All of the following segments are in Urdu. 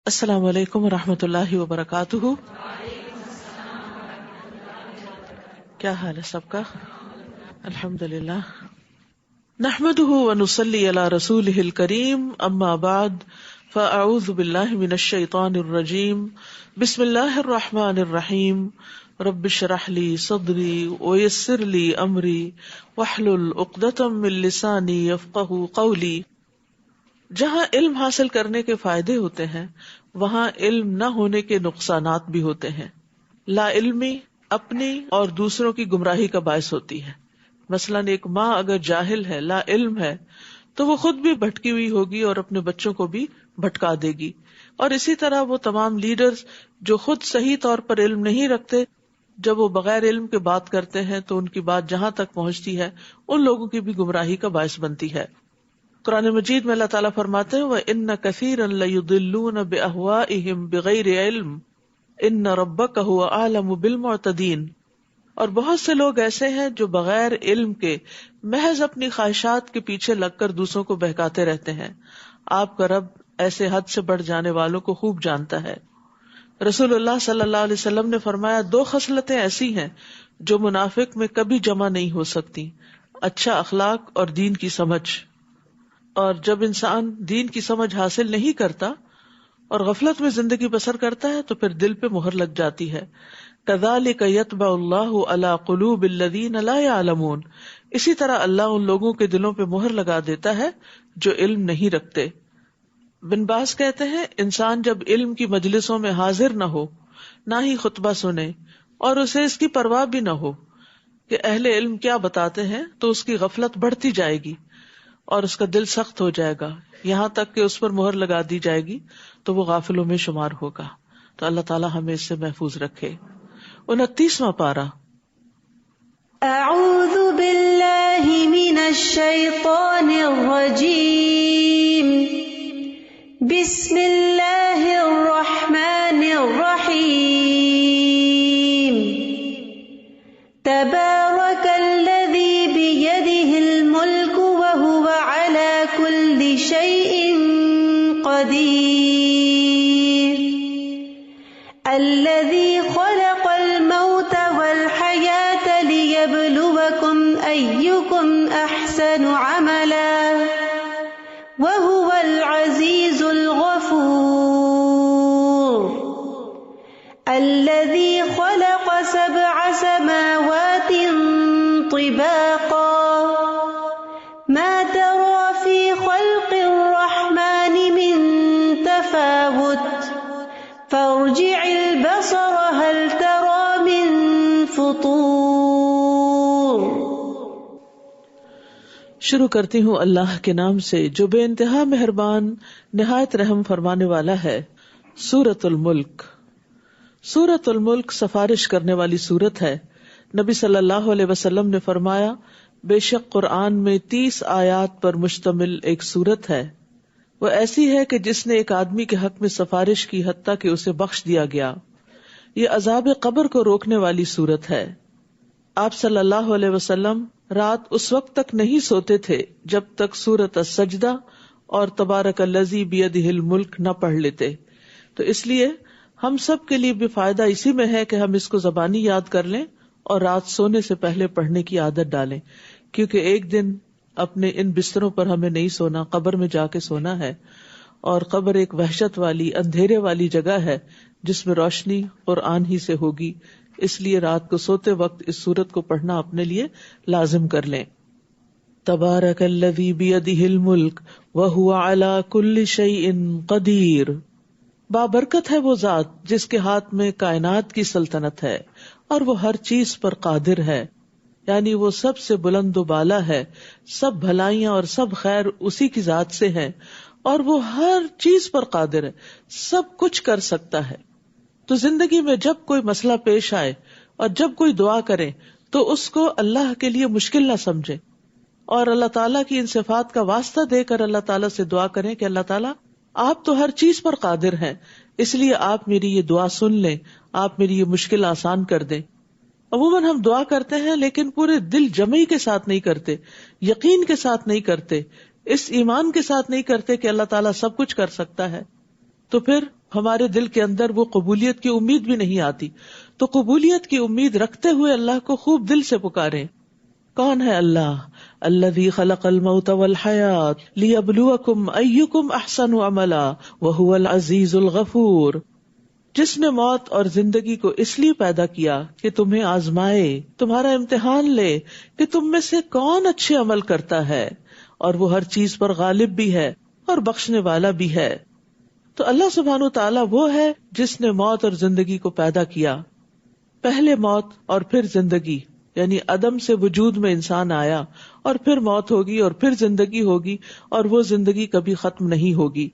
السلام علیکم ورحمۃ اللہ وبرکاتہ. کیا حال ہے سب کا؟ الحمد للہ. نحمده ونصلی علی رسولہ الکریم. اما بعد فاعوذ باللہ من الشیطان الرجیم. بسم اللہ الرحمن الرحیم. رب اشرح لی صدری ویسر لی امری واحلل عقدۃ من لسانی یفقہوا قولی. جہاں علم حاصل کرنے کے فائدے ہوتے ہیں وہاں علم نہ ہونے کے نقصانات بھی ہوتے ہیں. لا علمی اپنی اور دوسروں کی گمراہی کا باعث ہوتی ہے. مثلاً ایک ماں اگر جاہل ہے، لا علم ہے، تو وہ خود بھی بھٹکی ہوئی ہوگی اور اپنے بچوں کو بھی بھٹکا دے گی. اور اسی طرح وہ تمام لیڈرز جو خود صحیح طور پر علم نہیں رکھتے، جب وہ بغیر علم کے بات کرتے ہیں تو ان کی بات جہاں تک پہنچتی ہے ان لوگوں کی بھی گمراہی کا باعث بنتی ہے. قرآن مجید میں اللہ تعالیٰ فرماتے ہیں وَإِنَّ كَثِيرًا لَيُضِلُّونَ بِأَهْوَائِهِمْ بِغَيْرِ عِلْمٍ إِنَّ رَبَّكَ هُوَ أَعْلَمُ بِالْمُعْتَدِينَ. اور بہت سے لوگ ایسے ہیں جو بغیر علم کے محض اپنی خواہشات کے پیچھے لگ کر دوسروں کو بہکاتے رہتے ہیں. آپ کا رب ایسے حد سے بڑھ جانے والوں کو خوب جانتا ہے. رسول اللہ صلی اللہ علیہ وسلم نے فرمایا 2 خصلتیں ایسی ہیں جو منافق میں کبھی جمع نہیں ہو سکتی: اچھا اخلاق اور دین کی سمجھ. اور جب انسان دین کی سمجھ حاصل نہیں کرتا اور غفلت میں زندگی بسر کرتا ہے تو پھر دل پہ مہر لگ جاتی ہے. کذالک یطبع اللہ علی قلوب الذین لا یعلمون. اسی طرح اللہ ان لوگوں کے دلوں پہ مہر لگا دیتا ہے جو علم نہیں رکھتے. بن باز کہتے ہیں انسان جب علم کی مجلسوں میں حاضر نہ ہو، نہ ہی خطبہ سنے، اور اسے اس کی پرواہ بھی نہ ہو کہ اہل علم کیا بتاتے ہیں، تو اس کی غفلت بڑھتی جائے گی اور اس کا دل سخت ہو جائے گا، یہاں تک کہ اس پر مہر لگا دی جائے گی تو وہ غافلوں میں شمار ہوگا. تو اللہ تعالیٰ ہمیں اس سے محفوظ رکھے. 29واں پارہ. اعوذ باللہ من الشیطان الرجیم. بسم اللہ الرحمن الرحیم. تبارک الذی بیدہ الملک وہو علی کل شیء قدیر. الذی خلق الموت والحیاة لیبلوکم ایکم احسن عملا وہو العزیز الغفور. الذی خلق 7 سماوات طباقا ما ترى في خلق الرحمن من تفاوت فارجع البصر هل ترى من فطور. شروع کرتی ہوں اللہ کے نام سے جو بے انتہا مہربان نہایت رحم فرمانے والا ہے. سورۃ الملک. سورۃ الملک سفارش کرنے والی سورت ہے. نبی صلی اللہ علیہ وسلم نے فرمایا بے شک قرآن میں 30 آیات پر مشتمل ایک سورت ہے. وہ ایسی ہے کہ جس نے ایک آدمی کے حق میں سفارش کی حتیٰ کہ اسے بخش دیا گیا. یہ عذاب قبر کو روکنے والی سورت ہے. آپ صلی اللہ علیہ وسلم رات اس وقت تک نہیں سوتے تھے جب تک سورۃ السجدہ اور تبارک الذی بیدہ الملک نہ پڑھ لیتے. تو اس لیے ہم سب کے لیے بھی فائدہ اسی میں ہے کہ ہم اس کو زبانی یاد کر لیں اور رات سونے سے پہلے پڑھنے کی عادت ڈالیں، کیونکہ ایک دن اپنے ان بستروں پر ہمیں نہیں سونا، قبر میں جا کے سونا ہے. اور قبر ایک وحشت والی اندھیرے والی جگہ ہے جس میں روشنی قرآن ہی سے ہوگی. اس لیے رات کو سوتے وقت اس سورت کو پڑھنا اپنے لیے لازم کر لیں. تبارک الذی بیدہ الملک وہو علی کل شیء قدیر. بابرکت ہے وہ ذات جس کے ہاتھ میں کائنات کی سلطنت ہے اور وہ ہر چیز پر قادر ہے، یعنی وہ سب سے بلند و بالا ہے. سب بھلائیاں اور سب خیر اسی کی ذات سے ہیں اور وہ ہر چیز پر قادر ہے، سب کچھ کر سکتا ہے. تو زندگی میں جب کوئی مسئلہ پیش آئے اور جب کوئی دعا کرے تو اس کو اللہ کے لیے مشکل نہ سمجھے اور اللہ تعالیٰ کی ان صفات کا واسطہ دے کر اللہ تعالیٰ سے دعا کریں کہ اللہ تعالیٰ آپ تو ہر چیز پر قادر ہیں، اس لیے آپ میری یہ دعا سن لیں، آپ میری یہ مشکل آسان کر دیں. عموماً ہم دعا کرتے ہیں لیکن پورے دل جمعی کے ساتھ نہیں کرتے، یقین کے ساتھ نہیں کرتے، اس ایمان کے ساتھ نہیں کرتے کہ اللہ تعالیٰ سب کچھ کر سکتا ہے. تو پھر ہمارے دل کے اندر وہ قبولیت کی امید بھی نہیں آتی. تو قبولیت کی امید رکھتے ہوئے اللہ کو خوب دل سے پکاریں. کون ہے اللہ؟ الذی خلق الموت والحیات لیبلوکم ایکم احسن عملا وہو العزیز الغفور. جس نے موت اور زندگی کو اس لیے پیدا کیا کہ تمہیں آزمائے، تمہارا امتحان لے کہ تم میں سے کون اچھے عمل کرتا ہے، اور وہ ہر چیز پر غالب بھی ہے اور بخشنے والا بھی ہے. تو اللہ سبحانہ تعالیٰ وہ ہے جس نے موت اور زندگی کو پیدا کیا. پہلے موت اور پھر زندگی، یعنی عدم سے وجود میں انسان آیا، اور پھر موت ہوگی اور پھر زندگی ہوگی، اور وہ زندگی کبھی ختم نہیں ہوگی.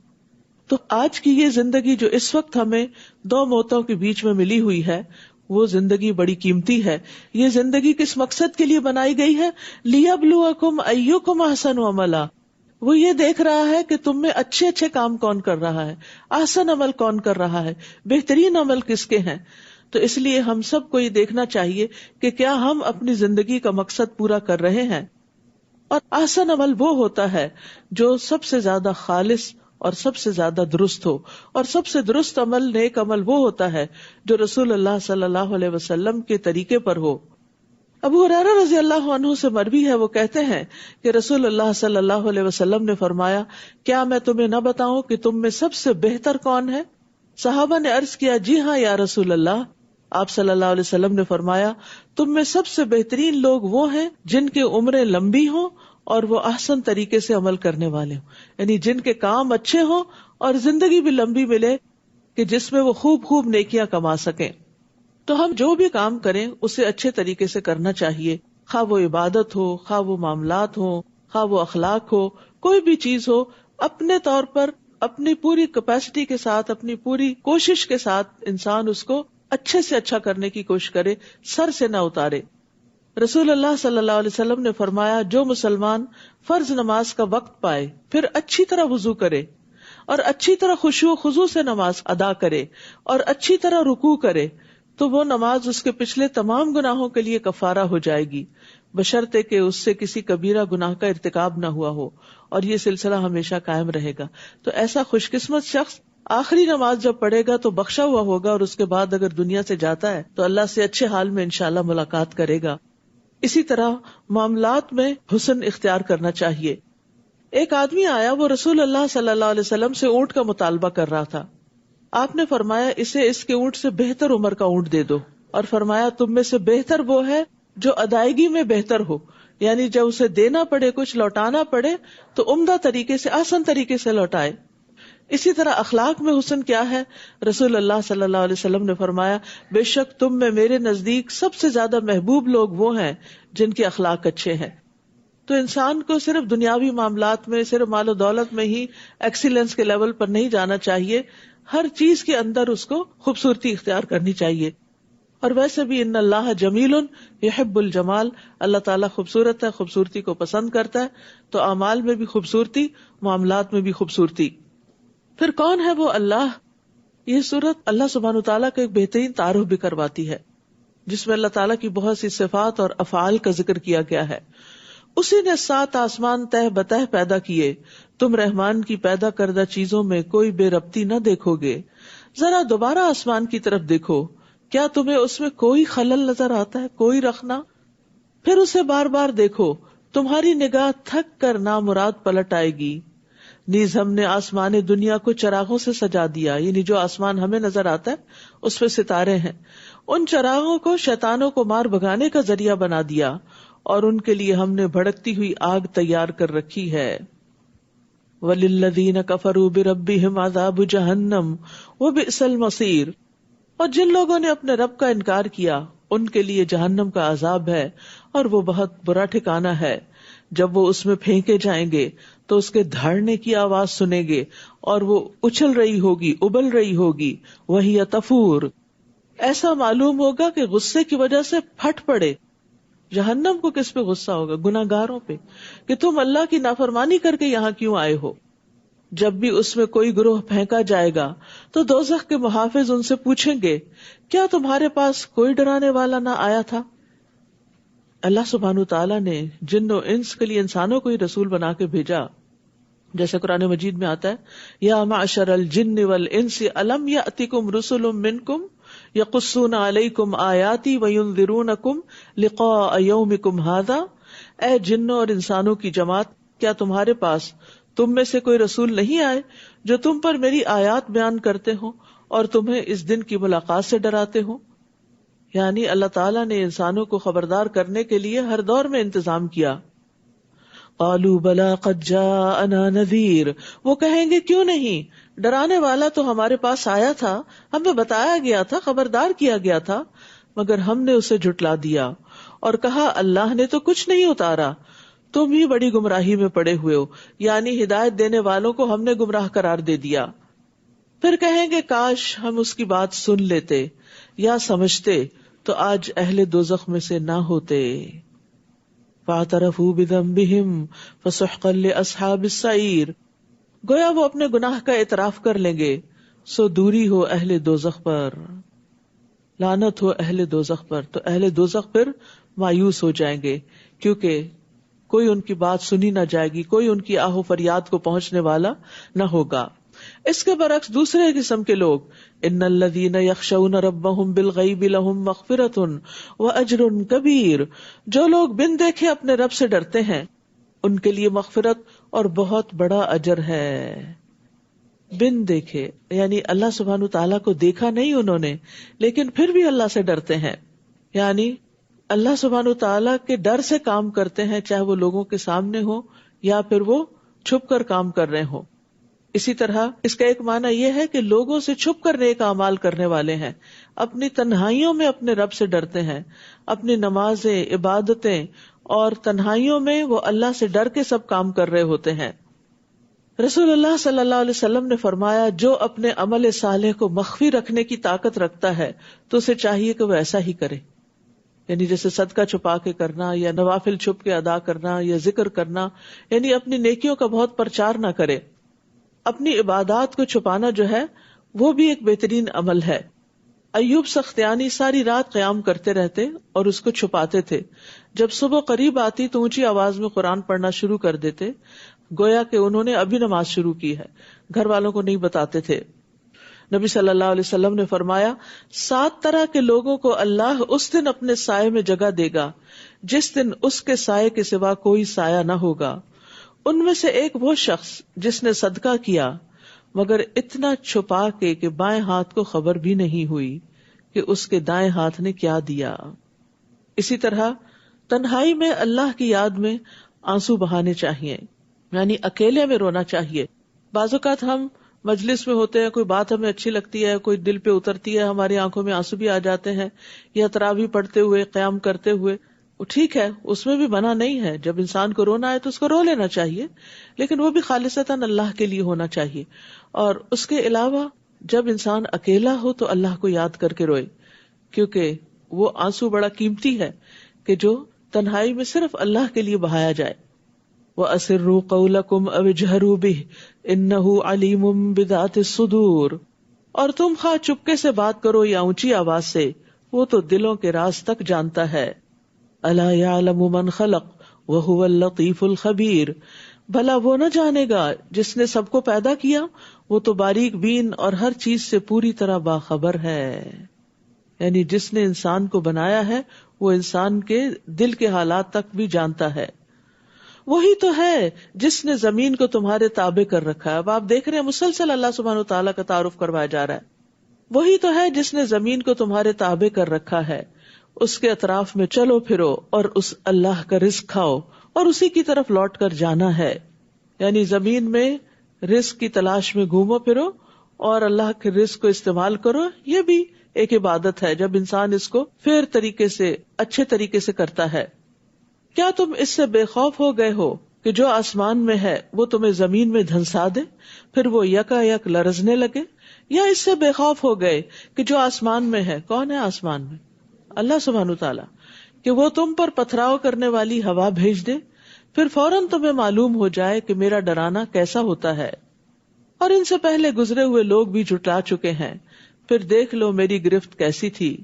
تو آج کی یہ زندگی جو اس وقت ہمیں دو موتوں کے بیچ میں ملی ہوئی ہے، وہ زندگی بڑی قیمتی ہے. یہ زندگی کس مقصد کے لیے بنائی گئی ہے؟ لیبلوکم ایکم احسن عملا. وہ یہ دیکھ رہا ہے کہ تم میں اچھے اچھے کام کون کر رہا ہے، احسن عمل کون کر رہا ہے، بہترین عمل کس کے ہیں. تو اس لیے ہم سب کو یہ دیکھنا چاہیے کہ کیا ہم اپنی زندگی کا مقصد پورا کر رہے ہیں. اور احسن عمل وہ ہوتا ہے جو سب سے زیادہ خالص اور سب سے زیادہ درست ہو، اور سب سے درست عمل، نیک عمل وہ ہوتا ہے جو رسول اللہ صلی اللہ علیہ وسلم کے طریقے پر ہو. ابو ہریرہ رضی اللہ عنہ سے مروی ہے، وہ کہتے ہیں کہ رسول اللہ صلی اللہ علیہ وسلم نے فرمایا، کیا میں تمہیں نہ بتاؤں کہ تم میں سب سے بہتر کون ہے؟ صحابہ نے عرض کیا، جی ہاں یا رسول اللہ. آپ صلی اللہ علیہ وسلم نے فرمایا، تم میں سب سے بہترین لوگ وہ ہیں جن کی عمریں لمبی ہوں اور وہ احسن طریقے سے عمل کرنے والے ہوں، یعنی جن کے کام اچھے ہوں اور زندگی بھی لمبی ملے کہ جس میں وہ خوب خوب نیکیاں کما سکیں. تو ہم جو بھی کام کریں اسے اچھے طریقے سے کرنا چاہیے، خواہ وہ عبادت ہو، خواہ وہ معاملات ہو، خواہ وہ اخلاق ہو، کوئی بھی چیز ہو، اپنے طور پر اپنی پوری کیپیسٹی کے ساتھ، اپنی پوری کوشش کے ساتھ انسان اس کو اچھے سے اچھا کرنے کی کوشش کرے، سر سے نہ اتارے. رسول اللہ صلی اللہ علیہ وسلم نے فرمایا، جو مسلمان فرض نماز کا وقت پائے، پھر اچھی طرح وضو کرے اور اچھی طرح خشوع و خضوع سے نماز ادا کرے اور اچھی طرح رکوع کرے، تو وہ نماز اس کے پچھلے تمام گناہوں کے لیے کفارہ ہو جائے گی، بشرطے کہ اس سے کسی کبیرہ گناہ کا ارتکاب نہ ہوا ہو، اور یہ سلسلہ ہمیشہ قائم رہے گا. تو ایسا خوش قسمت شخص آخری نماز جب پڑھے گا تو بخشا ہوا ہوگا، اور اس کے بعد اگر دنیا سے جاتا ہے تو اللہ سے اچھے حال میں انشاءاللہ ملاقات کرے گا. اسی طرح معاملات میں حسن اختیار کرنا چاہیے. ایک آدمی آیا، وہ رسول اللہ صلی اللہ علیہ وسلم سے اونٹ کا مطالبہ کر رہا تھا. آپ نے فرمایا، اسے اس کے اونٹ سے بہتر عمر کا اونٹ دے دو، اور فرمایا تم میں سے بہتر وہ ہے جو ادائیگی میں بہتر ہو، یعنی جب اسے دینا پڑے، کچھ لوٹانا پڑے تو عمدہ طریقے سے، آسان طریقے سے لوٹائے. اسی طرح اخلاق میں حسن کیا ہے؟ رسول اللہ صلی اللہ علیہ وسلم نے فرمایا، بے شک تم میں میرے نزدیک سب سے زیادہ محبوب لوگ وہ ہیں جن کے اخلاق اچھے ہیں. تو انسان کو صرف دنیاوی معاملات میں، صرف مال و دولت میں ہی ایکسیلنس کے لیول پر نہیں جانا چاہیے، ہر چیز کے اندر اس کو خوبصورتی اختیار کرنی چاہیے. اور ویسے بھی ان اللہ جمیل یحب الجمال، اللہ تعالیٰ خوبصورت ہے، خوبصورتی کو پسند کرتا ہے. تو اعمال میں بھی خوبصورتی، معاملات میں بھی خوبصورتی. پھر کون ہے وہ اللہ؟ یہ سورت اللہ سبحانہ تعالیٰ کا ایک بہترین تعارف بھی کرواتی ہے، جس میں اللہ تعالیٰ کی بہت سی صفات اور افعال کا ذکر کیا گیا ہے. اسی نے 7 آسمان تہ بتہ پیدا کیے، تم رحمان کی پیدا کردہ چیزوں میں کوئی بے ربطی نہ دیکھو گے. ذرا دوبارہ آسمان کی طرف دیکھو، کیا تمہیں اس میں کوئی خلل نظر آتا ہے، کوئی رخنا؟ پھر اسے بار بار دیکھو، تمہاری نگاہ تھک کر نامراد پلٹ آئے گی. نیز ہم نے آسمان دنیا کو چراغوں سے سجا دیا، یعنی جو آسمان ہمیں نظر آتا ہے اس پہ ستارے ہیں، ان چراغوں کو شیطانوں کو مار بھگانے کا ذریعہ بنا دیا، اور ان کے لیے ہم نے بھڑکتی ہوئی آگ تیار کر رکھی ہے. وَلِلَّذِينَ كَفَرُوا بِرَبِّهِمْ عَذَابُ جَهَنَّمَ وَبِئْسَ الْمَصِيرُ. اور جن لوگوں نے اپنے رب کا انکار کیا ان کے لیے جہنم کا عذاب ہے، اور وہ بہت برا ٹھکانہ ہے. جب وہ اس میں پھینکے جائیں گے تو اس کے دھڑنے کی آواز سنیں گے، اور وہ اچھل رہی ہوگی، ابل رہی ہوگی. وہی تفور، ایسا معلوم ہوگا کہ غصے کی وجہ سے پھٹ پڑے. جہنم کو کس پہ غصہ ہوگا؟ گناہگاروں پہ، کہ تم اللہ کی نافرمانی کر کے یہاں کیوں آئے ہو. جب بھی اس میں کوئی گروہ پھینکا جائے گا تو دوزخ کے محافظ ان سے پوچھیں گے، کیا تمہارے پاس کوئی ڈرانے والا نہ آیا تھا؟ اللہ سبحانہ تعالیٰ نے جن و انس کے لیے انسانوں کو ہی رسول بنا کے بھیجا، جیسے قرآن مجید میں آتا ہے یا معشر الجن والانس الم یأتکم رسل منکم یقصون علیکم آیاتی وینذرونکم لقاء یومکم ھذا، اے جنوں اور انسانوں کی جماعت، کیا تمہارے پاس تم میں سے کوئی رسول نہیں آئے جو تم پر میری آیات بیان کرتے ہوں اور تمہیں اس دن کی ملاقات سے ڈراتے ہوں؟ یعنی اللہ تعالیٰ نے انسانوں کو خبردار کرنے کے لیے ہر دور میں انتظام کیا. قالوا بلا قد جاءنا نذیر، وہ کہیں گے کیوں نہیں، ڈرانے والا تو ہمارے پاس آیا تھا، ہمیں بتایا گیا تھا، خبردار کیا گیا تھا، مگر ہم نے اسے جھٹلا دیا اور کہا اللہ نے تو کچھ نہیں اتارا، تم ہی بڑی گمراہی میں پڑے ہوئے ہو، یعنی ہدایت دینے والوں کو ہم نے گمراہ قرار دے دیا. پھر کہیں گے کاش ہم اس کی بات سن لیتے یا سمجھتے تو آج اہل دوزخ میں سے نہ ہوتے. فاعترفوا بذنبہم فسحقا لاصحاب السعیر، گویا وہ اپنے گناہ کا اعتراف کر لیں گے، سو دوری ہو اہل دوزخ پر، لعنت ہو اہل دوزخ پر. تو اہل دوزخ پھر مایوس ہو جائیں گے کیونکہ کوئی ان کی بات سنی نہ جائے گی، کوئی ان کی آہ و فریاد کو پہنچنے والا نہ ہوگا. اس کے برعکس دوسرے قسم کے لوگ ان الذین یخشون ربہم بالغیب لہم مغفرۃ واجر کبیر، جو لوگ بن دیکھے اپنے رب سے ڈرتے ہیں ان کے لیے مغفرت اور بہت بڑا اجر ہے. بن دیکھے یعنی اللہ سبحانہ تعالیٰ کو دیکھا نہیں انہوں نے، لیکن پھر بھی اللہ سے ڈرتے ہیں، یعنی اللہ سبحانہ تعالیٰ کے ڈر سے کام کرتے ہیں، چاہے وہ لوگوں کے سامنے ہو یا پھر وہ چھپ کر کام کر رہے ہوں. اسی طرح اس کا ایک معنی یہ ہے کہ لوگوں سے چھپ کر نیک اعمال کرنے والے ہیں، اپنی تنہائیوں میں اپنے رب سے ڈرتے ہیں، اپنی نمازیں، عبادتیں اور تنہائیوں میں وہ اللہ سے ڈر کے سب کام کر رہے ہوتے ہیں. رسول اللہ صلی اللہ علیہ وسلم نے فرمایا جو اپنے عمل صالح کو مخفی رکھنے کی طاقت رکھتا ہے تو اسے چاہیے کہ وہ ایسا ہی کرے، یعنی جیسے صدقہ چھپا کے کرنا یا نوافل چھپ کے ادا کرنا یا ذکر کرنا، یعنی اپنی نیکیوں کا بہت پرچار نہ کرے. اپنی عبادات کو چھپانا جو ہے وہ بھی ایک بہترین عمل ہے. ایوب سختیانی ساری رات قیام کرتے رہتے اور اس کو چھپاتے تھے، جب صبح قریب آتی تو اونچی آواز میں قرآن پڑھنا شروع کر دیتے، گویا کہ انہوں نے ابھی نماز شروع کی ہے، گھر والوں کو نہیں بتاتے تھے. نبی صلی اللہ علیہ وسلم نے فرمایا 7 طرح کے لوگوں کو اللہ اس دن اپنے سائے میں جگہ دے گا جس دن اس کے سائے کے سوا کوئی سایہ نہ ہوگا. ان میں سے ایک وہ شخص جس نے صدقہ کیا مگر اتنا چھپا کے کہ بائیں ہاتھ کو خبر بھی نہیں ہوئی کہ اس کے دائیں ہاتھ نے کیا دیا. اسی طرح تنہائی میں اللہ کی یاد میں آنسو بہانے چاہیے، یعنی اکیلے میں رونا چاہیے. بعض اوقات ہم مجلس میں ہوتے ہیں، کوئی بات ہمیں اچھی لگتی ہے، کوئی دل پہ اترتی ہے، ہماری آنکھوں میں آنسو بھی آ جاتے ہیں، یا تراویح پڑھتے ہوئے، قیام کرتے ہوئے، وہ ٹھیک ہے، اس میں بھی منع نہیں ہے. جب انسان کو رونا ہے تو اس کو رو لینا چاہیے، لیکن وہ بھی خالصتاً اللہ کے لیے ہونا چاہیے. اور اس کے علاوہ جب انسان اکیلا ہو تو اللہ کو یاد کر کے روئے، کیونکہ وہ آنسو بڑا قیمتی ہے کہ جو تنہائی میں صرف اللہ کے لیے بہایا جائے. وَأَسِرُّوا قَوْلَكُمْ أَوِ اجْهَرُوا بِهِ إِنَّهُ عَلِيمٌ بِذَاتِ الصُّدُورِ، اور تم خواہ چپکے سے بات کرو یا اونچی آواز سے، وہ تو دلوں کے راز تک جانتا ہے. أَلَا يَعْلَمُ مَنْ خَلَقَ وَهُوَ اللَّطِيفُ الْخَبِيرُ، بھلا وہ نہ جانے گا جس نے سب کو پیدا کیا، وہ تو باریک بین اور ہر چیز سے پوری طرح باخبر ہے. یعنی جس نے انسان کو بنایا ہے وہ انسان کے دل کے حالات تک بھی جانتا ہے. وہی تو ہے جس نے زمین کو تمہارے تابع کر رکھا ہے. اب آپ دیکھ رہے ہیں مسلسل اللہ سبحانہ وتعالیٰ کا تعارف کروایا جا رہا ہے. وہی تو ہے جس نے زمین کو تمہارے تابع کر رکھا ہے، اس کے اطراف میں چلو پھرو اور اس اللہ کا رزق کھاؤ اور اسی کی طرف لوٹ کر جانا ہے. یعنی زمین میں رزق کی تلاش میں گھومو پھرو اور اللہ کے رزق کو استعمال کرو. یہ بھی ایک عبادت ہے جب انسان اس کو فیر طریقے سے، اچھے طریقے سے کرتا ہے. کیا تم اس سے بے خوف ہو گئے ہو کہ جو آسمان میں ہے وہ تمہیں زمین میں دھنسا دے پھر وہ یکا یک لرزنے لگے؟ یا اس سے بے خوف ہو گئے کہ جو آسمان میں ہے، کون ہے آسمان میں؟ اللہ سبحانہ تعالیٰ، کہ وہ تم پر پتھراؤ کرنے والی ہوا بھیج دے پھر فوراً تمہیں معلوم ہو جائے کہ میرا ڈرانا کیسا ہوتا ہے. اور ان سے پہلے گزرے ہوئے لوگ بھی جھٹلا چکے ہیں، پھر دیکھ لو میری گرفت کیسی تھی.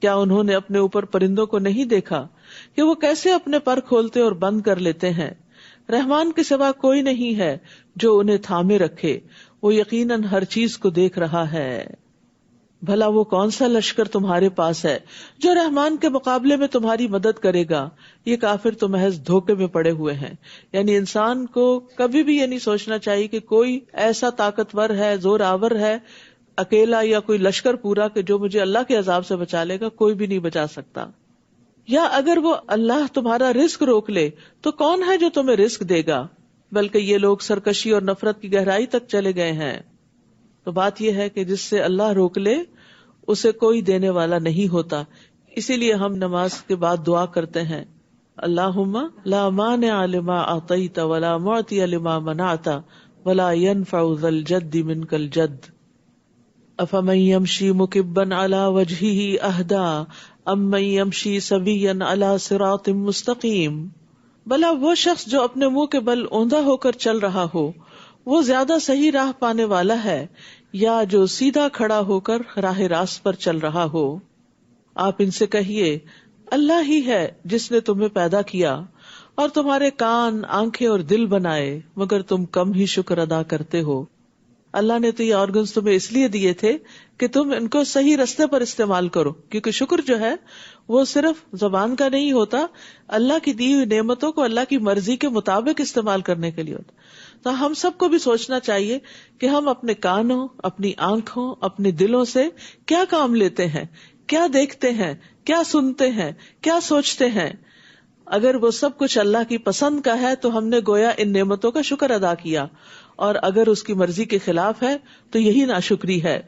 کیا انہوں نے اپنے اوپر پرندوں کو نہیں دیکھا کہ وہ کیسے اپنے پر کھولتے اور بند کر لیتے ہیں؟ رحمان کے سوا کوئی نہیں ہے جو انہیں تھامے رکھے، وہ یقیناً ہر چیز کو دیکھ رہا ہے۔ بھلا وہ کون سا لشکر تمہارے پاس ہے جو رحمان کے مقابلے میں تمہاری مدد کرے گا؟ یہ کافر تو محض دھوکے میں پڑے ہوئے ہیں۔ یعنی انسان کو کبھی بھی یہ نہیں سوچنا چاہیے کہ کوئی ایسا طاقتور ہے، زور آور ہے، اکیلا یا کوئی لشکر پورا کہ جو مجھے اللہ کے عذاب سے بچا لے گا۔ کوئی بھی نہیں بچا سکتا۔ یا اگر وہ اللہ تمہارا رزق روک لے تو کون ہے جو تمہیں رزق دے گا؟ بلکہ یہ لوگ سرکشی اور نفرت کی گہرائی تک چلے گئے ہیں۔ تو بات یہ ہے کہ جس سے اللہ روک لے اسے کوئی دینے والا نہیں ہوتا۔ اسی لیے ہم نماز کے بعد دعا کرتے ہیں، اللہم لا مانع لما اعطیت ولا معطی لما منعت ولا ينفع ذا الجد منک الجد افمن یمشی مکبا علی وجہہ اہدی ام من یمشی سویا علی صراط مستقیم۔ بھلا وہ شخص جو اپنے منہ کے بل اوندا ہو کر چل رہا ہو وہ زیادہ صحیح راہ پانے والا ہے یا جو سیدھا کھڑا ہو کر راہ راست پر چل رہا ہو؟ آپ ان سے کہیے، اللہ ہی ہے جس نے تمہیں پیدا کیا اور تمہارے کان، آنکھیں اور دل بنائے، مگر تم کم ہی شکر ادا کرتے ہو۔ اللہ نے تو یہ آرگنز تمہیں اس لیے دیے تھے کہ تم ان کو صحیح رستے پر استعمال کرو، کیونکہ شکر جو ہے وہ صرف زبان کا نہیں ہوتا، اللہ کی دی ہوئی نعمتوں کو اللہ کی مرضی کے مطابق استعمال کرنے کے لیے ہوتا۔ تو ہم سب کو بھی سوچنا چاہیے کہ ہم اپنے کانوں، اپنی آنکھوں، اپنے دلوں سے کیا کام لیتے ہیں، کیا دیکھتے ہیں، کیا سنتے ہیں، کیا سوچتے ہیں۔ اگر وہ سب کچھ اللہ کی پسند کا ہے تو ہم نے گویا ان نعمتوں کا شکر ادا کیا، اور اگر اس کی مرضی کے خلاف ہے تو یہی ناشکری ہے۔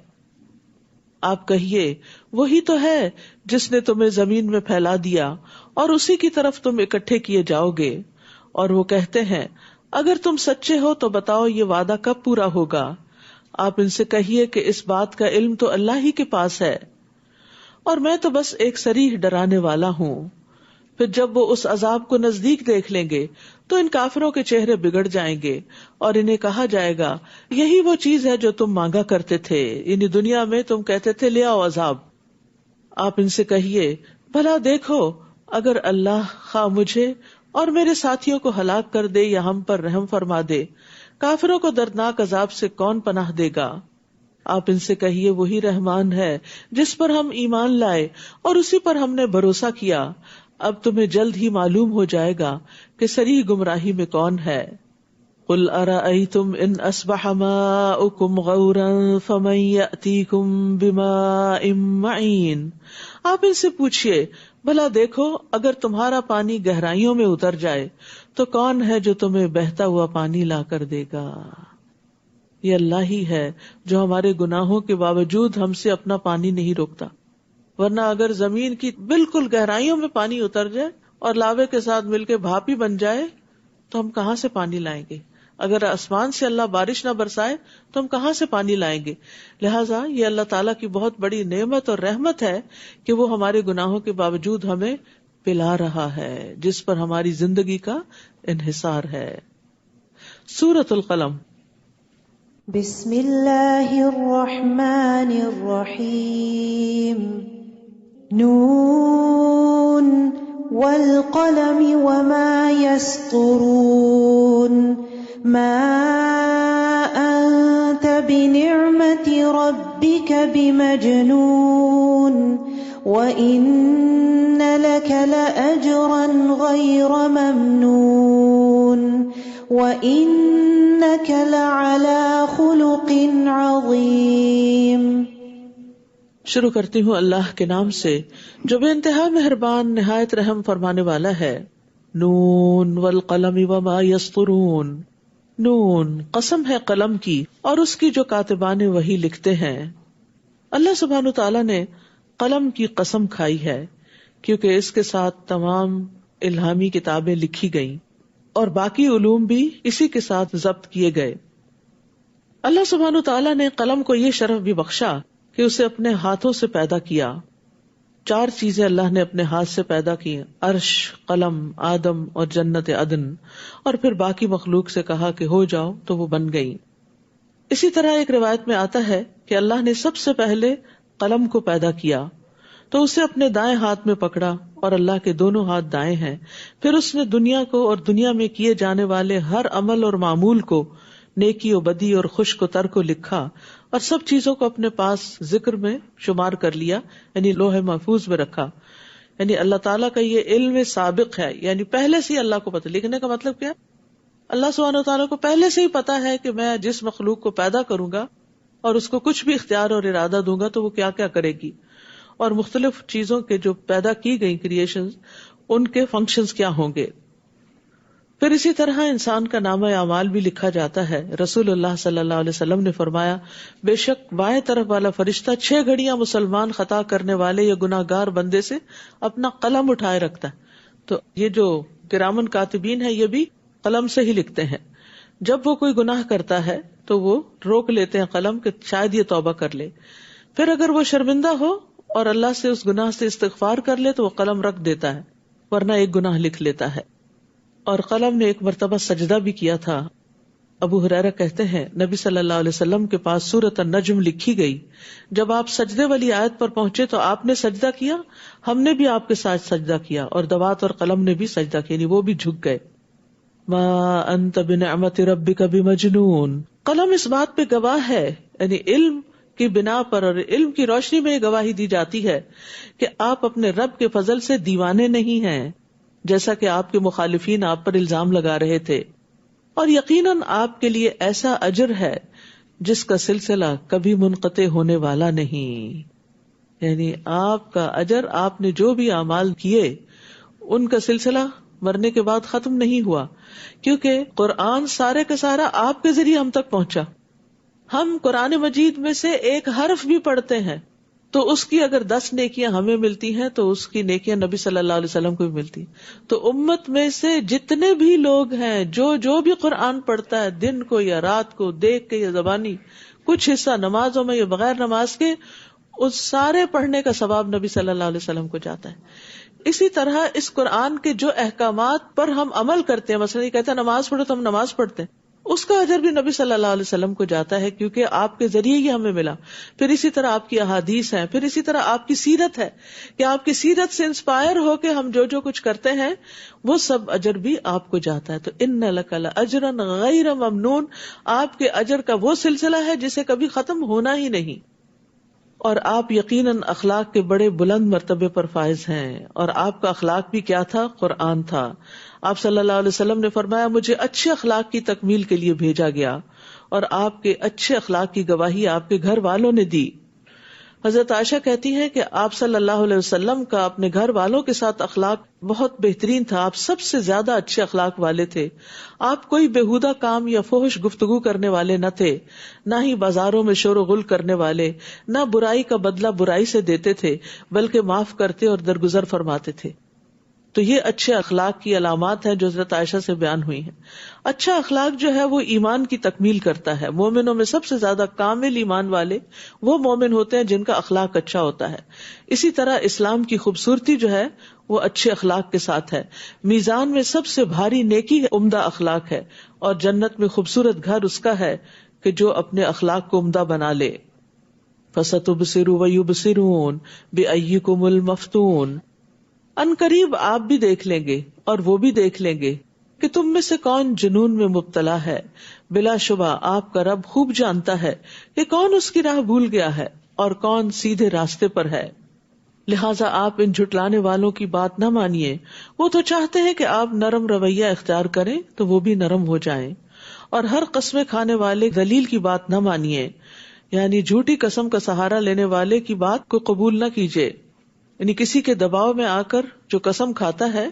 آپ کہیے، وہی تو ہے جس نے تمہیں زمین میں پھیلا دیا اور اسی کی طرف تم اکٹھے کیے جاؤ گے۔ اور وہ کہتے ہیں، اگر تم سچے ہو تو بتاؤ یہ وعدہ کب پورا ہوگا؟ آپ ان سے کہیے کہ اس بات کا علم تو اللہ ہی کے پاس ہے، اور میں تو بس ایک صریح ڈرانے والا ہوں۔ پھر جب وہ اس عذاب کو نزدیک دیکھ لیں گے تو ان کافروں کے چہرے بگڑ جائیں گے اور انہیں کہا جائے گا، یہی وہ چیز ہے جو تم مانگا کرتے تھے، یعنی دنیا میں تم کہتے تھے لے آؤ عذاب۔ آپ ان سے کہیے، بھلا دیکھو اگر اللہ خواہ مجھے اور میرے ساتھیوں کو ہلاک کر دے یا ہم پر رحم فرما دے، کافروں کو دردناک عذاب سے کون پناہ دے گا؟ آپ ان سے کہیے، وہی رحمان ہے جس پر ہم ایمان لائے اور اسی پر ہم نے بھروسہ کیا۔ اب تمہیں جلد ہی معلوم ہو جائے گا کہ صریح گمراہی میں کون ہے۔ قل ارأیتم ان اصبح ماؤکم غورا فمن یأتیکم بماء معین۔ آپ ان سے پوچھئے، بھلا دیکھو اگر تمہارا پانی گہرائیوں میں اتر جائے تو کون ہے جو تمہیں بہتا ہوا پانی لا کر دے گا؟ یہ اللہ ہی ہے جو ہمارے گناہوں کے باوجود ہم سے اپنا پانی نہیں روکتا، ورنہ اگر زمین کی بالکل گہرائیوں میں پانی اتر جائے اور لاوے کے ساتھ مل کے بھاپ ہی بن جائے تو ہم کہاں سے پانی لائیں گے؟ اگر آسمان سے اللہ بارش نہ برسائے تو ہم کہاں سے پانی لائیں گے؟ لہٰذا یہ اللہ تعالیٰ کی بہت بڑی نعمت اور رحمت ہے کہ وہ ہمارے گناہوں کے باوجود ہمیں پلا رہا ہے، جس پر ہماری زندگی کا انحصار ہے۔ سورۃ القلم۔ بسم اللہ الرحمن الرحیم۔ نون والقلم وما يسطرون ما أنت بنعمة ربك بمجنون وإن لك لأجرا غير ممنون وإنك لعلى خلق عظيم۔ شروع کرتی ہوں اللہ کے نام سے جو بے انتہا مہربان نہایت رحم فرمانے والا ہے۔ نون والقلم وما یسطرون۔ نون قسم ہے قلم کی اور اس کی جو کاتبان وحی لکھتے ہیں۔ اللہ سبحانہ تعالیٰ نے قلم کی قسم کھائی ہے کیونکہ اس کے ساتھ تمام الہامی کتابیں لکھی گئیں اور باقی علوم بھی اسی کے ساتھ ضبط کیے گئے۔ اللہ سبحانہ تعالیٰ نے قلم کو یہ شرف بھی بخشا کہ اسے اپنے ہاتھوں سے پیدا کیا۔ 4 چیزیں اللہ نے اپنے ہاتھ سے پیدا کی، عرش، قلم، آدم اور جنت عدن، اور پھر باقی مخلوق سے کہا کہ ہو جاؤ تو وہ بن گئی۔ اسی طرح ایک روایت میں آتا ہے کہ اللہ نے سب سے پہلے قلم کو پیدا کیا تو اسے اپنے دائیں ہاتھ میں پکڑا اور اللہ کے دونوں ہاتھ دائیں ہیں۔ پھر اس نے دنیا کو اور دنیا میں کیے جانے والے ہر عمل اور معمول کو نیکی و بدی اور خشک و تر کو لکھا اور سب چیزوں کو اپنے پاس ذکر میں شمار کر لیا، یعنی لوح محفوظ میں رکھا. یعنی اللہ تعالیٰ کا یہ علم سابق ہے، یعنی پہلے سے ہی اللہ کو پتہ. لکھنے کا مطلب کیا؟ اللہ سبحانہ و تعالیٰ کو پہلے سے ہی پتا ہے کہ میں جس مخلوق کو پیدا کروں گا اور اس کو کچھ بھی اختیار اور ارادہ دوں گا تو وہ کیا کیا کرے گی، اور مختلف چیزوں کے جو پیدا کی گئی کریشنز ان کے فنکشنز کیا ہوں گے. پھر اسی طرح انسان کا نامہ اعمال بھی لکھا جاتا ہے. رسول اللہ صلی اللہ علیہ وسلم نے فرمایا، بے شک بائیں طرف والا فرشتہ 6 گھڑیاں مسلمان خطا کرنے والے یا گناہ گار بندے سے اپنا قلم اٹھائے رکھتا ہے. تو یہ جو کرامن کاتبین ہے یہ بھی قلم سے ہی لکھتے ہیں. جب وہ کوئی گناہ کرتا ہے تو وہ روک لیتے ہیں قلم کہ شاید یہ توبہ کر لے. پھر اگر وہ شرمندہ ہو اور اللہ سے اس گناہ سے استغفار کر لے تو وہ قلم رکھ دیتا ہے، ورنہ ایک گناہ لکھ لیتا ہے. اور قلم نے ایک مرتبہ سجدہ بھی کیا تھا. ابو ہریرہ کہتے ہیں نبی صلی اللہ علیہ وسلم کے پاس سورۃ النجم لکھی گئی. جب آپ سجدے والی آیت پر پہنچے تو آپ نے سجدہ کیا، ہم نے بھی آپ کے ساتھ سجدہ کیا، اور دوات اور قلم نے بھی سجدہ کیا، یعنی وہ بھی جھک گئے. ما انت بنعمت ربک بمجنون. قلم اس بات پہ گواہ ہے، یعنی علم کی بنا پر اور علم کی روشنی میں یہ گواہی دی جاتی ہے کہ آپ اپنے رب کے فضل سے دیوانے نہیں ہیں، جیسا کہ آپ کے مخالفین آپ پر الزام لگا رہے تھے. اور یقیناً آپ کے لیے ایسا اجر ہے جس کا سلسلہ کبھی منقطع ہونے والا نہیں. یعنی آپ کا اجر، آپ نے جو بھی اعمال کیے ان کا سلسلہ مرنے کے بعد ختم نہیں ہوا، کیونکہ قرآن سارے کا سارا آپ کے ذریعے ہم تک پہنچا. ہم قرآن مجید میں سے ایک حرف بھی پڑھتے ہیں تو اس کی اگر 10 نیکیاں ہمیں ملتی ہیں تو اس کی نیکیاں نبی صلی اللہ علیہ وسلم کو بھی ملتی. تو امت میں سے جتنے بھی لوگ ہیں جو بھی قرآن پڑھتا ہے دن کو یا رات کو، دیکھ کے یا زبانی، کچھ حصہ نمازوں میں یا بغیر نماز کے، اس سارے پڑھنے کا ثواب نبی صلی اللہ علیہ وسلم کو جاتا ہے. اسی طرح اس قرآن کے جو احکامات پر ہم عمل کرتے ہیں، مثلا یہ کہتا ہے نماز پڑھو تو ہم نماز پڑھتے ہیں، اس کا اجر بھی نبی صلی اللہ علیہ وسلم کو جاتا ہے، کیونکہ آپ کے ذریعے ہی ہمیں ملا. پھر اسی طرح آپ کی احادیث ہیں، پھر اسی طرح آپ کی سیرت ہے کہ آپ کی سیرت سے انسپائر ہو کے ہم جو کچھ کرتے ہیں وہ سب اجر بھی آپ کو جاتا ہے. تو ان لک لاجرا غیر ممنون، آپ کے اجر کا وہ سلسلہ ہے جسے کبھی ختم ہونا ہی نہیں. اور آپ یقیناً اخلاق کے بڑے بلند مرتبے پر فائز ہیں. اور آپ کا اخلاق بھی کیا تھا؟ قرآن تھا. آپ صلی اللہ علیہ وسلم نے فرمایا مجھے اچھے اخلاق کی تکمیل کے لیے بھیجا گیا، اور آپ کے اچھے اخلاق کی گواہی آپ کے گھر والوں نے دی. حضرت عائشہ کہتی ہے کہ آپ صلی اللہ علیہ وسلم کا اپنے گھر والوں کے ساتھ اخلاق بہت بہترین تھا. آپ سب سے زیادہ اچھے اخلاق والے تھے. آپ کوئی بےہودہ کام یا فحش گفتگو کرنے والے نہ تھے، نہ ہی بازاروں میں شور و غل کرنے والے، نہ برائی کا بدلہ برائی سے دیتے تھے، بلکہ معاف کرتے اور درگزر فرماتے تھے. تو یہ اچھے اخلاق کی علامات ہیں جو حضرت عائشہ سے بیان ہوئی ہیں. اچھا اخلاق جو ہے وہ ایمان کی تکمیل کرتا ہے. مومنوں میں سب سے زیادہ کامل ایمان والے وہ مومن ہوتے ہیں جن کا اخلاق اچھا ہوتا ہے. اسی طرح اسلام کی خوبصورتی جو ہے وہ اچھے اخلاق کے ساتھ ہے. میزان میں سب سے بھاری نیکی عمدہ اخلاق ہے، اور جنت میں خوبصورت گھر اس کا ہے کہ جو اپنے اخلاق کو عمدہ بنا لے. فَسَتُبْصِرُ وَيُبْصِرُونَ بِأَيِّكُمُ الْمَفْتُونَ. ان قریب آپ بھی دیکھ لیں گے اور وہ بھی دیکھ لیں گے کہ تم میں سے کون جنون میں مبتلا ہے. بلا شبہ آپ کا رب خوب جانتا ہے کہ کون اس کی راہ بھول گیا ہے اور کون سیدھے راستے پر ہے. لہٰذا آپ ان جھٹلانے والوں کی بات نہ مانیے. وہ تو چاہتے ہیں کہ آپ نرم رویہ اختیار کریں تو وہ بھی نرم ہو جائیں. اور ہر قسمیں کھانے والے دلیل کی بات نہ مانیے، یعنی جھوٹی قسم کا سہارا لینے والے کی بات کو قبول نہ کیجیے. یعنی کسی کے دباؤ میں آ کر جو قسم کھاتا ہے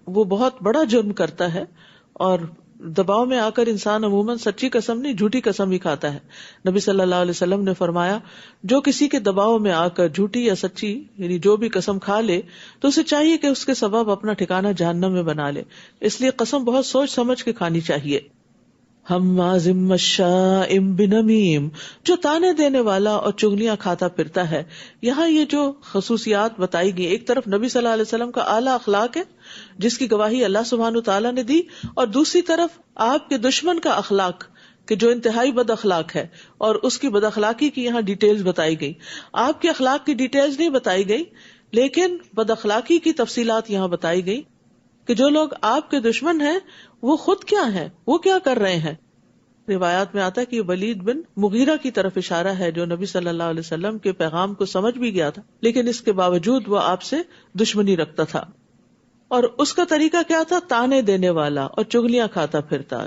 وہ بہت بڑا جرم کرتا ہے، اور دباؤ میں آ کر انسان عموماً سچی قسم نہیں جھوٹی قسم ہی کھاتا ہے. نبی صلی اللہ علیہ وسلم نے فرمایا جو کسی کے دباؤ میں آ کر جھوٹی یا سچی یعنی جو بھی قسم کھا لے تو اسے چاہیے کہ اس کے سبب اپنا ٹھکانہ جہنم میں بنا لے. اس لیے قسم بہت سوچ سمجھ کے کھانی چاہیے. ہمازٍ مشاء بنمیم، جو تانے دینے والا اور چغلیاں کھاتا پھرتا ہے. یہاں یہ جو خصوصیات بتائی گئی، ایک طرف نبی صلی اللہ علیہ وسلم کا اعلیٰ اخلاق ہے جس کی گواہی اللہ سبحانہ تعالیٰ نے دی، اور دوسری طرف آپ کے دشمن کا اخلاق کہ جو انتہائی بد اخلاق ہے، اور اس کی بد اخلاقی کی یہاں ڈیٹیلز بتائی گئی. آپ کے اخلاق کی ڈیٹیلز نہیں بتائی گئی، لیکن بد اخلاقی کی تفصیلات یہاں بتائی گئی کہ جو لوگ آپ کے دشمن ہیں وہ خود کیا ہیں، وہ کیا کر رہے ہیں. روایات میں آتا ہے کہ یہ ولید بن مغیرہ کی طرف اشارہ ہے جو نبی صلی اللہ علیہ وسلم کے پیغام کو سمجھ بھی گیا تھا، لیکن اس کے باوجود وہ آپ سے دشمنی رکھتا تھا. اور اس کا طریقہ کیا تھا؟ تانے دینے والا اور چگلیاں کھاتا پھرتا.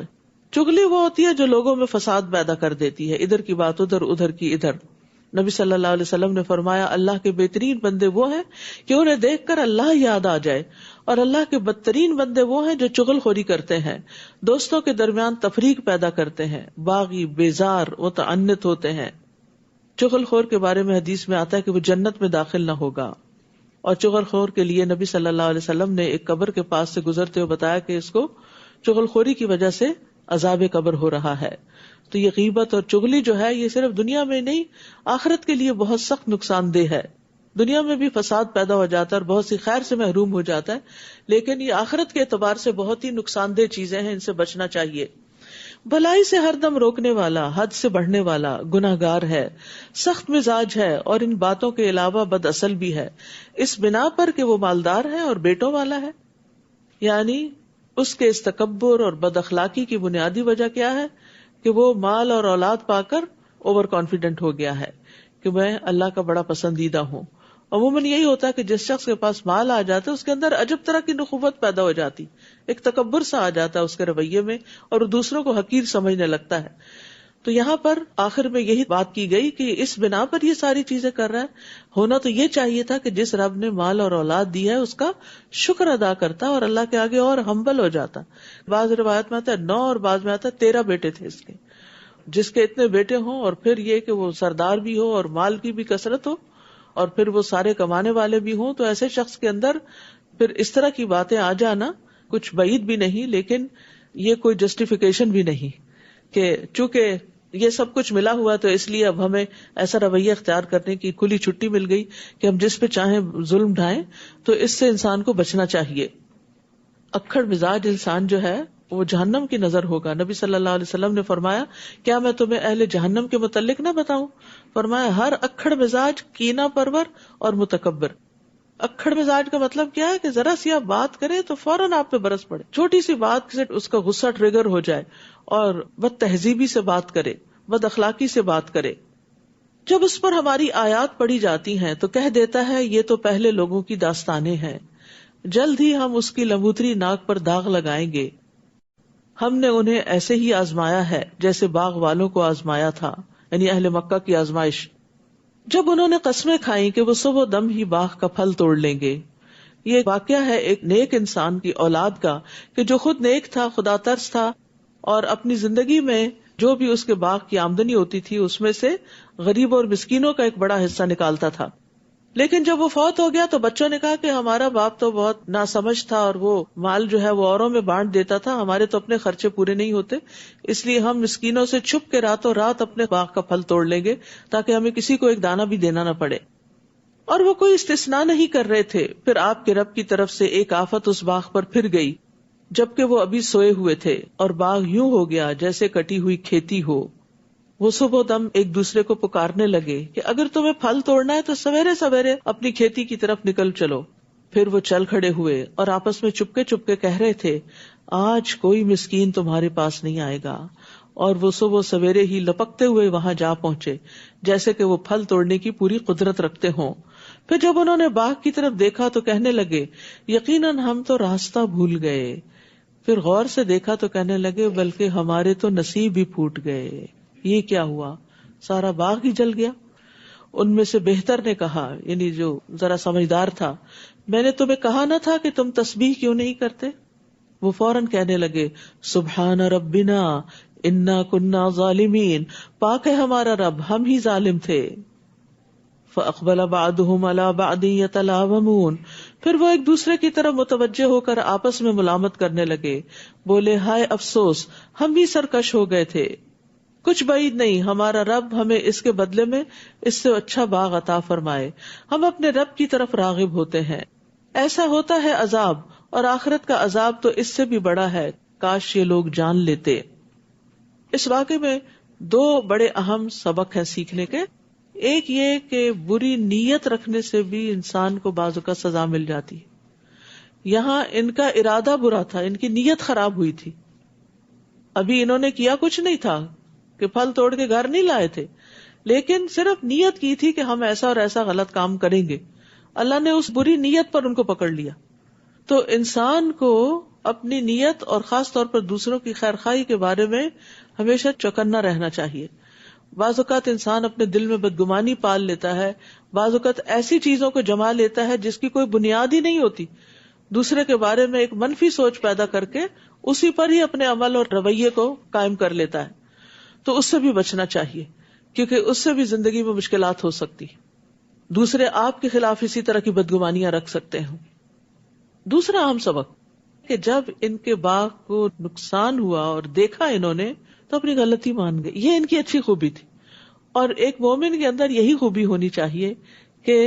چگلی وہ ہوتی ہے جو لوگوں میں فساد پیدا کر دیتی ہے، ادھر کی بات ادھر، ادھر کی ادھر. نبی صلی اللہ علیہ وسلم نے فرمایا اللہ کے بہترین بندے وہ ہیں کہ انہیں دیکھ کر اللہ یاد آ جائے، اور اللہ کے بدترین بندے وہ ہیں جو چغل خوری کرتے ہیں، دوستوں کے درمیان تفریق پیدا کرتے ہیں، باغی، بیزار، متعنت ہوتے ہیں. چغل خور کے بارے میں حدیث میں آتا ہے کہ وہ جنت میں داخل نہ ہوگا. اور چغل خور کے لیے نبی صلی اللہ علیہ وسلم نے ایک قبر کے پاس سے گزرتے ہوئے بتایا کہ اس کو چغل خوری کی وجہ سے عذاب قبر ہو رہا ہے. تو یہ غیبت اور چغلی جو ہے یہ صرف دنیا میں نہیں، آخرت کے لیے بہت سخت نقصان دہ ہے. دنیا میں بھی فساد پیدا ہو جاتا ہے اور بہت سی خیر سے محروم ہو جاتا ہے، لیکن یہ آخرت کے اعتبار سے بہت ہی نقصان دہ چیزیں ہیں، ان سے بچنا چاہیے. بھلائی سے ہر دم روکنے والا، حد سے بڑھنے والا، گناہ گار ہے، سخت مزاج ہے، اور ان باتوں کے علاوہ بد اصل بھی ہے، اس بنا پر کہ وہ مالدار ہے اور بیٹوں والا ہے. یعنی اس کے اس تکبر اور بد اخلاقی کی بنیادی وجہ کیا ہے کہ وہ مال اور اولاد پا کر اوور کانفیڈنٹ ہو گیا ہے کہ میں اللہ کا بڑا پسندیدہ ہوں. عموماً یہی ہوتا ہے کہ جس شخص کے پاس مال آ جاتا ہے اس کے اندر عجب طرح کی نخوت پیدا ہو جاتی، ایک تکبر سا آ جاتا ہے اس کے رویے میں، اور وہ دوسروں کو حقیر سمجھنے لگتا ہے. تو یہاں پر آخر میں یہی بات کی گئی کہ اس بنا پر یہ ساری چیزیں کر رہا ہے. ہونا تو یہ چاہیے تھا کہ جس رب نے مال اور اولاد دی ہے اس کا شکر ادا کرتا اور اللہ کے آگے اور ہمبل ہو جاتا. بعض روایت میں آتا ہے 9 اور بعض میں آتا ہے 13 بیٹے تھے اس کے. جس کے اتنے بیٹے ہوں اور پھر یہ کہ وہ سردار بھی ہو اور مال کی بھی کثرت ہو اور پھر وہ سارے کمانے والے بھی ہوں، تو ایسے شخص کے اندر پھر اس طرح کی باتیں آ جانا کچھ بعید بھی نہیں، لیکن یہ کوئی جسٹیفیکیشن بھی نہیں کہ چونکہ یہ سب کچھ ملا ہوا تو اس لیے اب ہمیں ایسا رویہ اختیار کرنے کی کھلی چھٹی مل گئی کہ ہم جس پہ چاہیں ظلم ڈھائیں. تو اس سے انسان کو بچنا چاہیے. اکڑ مزاج انسان جو ہے وہ جہنم کی نظر ہوگا. نبی صلی اللہ علیہ وسلم نے فرمایا کیا میں تمہیں اہل جہنم کے متعلق نہ بتاؤں؟ فرمایا ہر اکڑ مزاج، کینہ پرور اور متکبر. اکڑ مزاج کا مطلب کیا ہے کہ ذرا سی آپ بات کریں تو فوراً آپ پہ برس پڑے، چھوٹی سی بات سے اس کا غصہ ٹریگر ہو جائے اور بد تہذیبی سے بات کرے، بد اخلاقی سے بات کرے. جب اس پر ہماری آیات پڑھی جاتی ہیں تو کہہ دیتا ہے یہ تو پہلے لوگوں کی داستانیں ہیں، جلد ہی ہم اس کی لمبوتری ناک پر داغ لگائیں گے. ہم نے انہیں ایسے ہی آزمایا ہے جیسے باغ والوں کو آزمایا تھا، یعنی اہل مکہ کی آزمائش. جب انہوں نے قسمیں کھائیں کہ وہ صبح و دم ہی باغ کا پھل توڑ لیں گے. یہ واقعہ ہے ایک نیک انسان کی اولاد کا کہ جو خود نیک تھا، خدا ترس تھا، اور اپنی زندگی میں جو بھی اس کے باغ کی آمدنی ہوتی تھی اس میں سے غریب اور مسکینوں کا ایک بڑا حصہ نکالتا تھا. لیکن جب وہ فوت ہو گیا تو بچوں نے کہا کہ ہمارا باپ تو بہت ناسمجھ تھا اور وہ مال جو ہے وہ اوروں میں بانٹ دیتا تھا، ہمارے تو اپنے خرچے پورے نہیں ہوتے، اس لیے ہم مسکینوں سے چھپ کے راتوں رات اپنے باغ کا پھل توڑ لیں گے تاکہ ہمیں کسی کو ایک دانہ بھی دینا نہ پڑے. اور وہ کوئی استثناء نہیں کر رہے تھے. پھر آپ کے رب کی طرف سے ایک آفت اس باغ پر پھر گئی جبکہ وہ ابھی سوئے ہوئے تھے، اور باغ یوں ہو گیا جیسے کٹی ہوئی کھیتی ہو. وہ صبح دم ایک دوسرے کو پکارنے لگے کہ اگر تمہیں پھل توڑنا ہے تو سویرے سویرے اپنی کھیتی کی طرف نکل چلو. پھر وہ چل کھڑے ہوئے اور آپس میں چپکے چپکے کہہ رہے تھے آج کوئی مسکین تمہارے پاس نہیں آئے گا. اور وہ صبح سویرے ہی لپکتے ہوئے وہاں جا پہنچے جیسے کہ وہ پھل توڑنے کی پوری قدرت رکھتے ہوں. پھر جب انہوں نے باغ کی طرف دیکھا تو کہنے لگے یقیناً ہم تو راستہ بھول گئے. پھر غور سے دیکھا تو کہنے لگے بلکہ ہمارے تو نصیب ہی پھوٹ گئے. یہ کیا ہوا؟ سارا باغ ہی جل گیا. ان میں سے بہتر نے کہا، یعنی جو ذرا سمجھدار تھا، میں نے تمہیں کہا نہ تھا کہ تم تسبیح کیوں نہیں کرتے؟ وہ فوراً کہنے لگے سبحان ربنا انا کننا ظالمین، پاک ہے ہمارا رب، ہم ہی ظالم تھے. فاقبل بعضهم على بعض يتلاومون، پھر وہ ایک دوسرے کی طرف متوجہ ہو کر آپس میں ملامت کرنے لگے. بولے ہائے افسوس، ہم ہی سرکش ہو گئے تھے. کچھ بعید نہیں ہمارا رب ہمیں اس کے بدلے میں اس سے اچھا باغ عطا فرمائے. ہم اپنے رب کی طرف راغب ہوتے ہیں. ایسا ہوتا ہے عذاب، اور آخرت کا عذاب تو اس سے بھی بڑا ہے، کاش یہ لوگ جان لیتے. اس واقعے میں 2 بڑے اہم سبق ہیں سیکھنے کے. ایک یہ کہ بری نیت رکھنے سے بھی انسان کو بعض اوقات سزا مل جاتی. یہاں ان کا ارادہ برا تھا، ان کی نیت خراب ہوئی تھی، ابھی انہوں نے کیا کچھ نہیں تھا کہ پھل توڑ کے گھر نہیں لائے تھے، لیکن صرف نیت کی تھی کہ ہم ایسا اور ایسا غلط کام کریں گے. اللہ نے اس بری نیت پر ان کو پکڑ لیا. تو انسان کو اپنی نیت اور خاص طور پر دوسروں کی خیر خواہی کے بارے میں ہمیشہ چوکنا رہنا چاہیے. بعض اوقات انسان اپنے دل میں بدگمانی پال لیتا ہے، بعض اوقات ایسی چیزوں کو جما لیتا ہے جس کی کوئی بنیاد ہی نہیں ہوتی، دوسرے کے بارے میں ایک منفی سوچ پیدا کر کے اسی پر ہی اپنے عمل اور رویے کو قائم کر لیتا ہے. تو اس سے بھی بچنا چاہیے، کیونکہ اس سے بھی زندگی میں مشکلات ہو سکتی. دوسرے آپ کے خلاف اسی طرح کی بدگمانیاں رکھ سکتے ہیں. دوسرا اہم سبق کہ جب ان کے باغ کو نقصان ہوا اور دیکھا انہوں نے تو اپنی غلطی مان گئے. یہ ان کی اچھی خوبی تھی، اور ایک مومن کے اندر یہی خوبی ہونی چاہیے کہ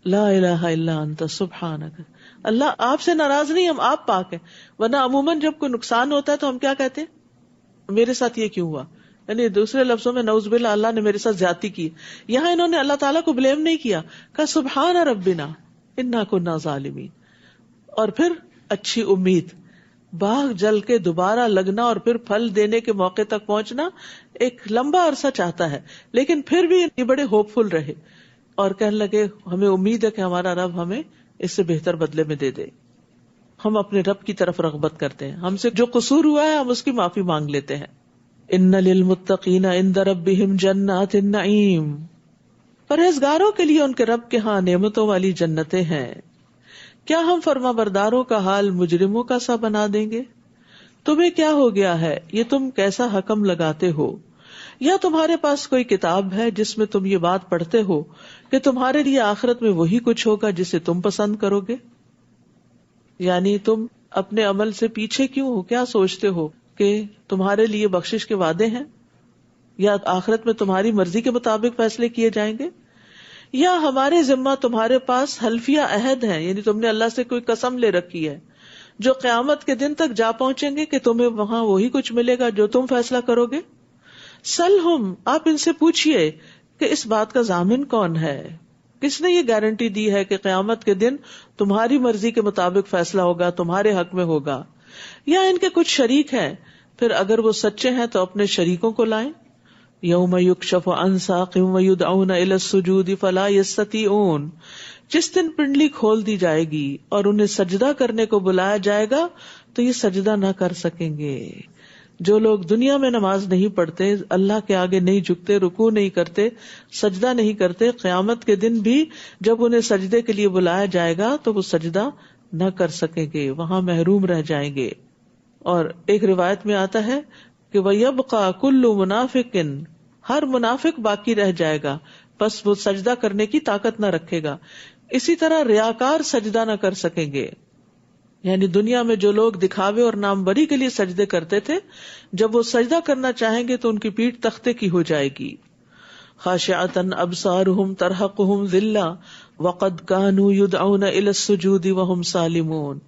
لا الہ الا انت سبحانک، اللہ آپ سے ناراض نہیں، ہم آپ پاک ہیں. ورنہ عموماً جب کوئی نقصان ہوتا ہے تو ہم کیا کہتے ہیں، میرے ساتھ یہ کیوں ہوا، یعنی دوسرے لفظوں میں نعوذ باللہ اللہ نے میرے ساتھ زیادتی کی. یہاں انہوں نے اللہ تعالیٰ کو بلیم نہیں کیا، کہا سبحان ربنا انا کنا ظالمین. اور پھر اچھی امید، باغ جل کے دوبارہ لگنا اور پھر پھل دینے کے موقع تک پہنچنا ایک لمبا عرصہ چاہتا ہے، لیکن پھر بھی یہ بڑے ہوپ فل رہے اور کہنے لگے ہمیں امید ہے کہ ہمارا رب ہمیں اس سے بہتر بدلے میں دے دے. ہم اپنے رب کی طرف رغبت کرتے ہیں، ہم سے جو قصور ہوا ہے ہم اس کی معافی مانگ لیتے ہیں. ان للمتقین عند ربہم جنات النعیم، پرہیزگاروں کے لیے ان کے رب کے ہاں نعمتوں والی جنتیں ہیں. کیا ہم فرما برداروں کا حال مجرموں کا سا بنا دیں گے؟ تمہیں کیا ہو گیا ہے، یہ تم کیسا حکم لگاتے ہو؟ یا تمہارے پاس کوئی کتاب ہے جس میں تم یہ بات پڑھتے ہو کہ تمہارے لیے آخرت میں وہی کچھ ہوگا جسے تم پسند کرو گے؟ یعنی تم اپنے عمل سے پیچھے کیوں ہو؟ کیا سوچتے ہو کہ تمہارے لیے بخشش کے وعدے ہیں، یا آخرت میں تمہاری مرضی کے مطابق فیصلے کیے جائیں گے؟ یا ہمارے ذمہ تمہارے پاس حلفیہ عہد ہے، یعنی تم نے اللہ سے کوئی قسم لے رکھی ہے جو قیامت کے دن تک جا پہنچیں گے کہ تمہیں وہاں وہی کچھ ملے گا جو تم فیصلہ کرو گے؟ سلہم، آپ ان سے پوچھئے کہ اس بات کا ضامن کون ہے، کس نے یہ گارنٹی دی ہے کہ قیامت کے دن تمہاری مرضی کے مطابق فیصلہ ہوگا، تمہارے حق میں ہوگا؟ یا ان کے کچھ شریک ہیں، پھر اگر وہ سچے ہیں تو اپنے شریکوں کو لائیں. یوم یکشف عن ساق ویدعون الی السجود فلا یستطیعون، جس دن پنڈلی کھول دی جائے گی اور انہیں سجدہ کرنے کو بلایا جائے گا تو یہ سجدہ نہ کر سکیں گے. جو لوگ دنیا میں نماز نہیں پڑھتے، اللہ کے آگے نہیں جھکتے، رکوع نہیں کرتے، سجدہ نہیں کرتے، قیامت کے دن بھی جب انہیں سجدے کے لیے بلایا جائے گا تو وہ سجدہ نہ کر سکیں گے، وہاں محروم رہ جائیں گے. اور ایک روایت میں آتا ہے کہ وَيَبْقَى كُلُّ مُنَافِقٍ، ہر منافق باقی رہ جائے گا، بس وہ سجدہ کرنے کی طاقت نہ رکھے گا. اسی طرح ریاکار سجدہ نہ کر سکیں گے، یعنی دنیا میں جو لوگ دکھاوے اور ناموری کے لیے سجدے کرتے تھے، جب وہ سجدہ کرنا چاہیں گے تو ان کی پیٹھ تختے کی ہو جائے گی. خاشعۃ ابصارہم ترہقہم ذلہ وقد کانوا یدعون الی السجود وہم سالمون،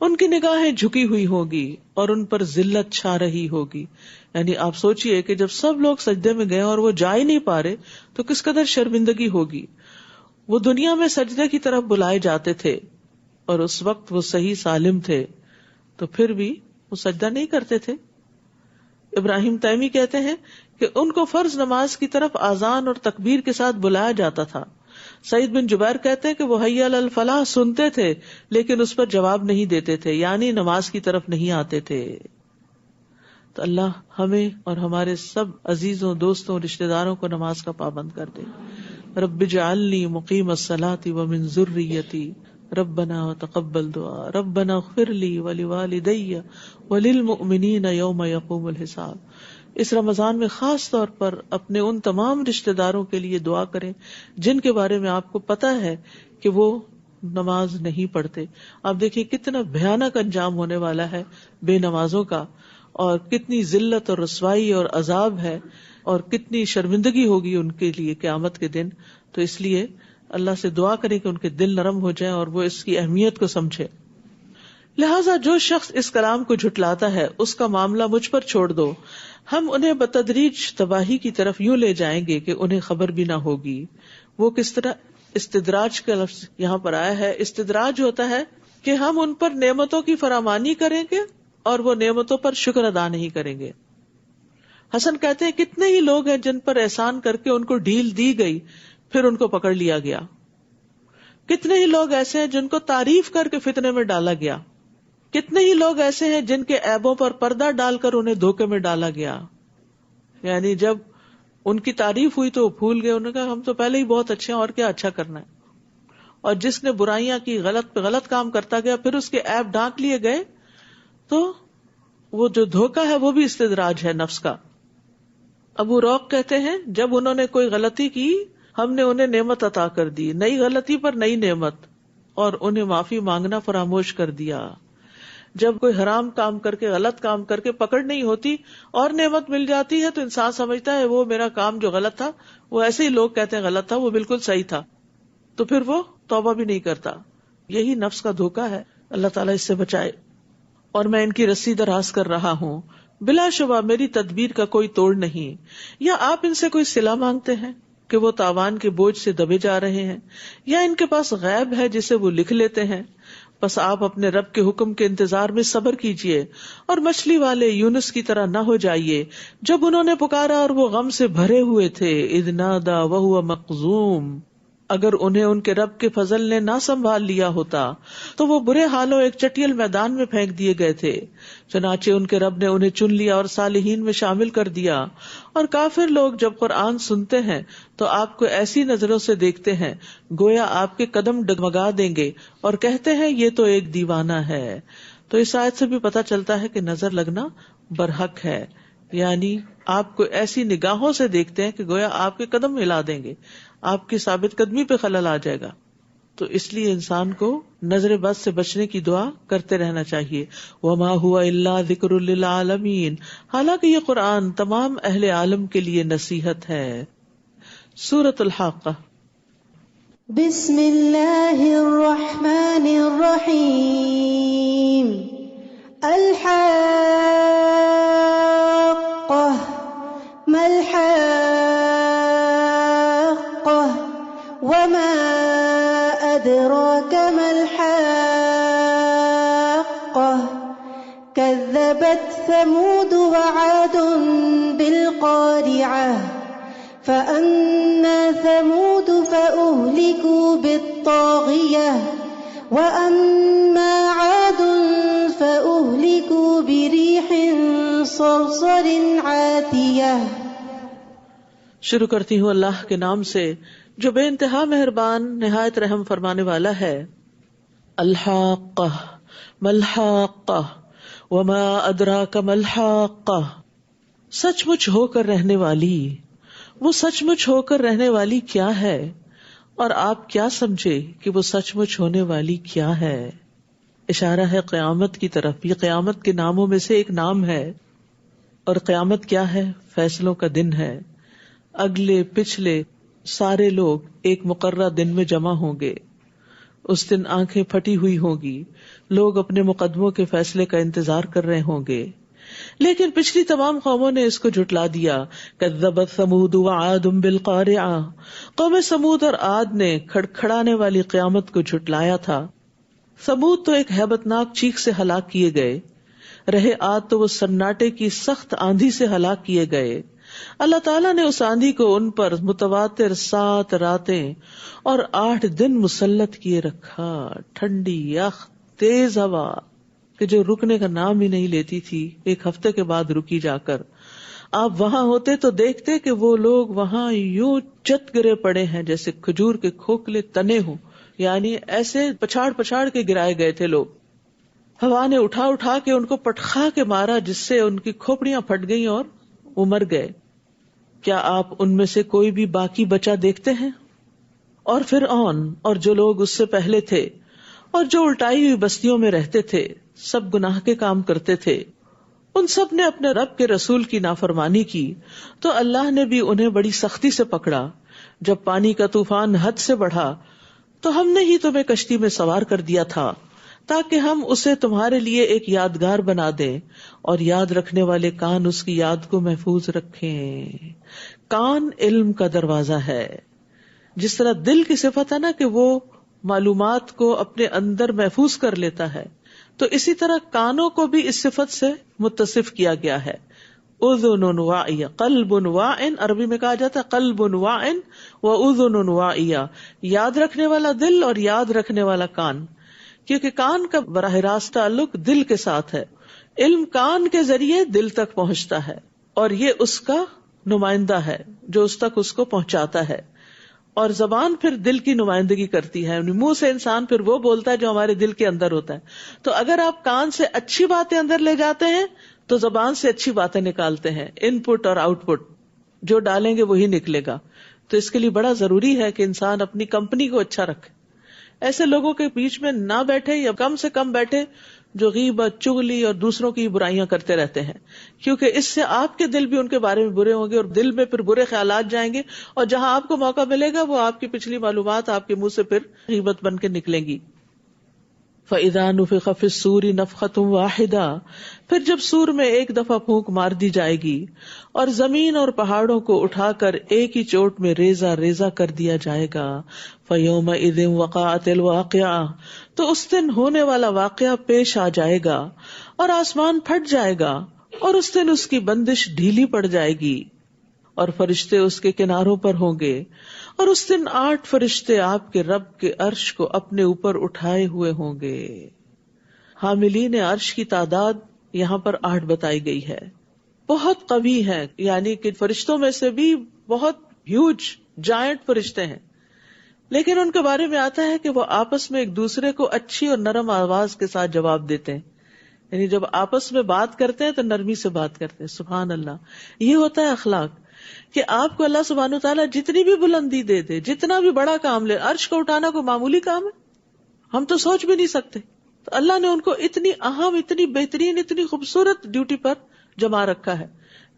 ان کی نگاہیں جھکی ہوئی ہوگی اور ان پر ذلت چھا رہی ہوگی. یعنی آپ سوچئے کہ جب سب لوگ سجدے میں گئے اور وہ جا ہی نہیں پا رہے تو کس قدر شرمندگی ہوگی. وہ دنیا میں سجدے کی طرف بلائے جاتے تھے اور اس وقت وہ صحیح سالم تھے، تو پھر بھی وہ سجدہ نہیں کرتے تھے. ابراہیم تیمی کہتے ہیں کہ ان کو فرض نماز کی طرف آذان اور تکبیر کے ساتھ بلایا جاتا تھا. سعید بن جبیر کہتے ہیں کہ وہ حی علی الفلاح سنتے تھے لیکن اس پر جواب نہیں دیتے تھے، یعنی نماز کی طرف نہیں آتے تھے. تو اللہ ہمیں اور ہمارے سب عزیزوں، دوستوں، رشتہ داروں کو نماز کا پابند کر دے. رب اجعلنی مقیم الصلاۃ ومن ذریتی ربنا وتقبل دعا ربنا اغفر لی ولوالدی وللمؤمنین یوم یقوم الحساب. اس رمضان میں خاص طور پر اپنے ان تمام رشتہ داروں کے لیے دعا کریں جن کے بارے میں آپ کو پتا ہے کہ وہ نماز نہیں پڑھتے. آپ دیکھیں کتنا بھیانک انجام ہونے والا ہے بے نمازوں کا، اور کتنی ذلت اور رسوائی اور عذاب ہے، اور کتنی شرمندگی ہوگی ان کے لیے قیامت کے دن. تو اس لیے اللہ سے دعا کریں کہ ان کے دل نرم ہو جائیں اور وہ اس کی اہمیت کو سمجھے. لہٰذا جو شخص اس کلام کو جھٹلاتا ہے اس کا معاملہ مجھ پر چھوڑ دو، ہم انہیں بتدریج تباہی کی طرف یوں لے جائیں گے کہ انہیں خبر بھی نہ ہوگی. وہ کس طرح؟ استدراج کا لفظ یہاں پر آیا ہے. استدراج ہوتا ہے کہ ہم ان پر نعمتوں کی فراوانی کریں گے اور وہ نعمتوں پر شکر ادا نہیں کریں گے. حسن کہتے ہیں کتنے ہی لوگ ہیں جن پر احسان کر کے ان کو ڈھیل دی گئی پھر ان کو پکڑ لیا گیا. کتنے ہی لوگ ایسے ہیں جن کو تعریف کر کے فتنے میں ڈالا گیا. کتنے ہی لوگ ایسے ہیں جن کے عیبوں پر پردہ ڈال کر انہیں دھوکے میں ڈالا گیا. یعنی جب ان کی تعریف ہوئی تو وہ بھول گئے, انہوں نے کہا ہم تو پہلے ہی بہت اچھے ہیں اور کیا اچھا کرنا ہے. اور جس نے برائیاں کی, غلط پہ غلط کام کرتا گیا, پھر اس کے عیب ڈھانک لیے گئے, تو وہ جو دھوکا ہے وہ بھی استدراج ہے نفس کا. ابو روق کہتے ہیں جب انہوں نے کوئی غلطی کی ہم نے انہیں نعمت عطا کر دی, نئی غلطی پر نئی نعمت, اور انہیں معافی مانگنا فراموش کر دیا. جب کوئی حرام کام کر کے, غلط کام کر کے پکڑ نہیں ہوتی اور نعمت مل جاتی ہے تو انسان سمجھتا ہے وہ میرا کام جو غلط تھا, وہ ایسے ہی لوگ کہتے ہیں غلط تھا, وہ بالکل صحیح تھا, تو پھر وہ توبہ بھی نہیں کرتا. یہی نفس کا دھوکا ہے, اللہ تعالیٰ اس سے بچائے. اور میں ان کی رسی دراز کر رہا ہوں, بلا شبہ میری تدبیر کا کوئی توڑ نہیں. یا آپ ان سے کوئی صلہ مانگتے ہیں کہ وہ تاوان کے بوجھ سے دبے جا رہے ہیں, یا ان کے پاس غیب ہے جسے وہ لکھ لیتے ہیں. بس آپ اپنے رب کے حکم کے انتظار میں صبر کیجئے اور مچھلی والے یونس کی طرح نہ ہو جائیے جب انہوں نے پکارا اور وہ غم سے بھرے ہوئے تھے. اذ نادا وہو مقذوم, اگر انہیں ان کے رب کے فضل نے نہ سنبھال لیا ہوتا تو وہ برے حالوں ایک چٹیل میدان میں پھینک دیے گئے تھے. چنانچہ ان کے رب نے انہیں چن لیا اور صالحین میں شامل کر دیا. اور کافر لوگ جب قرآن سنتے ہیں تو آپ کو ایسی نظروں سے دیکھتے ہیں گویا آپ کے قدم ڈگمگا دیں گے اور کہتے ہیں یہ تو ایک دیوانہ ہے. تو اس آیت سے بھی پتہ چلتا ہے کہ نظر لگنا برحق ہے, یعنی آپ کو ایسی نگاہوں سے دیکھتے ہیں کہ گویا آپ کے قدم ہلا دیں گے, آپ کی ثابت قدمی پہ خلل آ جائے گا. تو اس لیے انسان کو نظر بد سے بچنے کی دعا کرتے رہنا چاہیے. وما هو الا ذکر للعالمین, حالانکہ یہ قرآن تمام اہل عالم کے لیے نصیحت ہے. سورۃ الحاقہ. بسم اللہ الرحمن الرحیم. الحاقہ ما الحاقہ وما أدراك ما الحاقة كذبت ثمود وعاد بالقارعة فأما ثمود فأهلكوا بالطاغية وأما عاد فأهلكوا بريح صرصر عاتية. شروع کرتی ہوں اللہ کے نام سے جو بے انتہا مہربان نہایت رحم فرمانے والا ہے. الحاقہ ما الحاقہ وما ادراک ما الحاقہ, سچ مچ ہو کر رہنے والی, وہ سچ مچ ہو کر رہنے والی کیا ہے, اور آپ کیا سمجھے کہ وہ سچ مچ ہونے والی کیا ہے. اشارہ ہے قیامت کی طرف. یہ قیامت کے ناموں میں سے ایک نام ہے, اور قیامت کیا ہے؟ فیصلوں کا دن ہے. اگلے پچھلے سارے لوگ ایک مقررہ دن میں جمع ہوں گے. اس دن آنکھیں پھٹی ہوئی ہوں گی, لوگ اپنے مقدموں کے فیصلے کا انتظار کر رہے ہوں گے. لیکن پچھلی تمام قوموں نے اس کو جھٹلا دیا. کذبت ثمود وعاد بالقارعہ, قوم ثمود اور عاد نے کھڑکھڑانے والی قیامت کو جھٹلایا تھا. ثمود تو ایک ہیبتناک چیخ سے ہلاک کیے گئے, رہے عاد تو وہ سناٹے کی سخت آندھی سے ہلاک کیے گئے. اللہ تعالیٰ نے اس آندھی کو ان پر متواتر 7 راتیں اور 8 دن مسلط کیے رکھا. ٹھنڈی یخ تیز ہوا کہ جو رکنے کا نام ہی نہیں لیتی تھی, ایک ہفتے کے بعد رکی جا کر. آپ وہاں ہوتے تو دیکھتے کہ وہ لوگ وہاں یوں چت گرے پڑے ہیں جیسے کھجور کے کھوکھلے تنے ہوں, یعنی ایسے پچھاڑ پچھاڑ کے گرائے گئے تھے لوگ. ہوا نے اٹھا اٹھا کے ان کو پٹخا کے مارا جس سے ان کی کھوپڑیاں پھٹ گئیں اور وہ مر گئے. کیا آپ ان میں سے کوئی بھی باقی بچا دیکھتے ہیں؟ اور فرعون اور جو لوگ اس سے پہلے تھے اور جو الٹائی ہوئی بستیوں میں رہتے تھے, سب گناہ کے کام کرتے تھے. ان سب نے اپنے رب کے رسول کی نافرمانی کی تو اللہ نے بھی انہیں بڑی سختی سے پکڑا. جب پانی کا طوفان حد سے بڑھا تو ہم نے ہی تمہیں کشتی میں سوار کر دیا تھا تاکہ ہم اسے تمہارے لیے ایک یادگار بنا دیں, اور یاد رکھنے والے کان اس کی یاد کو محفوظ رکھیں. کان علم کا دروازہ ہے. جس طرح دل کی صفت ہے نا کہ وہ معلومات کو اپنے اندر محفوظ کر لیتا ہے, تو اسی طرح کانوں کو بھی اس صفت سے متصف کیا گیا ہے. اذن واعیہ، قلب واعن، عربی میں کہا جاتا ہے قلب واعن و اذن واعیہ، یاد رکھنے والا دل اور یاد رکھنے والا کان، کیونکہ کان کا براہ راست تعلق دل کے ساتھ ہے. علم کان کے ذریعے دل تک پہنچتا ہے اور یہ اس کا نمائندہ ہے جو اس تک اس کو پہنچاتا ہے، اور زبان پھر دل کی نمائندگی کرتی ہے. منہ سے انسان پھر وہ بولتا ہے جو ہمارے دل کے اندر ہوتا ہے. تو اگر آپ کان سے اچھی باتیں اندر لے جاتے ہیں تو زبان سے اچھی باتیں نکالتے ہیں. ان پٹ اور آؤٹ پٹ جو ڈالیں گے وہی نکلے گا. تو اس کے لیے بڑا ضروری ہے کہ انسان اپنی کمپنی کو اچھا رکھے. ایسے لوگوں کے بیچ میں نہ بیٹھے یا کم سے کم بیٹھے جو غیبت، چغلی اور دوسروں کی برائیاں کرتے رہتے ہیں، کیونکہ اس سے آپ کے دل بھی ان کے بارے میں برے ہوں گے اور دل میں پھر برے خیالات جائیں گے، اور جہاں آپ کو موقع ملے گا وہ آپ کی پچھلی معلومات آپ کے منہ سے پھر غیبت بن کے نکلیں گی. فَإِذَا نُفِخَ فِي الصُّورِ نَفْخَةٌ وَاحِدَةٌ، پھر جب سور میں ایک دفعہ پھونک مار دی جائے گی اور زمین اور پہاڑوں کو اٹھا کر ایک ہی چوٹ میں ریزہ ریزہ کر دیا جائے گا. فَيَوْمَئِذٍ وَقَعَتِ الْوَاقِعَةُ، تو اس دن ہونے والا واقعہ پیش آ جائے گا اور آسمان پھٹ جائے گا اور اس دن اس کی بندش ڈھیلی پڑ جائے گی اور فرشتے اس کے کناروں پر ہوں گے، اور اس دن 8 فرشتے آپ کے رب کے عرش کو اپنے اوپر اٹھائے ہوئے ہوں گے. حاملین عرش کی تعداد یہاں پر 8 بتائی گئی ہے. بہت قوی ہے، یعنی کہ فرشتوں میں سے بھی بہت ہیوج جائنٹ فرشتے ہیں، لیکن ان کے بارے میں آتا ہے کہ وہ آپس میں ایک دوسرے کو اچھی اور نرم آواز کے ساتھ جواب دیتے ہیں. یعنی جب آپس میں بات کرتے ہیں تو نرمی سے بات کرتے ہیں. سبحان اللہ، یہ ہوتا ہے اخلاق، کہ آپ کو اللہ سبحانہ وتعالیٰ جتنی بھی بلندی دے دے، جتنا بھی بڑا کام لے، عرش کو اٹھانا کوئی معمولی کام ہے؟ ہم تو سوچ بھی نہیں سکتے. تو اللہ نے ان کو اتنی اہم، اتنی بہترین، اتنی خوبصورت ڈیوٹی پر جما رکھا ہے،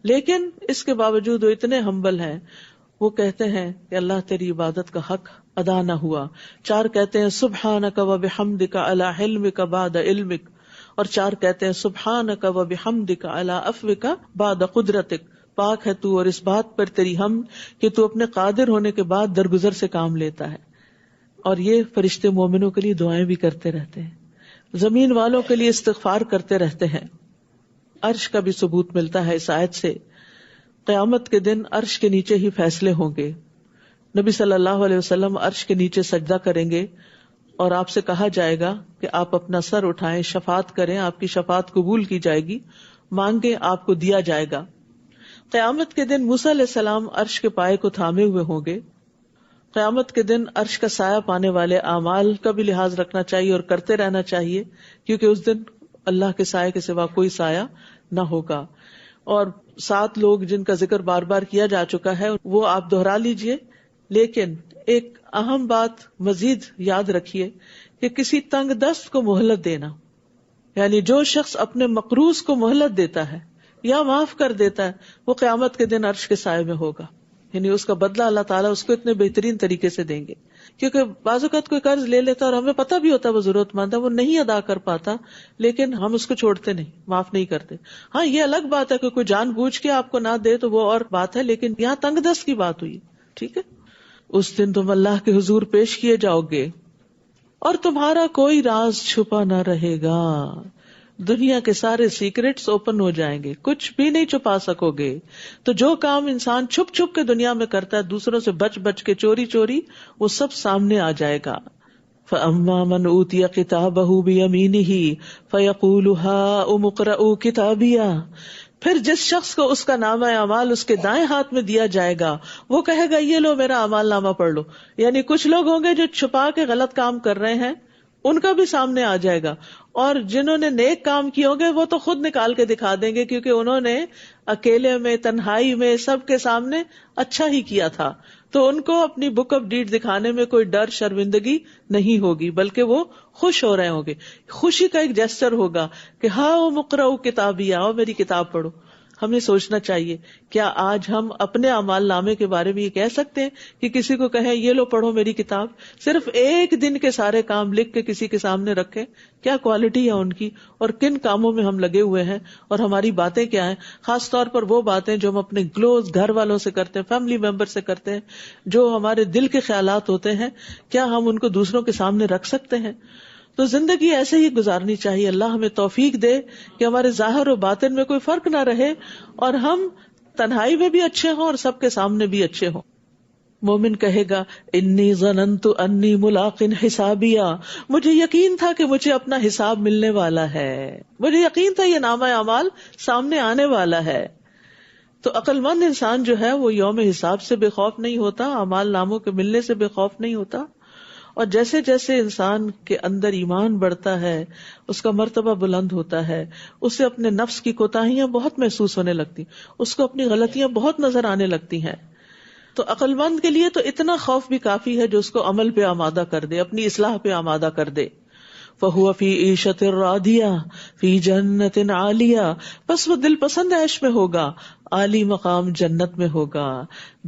لیکن اس کے باوجود وہ اتنے ہمبل ہیں. وہ کہتے ہیں کہ اللہ تیری عبادت کا حق ادا نہ ہوا. 4 کہتے ہیں سبحانک و بحمدک علی حلمک بعد علمک، اور 4 کہتے ہیں سبحانک و بحمدک علی عفوک بعد قدرتک. پاک ہے تو اور اس بات پر تیری حمد کہ تو اپنے قادر ہونے کے بعد درگزر سے کام لیتا ہے. اور یہ فرشتے مومنوں کے لیے دعائیں بھی کرتے رہتے ہیں، زمین والوں کے لیے استغفار کرتے رہتے ہیں. عرش کا بھی ثبوت ملتا ہے اس آیت سے. قیامت کے دن عرش کے نیچے ہی فیصلے ہوں گے. نبی صلی اللہ علیہ وسلم عرش کے نیچے سجدہ کریں گے اور آپ سے کہا جائے گا کہ آپ اپنا سر اٹھائیں، شفاعت کریں، آپ کی شفاعت قبول کی جائے گی، مانگے آپ کو دیا جائے گا. قیامت کے دن موسیٰ علیہ السلام عرش کے پائے کو تھامے ہوئے ہوں گے. قیامت کے دن عرش کا سایہ پانے والے اعمال کا بھی لحاظ رکھنا چاہیے اور کرتے رہنا چاہیے، کیونکہ اس دن اللہ کے سائے کے سوا کوئی سایہ نہ ہوگا. اور 7 لوگ جن کا ذکر بار بار کیا جا چکا ہے وہ آپ دہرا لیجئے، لیکن ایک اہم بات مزید یاد رکھیے کہ کسی تنگ دست کو مہلت دینا، یعنی جو شخص اپنے مقروض کو مہلت دیتا ہے یا معاف کر دیتا ہے، وہ قیامت کے دن عرش کے سائے میں ہوگا. یعنی اس کا بدلہ اللہ تعالیٰ اس کو اتنے بہترین طریقے سے دیں گے. کیونکہ بعض اوقات کوئی قرض لے لیتا اور ہمیں پتہ بھی ہوتا ہے وہ ضرورت مند ہے، وہ نہیں ادا کر پاتا، لیکن ہم اس کو چھوڑتے نہیں، معاف نہیں کرتے. ہاں یہ الگ بات ہے کہ کوئی جان بوجھ کے آپ کو نہ دے تو وہ اور بات ہے، لیکن یہاں تنگ دست کی بات ہوئی. ٹھیک ہے، اس دن تم اللہ کے حضور پیش کیے جاؤ گے اور تمہارا کوئی راز چھپا نہ رہے گا. دنیا کے سارے سیکرٹس اوپن ہو جائیں گے، کچھ بھی نہیں چھپا سکو گے. تو جو کام انسان چھپ چھپ کے دنیا میں کرتا ہے، دوسروں سے بچ بچ کے، چوری چوری، وہ سب سامنے آ جائے گا. فَأَمَّا مَنْ أُوتِيَ كِتَابَهُ بِيَمِينِهِ فَيَقُولُ هَاؤُمُ اقْرَءُوا كِتَابِيَهْ، پھر جس شخص کو اس کا نامہ اعمال اس کے دائیں ہاتھ میں دیا جائے گا وہ کہے گا یہ لو میرا اعمال نامہ پڑھ لو. یعنی کچھ لوگ ہوں گے جو چھپا کے غلط کام کر رہے ہیں، ان کا بھی سامنے آ جائے گا، اور جنہوں نے نیک کام کیے ہوں گے وہ تو خود نکال کے دکھا دیں گے، کیونکہ انہوں نے اکیلے میں، تنہائی میں، سب کے سامنے اچھا ہی کیا تھا. تو ان کو اپنی بک آف ڈیڈ دکھانے میں کوئی ڈر، شرمندگی نہیں ہوگی، بلکہ وہ خوش ہو رہے ہوں گے. خوشی کا ایک جیسچر ہوگا کہ ہاؤ مقرؤ کتابی، آؤ میری کتاب پڑھو. ہمیں سوچنا چاہیے کیا آج ہم اپنے اعمال نامے کے بارے میں یہ کہہ سکتے ہیں کہ کسی کو کہیں یہ لو پڑھو میری کتاب؟ صرف ایک دن کے سارے کام لکھ کے کسی کے سامنے رکھیں. کیا کوالٹی ہے ان کی، اور کن کاموں میں ہم لگے ہوئے ہیں، اور ہماری باتیں کیا ہیں. خاص طور پر وہ باتیں جو ہم اپنے کلوز گھر والوں سے کرتے ہیں، فیملی ممبر سے کرتے ہیں، جو ہمارے دل کے خیالات ہوتے ہیں، کیا ہم ان کو دوسروں کے سامنے رکھ سکتے ہیں؟ تو زندگی ایسے ہی گزارنی چاہیے. اللہ ہمیں توفیق دے کہ ہمارے ظاہر و باطن میں کوئی فرق نہ رہے اور ہم تنہائی میں بھی اچھے ہوں اور سب کے سامنے بھی اچھے ہوں. مومن کہے گا انی ظننت انی ملاق حسابیا، مجھے یقین تھا کہ مجھے اپنا حساب ملنے والا ہے، مجھے یقین تھا یہ نامہ اعمال سامنے آنے والا ہے. تو عقل مند انسان جو ہے وہ یوم حساب سے بے خوف نہیں ہوتا، اعمال ناموں کے ملنے سے بے خوف نہیں ہوتا. اور جیسے جیسے انسان کے اندر ایمان بڑھتا ہے، اس کا مرتبہ بلند ہوتا ہے، اسے اپنے نفس کی کوتاہیاں بہت محسوس ہونے لگتی، اس کو اپنی غلطیاں بہت نظر آنے لگتی ہیں. تو عقل مند کے لیے تو اتنا خوف بھی کافی ہے جو اس کو عمل پہ آمادہ کر دے، اپنی اصلاح پہ آمادہ کر دے. فَهُوَ فِي عِيشَةٍ رَاضِيَةٍ فِي جَنَّةٍ عَالِيَةٍ، پس وہ دل پسند عیش میں ہوگا، عالی مقام جنت میں ہوگا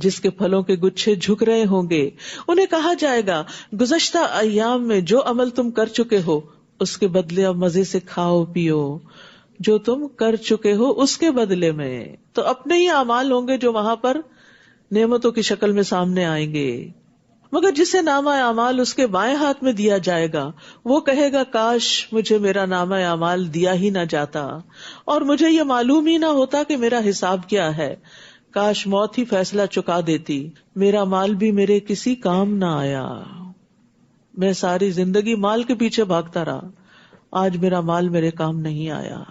جس کے پھلوں کے گچھے جھک رہے ہوں گے. انہیں کہا جائے گا گزشتہ ایام میں جو عمل تم کر چکے ہو اس کے بدلے اب مزے سے کھاؤ پیو، جو تم کر چکے ہو اس کے بدلے میں. تو اپنے ہی اعمال ہوں گے جو وہاں پر نعمتوں کی شکل میں سامنے آئیں گے. مگر جسے نامہ اعمال اس کے بائیں ہاتھ میں دیا جائے گا وہ کہے گا کاش مجھے میرا نامہ اعمال دیا ہی نہ جاتا اور مجھے یہ معلوم ہی نہ ہوتا کہ میرا حساب کیا ہے. کاش موت ہی فیصلہ چکا دیتی، میرا مال بھی میرے کسی کام نہ آیا. میں ساری زندگی مال کے پیچھے بھاگتا رہا، آج میرا مال میرے کام نہیں آیا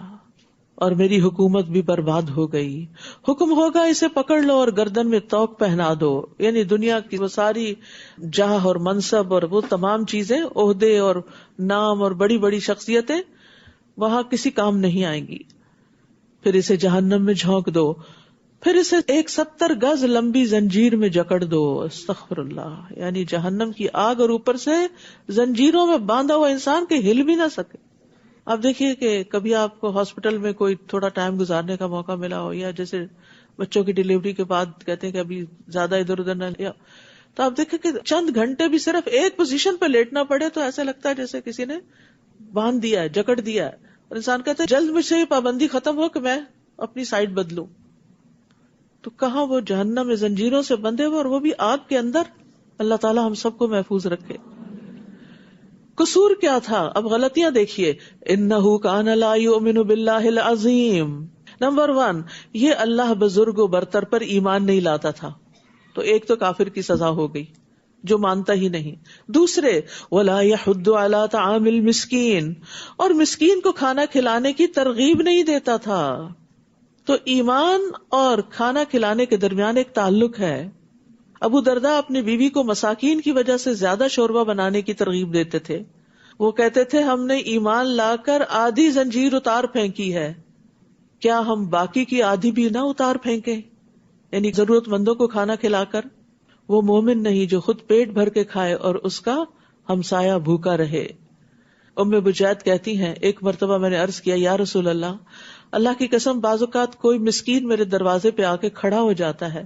اور میری حکومت بھی برباد ہو گئی. حکم ہوگا اسے پکڑ لو اور گردن میں توق پہنا دو. یعنی دنیا کی وہ ساری جاہ اور منصب اور وہ تمام چیزیں، عہدے اور نام اور بڑی بڑی شخصیتیں وہاں کسی کام نہیں آئیں گی. پھر اسے جہنم میں جھونک دو، پھر اسے 70 گز لمبی زنجیر میں جکڑ دو. استغفر اللہ. یعنی جہنم کی آگ اور اوپر سے زنجیروں میں باندھا ہوا انسان کہ ہل بھی نہ سکے. اب دیکھیے کہ کبھی آپ کو ہاسپٹل میں کوئی تھوڑا ٹائم گزارنے کا موقع ملا ہو، یا جیسے بچوں کی ڈیلیوری کے بعد کہتے ہیں کہ ابھی زیادہ ادھر ادھر نہ لیا، تو آپ دیکھیں کہ چند گھنٹے بھی صرف ایک پوزیشن پہ لیٹنا پڑے تو ایسا لگتا ہے جیسے کسی نے باندھ دیا ہے، جکڑ دیا ہے. اور انسان کہتا ہے جلد مجھ سے یہ پابندی ختم ہو کہ میں اپنی سائڈ بدلوں. تو کہاں وہ جہنم میں زنجیروں سے بندھے ہوئے اور وہ بھی آگ کے اندر. اللہ تعالیٰ ہم سب کو محفوظ رکھے. قصور کیا تھا؟ اب غلطیاں دیکھیے. انہ کان لا یؤمن باللہ العظیم. نمبر 1، یہ اللہ بزرگ و برتر پر ایمان نہیں لاتا تھا، تو ایک تو کافر کی سزا ہو گئی جو مانتا ہی نہیں. دوسرے، ولا یحض علی طعام المسکین، اور مسکین کو کھانا کھلانے کی ترغیب نہیں دیتا تھا. تو ایمان اور کھانا کھلانے کے درمیان ایک تعلق ہے. ابو درداء اپنی بیوی کو مساکین کی وجہ سے زیادہ شوربہ بنانے کی ترغیب دیتے تھے. وہ کہتے تھے ہم نے ایمان لا کر آدھی زنجیر اتار پھینکی ہے، کیا ہم باقی کی آدھی بھی نہ اتار پھینکیں؟ یعنی ضرورت مندوں کو کھانا کھلا کر. وہ مومن نہیں جو خود پیٹ بھر کے کھائے اور اس کا ہمسایہ بھوکا رہے. ام بجید کہتی ہیں ایک مرتبہ میں نے عرض کیا یا رسول اللہ کی قسم بعض اوقات کوئی مسکین میرے دروازے پہ آ کے کھڑا ہو جاتا ہے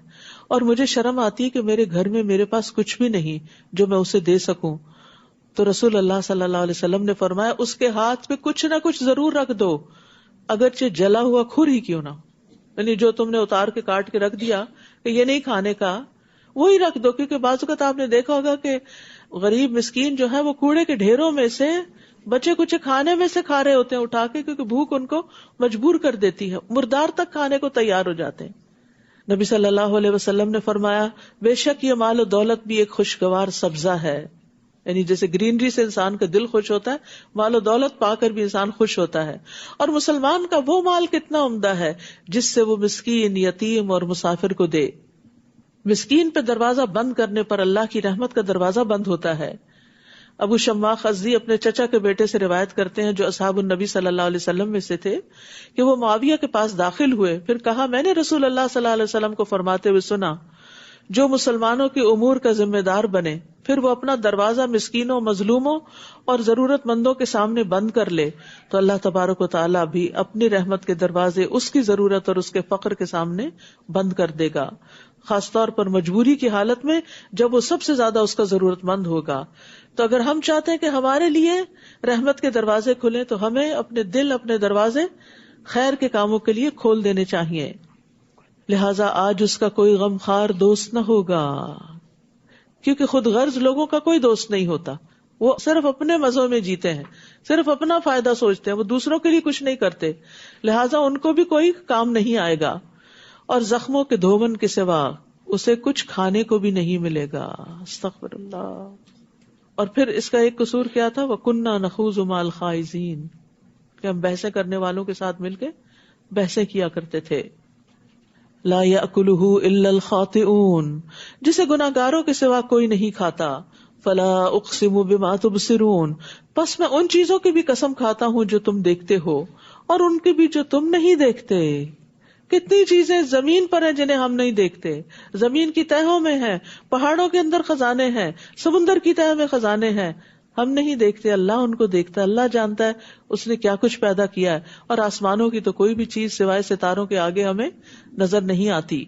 اور مجھے شرم آتی ہے کہ میرے گھر میں میرے پاس کچھ بھی نہیں جو میں اسے دے سکوں. تو رسول اللہ صلی اللہ علیہ وسلم نے فرمایا اس کے ہاتھ پہ کچھ نہ کچھ ضرور رکھ دو، اگرچہ جلا ہوا کھر ہی کیوں نہ. یعنی جو تم نے اتار کے کاٹ کے رکھ دیا کہ یہ نہیں کھانے کا، وہی رکھ دو. کیونکہ بعض اوقات آپ نے دیکھا ہوگا کہ غریب مسکین جو ہے وہ کوڑے کے ڈھیروں میں سے بچے کچھ کھانے میں سے کھا رہے ہوتے ہیں اٹھا کے، کیونکہ بھوک ان کو مجبور کر دیتی ہے، مردار تک کھانے کو تیار ہو جاتے ہیں. نبی صلی اللہ علیہ وسلم نے فرمایا بے شک یہ مال و دولت بھی ایک خوشگوار سبزہ ہے. یعنی جیسے گرینری سے انسان کا دل خوش ہوتا ہے، مال و دولت پا کر بھی انسان خوش ہوتا ہے. اور مسلمان کا وہ مال کتنا عمدہ ہے جس سے وہ مسکین، یتیم اور مسافر کو دے. مسکین پہ دروازہ بند کرنے پر اللہ کی رحمت کا دروازہ بند ہوتا ہے. ابو شماخ ازدی اپنے چچا کے بیٹے سے روایت کرتے ہیں جو اصحاب النبی صلی اللہ علیہ وسلم میں سے تھے کہ وہ معاویہ کے پاس داخل ہوئے، پھر کہا میں نے رسول اللہ صلی اللہ علیہ وسلم کو فرماتے ہوئے سنا جو مسلمانوں کے امور کا ذمہ دار بنے پھر وہ اپنا دروازہ مسکینوں، مظلوموں اور ضرورت مندوں کے سامنے بند کر لے تو اللہ تبارک و تعالیٰ بھی اپنی رحمت کے دروازے اس کی ضرورت اور اس کے فقر کے سامنے بند کر دے گا، خاص طور پر مجبوری کی حالت میں جب وہ سب سے زیادہ اس کا ضرورت مند ہوگا. تو اگر ہم چاہتے ہیں کہ ہمارے لیے رحمت کے دروازے کھلیں تو ہمیں اپنے دل، اپنے دروازے خیر کے کاموں کے لیے کھول دینے چاہیے. لہٰذا آج اس کا کوئی غمخوار دوست نہ ہوگا، کیونکہ خود غرض لوگوں کا کوئی دوست نہیں ہوتا. وہ صرف اپنے مزوں میں جیتے ہیں، صرف اپنا فائدہ سوچتے ہیں، وہ دوسروں کے لیے کچھ نہیں کرتے، لہٰذا ان کو بھی کوئی کام نہیں آئے گا. اور زخموں کے دھوون کے سوا اسے کچھ کھانے کو بھی نہیں ملے گا. استغفر اللہ. اور پھر اس کا ایک قصور کیا تھا، وَكُنَّا نَخُوضُ مَعَ الْخَائِضِينَ، کہ ہم بحثیں کرنے والوں کے ساتھ مل کے بحثیں کیا کرتے تھے. لا يأكله الا الخاطئون، جسے گناہگاروں کے سوا کوئی نہیں کھاتا. فلا اقسم بما تبصرون، پس میں ان چیزوں کی بھی قسم کھاتا ہوں جو تم دیکھتے ہو اور ان کی بھی جو تم نہیں دیکھتے. کتنی چیزیں زمین پر ہیں جنہیں ہم نہیں دیکھتے، زمین کی تہوں میں ہیں، پہاڑوں کے اندر خزانے ہیں، سمندر کی تہہ میں خزانے ہیں، ہم نہیں دیکھتے، اللہ ان کو دیکھتا ہے، اللہ جانتا ہے اس نے کیا کچھ پیدا کیا ہے. اور آسمانوں کی تو کوئی بھی چیز سوائے ستاروں کے آگے ہمیں نظر نہیں آتی.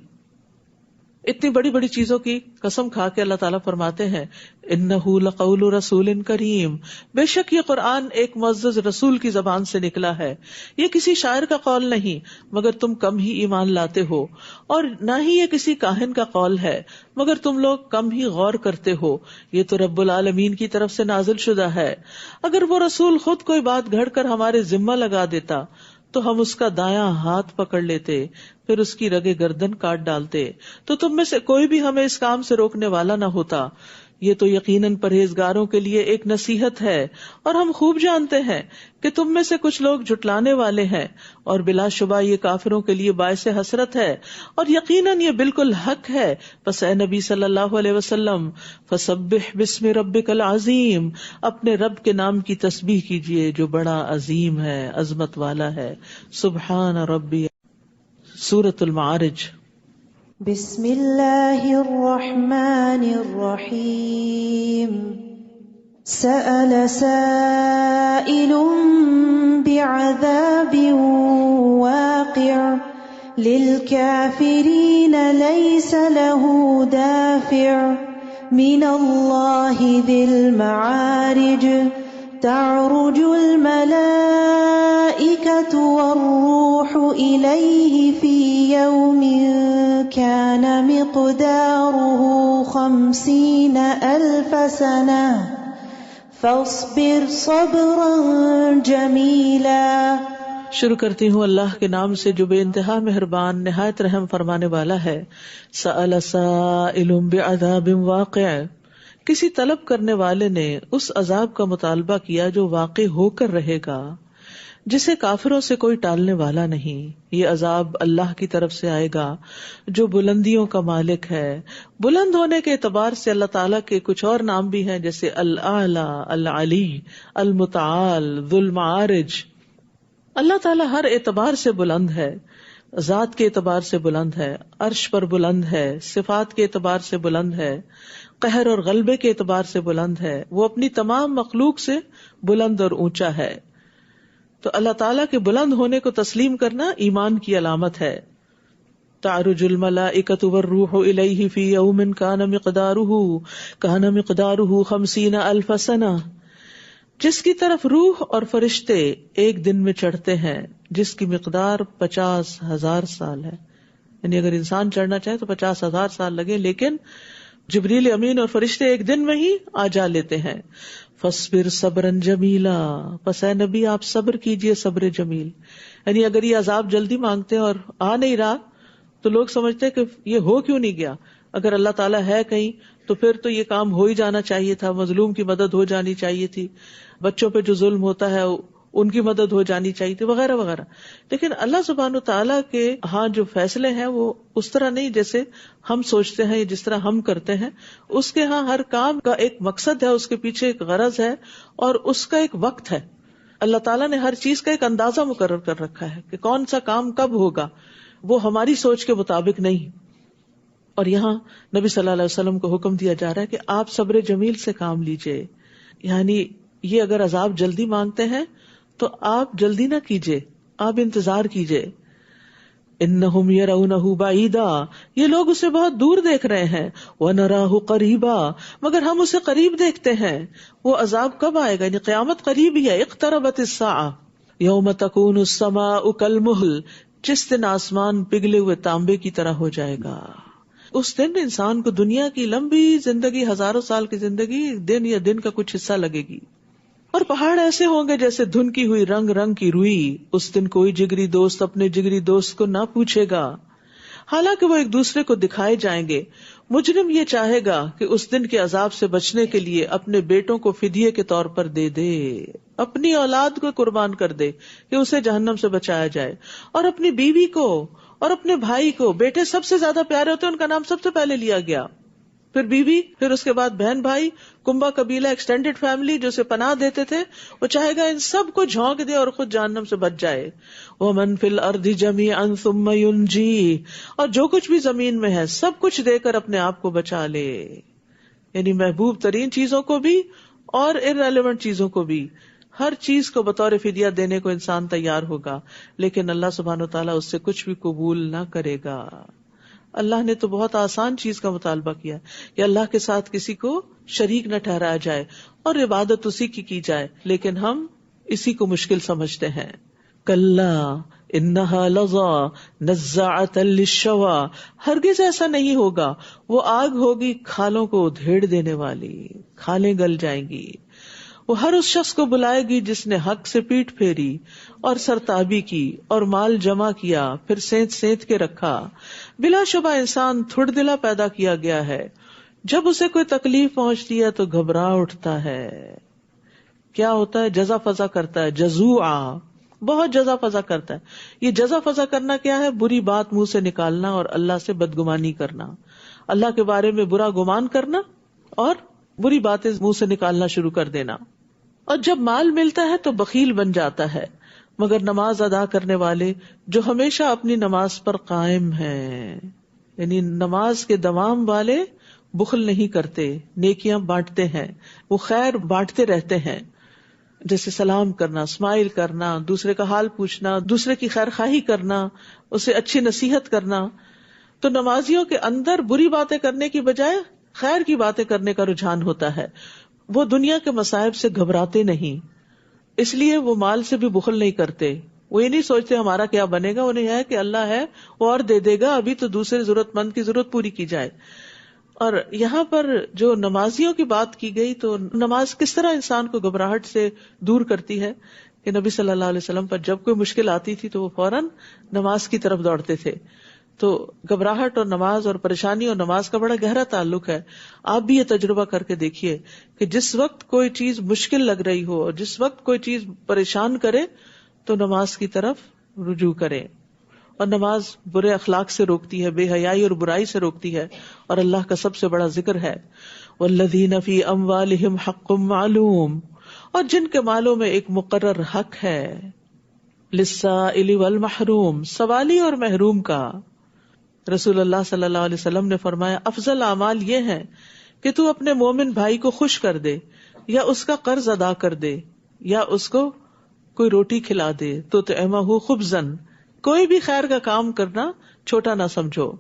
اتنی بڑی بڑی چیزوں کی قسم کھا کے اللہ تعالیٰ فرماتے ہیں انہ لقول رسول کریم، بے شک یہ قرآن ایک معزز رسول کی زبان سے نکلا ہے، یہ کسی شاعر کا قول نہیں مگر تم کم ہی ایمان لاتے ہو، اور نہ ہی یہ کسی کاہن کا قول ہے مگر تم لوگ کم ہی غور کرتے ہو، یہ تو رب العالمین کی طرف سے نازل شدہ ہے. اگر وہ رسول خود کوئی بات گھڑ کر ہمارے ذمہ لگا دیتا تو ہم اس کا دایاں ہاتھ پکڑ لیتے، پھر اس کی رگے گردن کاٹ ڈالتے، تو تم میں سے کوئی بھی ہمیں اس کام سے روکنے والا نہ ہوتا. یہ تو یقیناً پرہیزگاروں کے لیے ایک نصیحت ہے، اور ہم خوب جانتے ہیں کہ تم میں سے کچھ لوگ جھٹلانے والے ہیں، اور بلا شبہ یہ کافروں کے لیے باعث حسرت ہے، اور یقیناً یہ بالکل حق ہے. پس اے نبی صلی اللہ علیہ وسلم فسبح بسم ربک العظیم، اپنے رب کے نام کی تسبیح کیجئے جو بڑا عظیم ہے، عظمت والا ہے. سبحان ربی. سورۃ المعارج. بسم اللہ الرحمن الرحیم. سأل سائل بعذاب واقع للكافرین لیس له دافع من اللہ ذی المعارج. تعرج الملائکۃ والروح الیہ فی یوم كان مقداره 50,000 سنة فاصبر صبرا جميلا. شروع کرتی ہوں اللہ کے نام سے جو بے انتہا مہربان نہایت رحم فرمانے والا ہے. سأل سائل بعذاب واقع، کسی طلب کرنے والے نے اس عذاب کا مطالبہ کیا جو واقع ہو کر رہے گا، جسے کافروں سے کوئی ٹالنے والا نہیں. یہ عذاب اللہ کی طرف سے آئے گا جو بلندیوں کا مالک ہے. بلند ہونے کے اعتبار سے اللہ تعالیٰ کے کچھ اور نام بھی ہیں، جیسے الاعلی، العلی، المتعال، ذو المعارج. اللہ تعالیٰ ہر اعتبار سے بلند ہے، ذات کے اعتبار سے بلند ہے، عرش پر بلند ہے، صفات کے اعتبار سے بلند ہے، قہر اور غلبے کے اعتبار سے بلند ہے. وہ اپنی تمام مخلوق سے بلند اور اونچا ہے. تو اللہ تعالیٰ کے بلند ہونے کو تسلیم کرنا ایمان کی علامت ہے. تعرج الملائکۃ والروح الیہ فی یوم کان مقدارہ 50,000 سنہ، جس کی طرف روح اور فرشتے ایک دن میں چڑھتے ہیں جس کی مقدار 50,000 سال ہے. یعنی اگر انسان چڑھنا چاہے تو 50,000 سال لگے، لیکن جبریل امین اور فرشتے ایک دن میں ہی آ جا لیتے ہیں. فاصبر صبرا جمیلا، پس اے نبی آپ صبر کیجئے صبر جمیل. یعنی اگر یہ عذاب جلدی مانگتے ہیں اور آ نہیں رہا تو لوگ سمجھتے کہ یہ ہو کیوں نہیں گیا. اگر اللہ تعالیٰ ہے کہیں تو پھر تو یہ کام ہو ہی جانا چاہیے تھا، مظلوم کی مدد ہو جانی چاہیے تھی، بچوں پہ جو ظلم ہوتا ہے ان کی مدد ہو جانی چاہیے تھی، وغیرہ وغیرہ. لیکن اللہ سبحانہ تعالیٰ کے ہاں جو فیصلے ہیں وہ اس طرح نہیں جیسے ہم سوچتے ہیں یا جس طرح ہم کرتے ہیں. اس کے ہاں ہر کام کا ایک مقصد ہے، اس کے پیچھے ایک غرض ہے اور اس کا ایک وقت ہے. اللہ تعالیٰ نے ہر چیز کا ایک اندازہ مقرر کر رکھا ہے کہ کون سا کام کب ہوگا، وہ ہماری سوچ کے مطابق نہیں. اور یہاں نبی صلی اللہ علیہ وسلم کو حکم دیا جا رہا ہے کہ آپ صبر جمیل سے کام لیجئے. یعنی یہ اگر عذاب جلدی مانگتے ہیں تو آپ جلدی نہ کیجئے، آپ انتظار کیجئے. انہم یرونہ بعیدا، یہ لوگ اسے بہت دور دیکھ رہے ہیں. ونراہ قریبا، مگر ہم اسے قریب دیکھتے ہیں. وہ عذاب کب آئے گا؟ یعنی قیامت قریب ہی ہے. اقتربت الساعہ یوم تکون السماء کالمہل، جس دن آسمان پگھلے ہوئے تانبے کی طرح ہو جائے گا. اس دن انسان کو دنیا کی لمبی زندگی، ہزاروں سال کی زندگی، دن یا دن کا کچھ حصہ لگے گی. اور پہاڑ ایسے ہوں گے جیسے دھنکی ہوئی رنگ رنگ کی روئی. اس دن کوئی جگری دوست اپنے جگری دوست کو نہ پوچھے گا، حالانکہ وہ ایک دوسرے کو دکھائے جائیں گے. مجرم یہ چاہے گا کہ اس دن کے عذاب سے بچنے کے لیے اپنے بیٹوں کو فدیے کے طور پر دے دے، اپنی اولاد کو قربان کر دے کہ اسے جہنم سے بچایا جائے، اور اپنی بیوی کو اور اپنے بھائی کو. بیٹے سب سے زیادہ پیارے ہوتے ہیں، ان کا نام سب سے پہلے لیا گیا، پھر بیوی، پھر اس کے بعد بہن بھائی. کنبا قبیلہ، ایکسٹینڈیڈ فیملی جو اسے پناہ دیتے تھے، وہ چاہے گا ان سب کو جھونک دے اور خود جہنم سے بچ جائے. وَمَن فِي الْأَرْضِ جَمِيعًا ثُمَّ يُنْجِيهِ، اور جو کچھ بھی زمین میں ہے سب کچھ دے کر اپنے آپ کو بچا لے. یعنی محبوب ترین چیزوں کو بھی اور ارریلیونٹ چیزوں کو بھی، ہر چیز کو بطور فدیہ دینے کو انسان تیار ہوگا، لیکن اللہ سبحانہ وتعالیٰ اس سے کچھ بھی قبول نہ کرے گا. اللہ نے تو بہت آسان چیز کا مطالبہ کیا کہ اللہ کے ساتھ کسی کو شریک نہ ٹھہرایا جائے اور عبادت اسی کی جائے، لیکن ہم اسی کو مشکل سمجھتے ہیں. کلا انہا لظا نزاعۃ للشوا، ہرگز ایسا نہیں ہوگا، وہ آگ ہوگی کھالوں کو ادھیڑ دینے والی، کھالیں گل جائیں گی. وہ ہر اس شخص کو بلائے گی جس نے حق سے پیٹ پھیری اور سرتابی کی اور مال جمع کیا پھر سینت سینت کے رکھا. بلا شبہ انسان تھوڑ دلا پیدا کیا گیا ہے، جب اسے کوئی تکلیف پہنچتی ہے تو گھبرا اٹھتا ہے. کیا ہوتا ہے؟ جزا فضا کرتا ہے، جزوعا، بہت جزا فضا کرتا ہے. یہ جزا فضا کرنا کیا ہے؟ بری بات منہ سے نکالنا اور اللہ سے بدگمانی کرنا، اللہ کے بارے میں برا گمان کرنا اور بری باتیں منہ سے نکالنا شروع کر دینا. اور جب مال ملتا ہے تو بخیل بن جاتا ہے، مگر نماز ادا کرنے والے جو ہمیشہ اپنی نماز پر قائم ہیں، یعنی نماز کے دوام والے بخل نہیں کرتے، نیکیاں بانٹتے ہیں، وہ خیر بانٹتے رہتے ہیں، جیسے سلام کرنا، اسمائل کرنا، دوسرے کا حال پوچھنا، دوسرے کی خیر خواہی کرنا، اسے اچھی نصیحت کرنا. تو نمازیوں کے اندر بری باتیں کرنے کی بجائے خیر کی باتیں کرنے کا رجحان ہوتا ہے. وہ دنیا کے مصائب سے گھبراتے نہیں، اس لیے وہ مال سے بھی بخل نہیں کرتے. وہ یہ نہیں سوچتے ہمارا کیا بنے گا، انہیں ہے کہ اللہ ہے وہ اور دے دے گا، ابھی تو دوسرے ضرورت مند کی ضرورت پوری کی جائے. اور یہاں پر جو نمازیوں کی بات کی گئی تو نماز کس طرح انسان کو گھبراہٹ سے دور کرتی ہے کہ نبی صلی اللہ علیہ وسلم پر جب کوئی مشکل آتی تھی تو وہ فوراً نماز کی طرف دوڑتے تھے. تو گھبراہٹ اور نماز اور پریشانی اور نماز کا بڑا گہرا تعلق ہے. آپ بھی یہ تجربہ کر کے دیکھیے کہ جس وقت کوئی چیز مشکل لگ رہی ہو اور جس وقت کوئی چیز پریشان کرے تو نماز کی طرف رجوع کریں. اور نماز برے اخلاق سے روکتی ہے، بے حیائی اور برائی سے روکتی ہے، اور اللہ کا سب سے بڑا ذکر ہے والذین فی اموالہم حق معلوم، اور جن کے مالوں میں ایک مقرر حق ہے، للسائل والمحروم، سوالی اور محروم کا. رسول اللہ صلی اللہ علیہ وسلم نے فرمایا افضل اعمال یہ ہیں کہ تو اپنے مومن بھائی کو خوش کر دے، یا اس کا قرض ادا کر دے، یا اس کو کوئی روٹی کھلا دے. تو طعمہ خبزن، کوئی بھی خیر کا کام کرنا چھوٹا نہ سمجھو.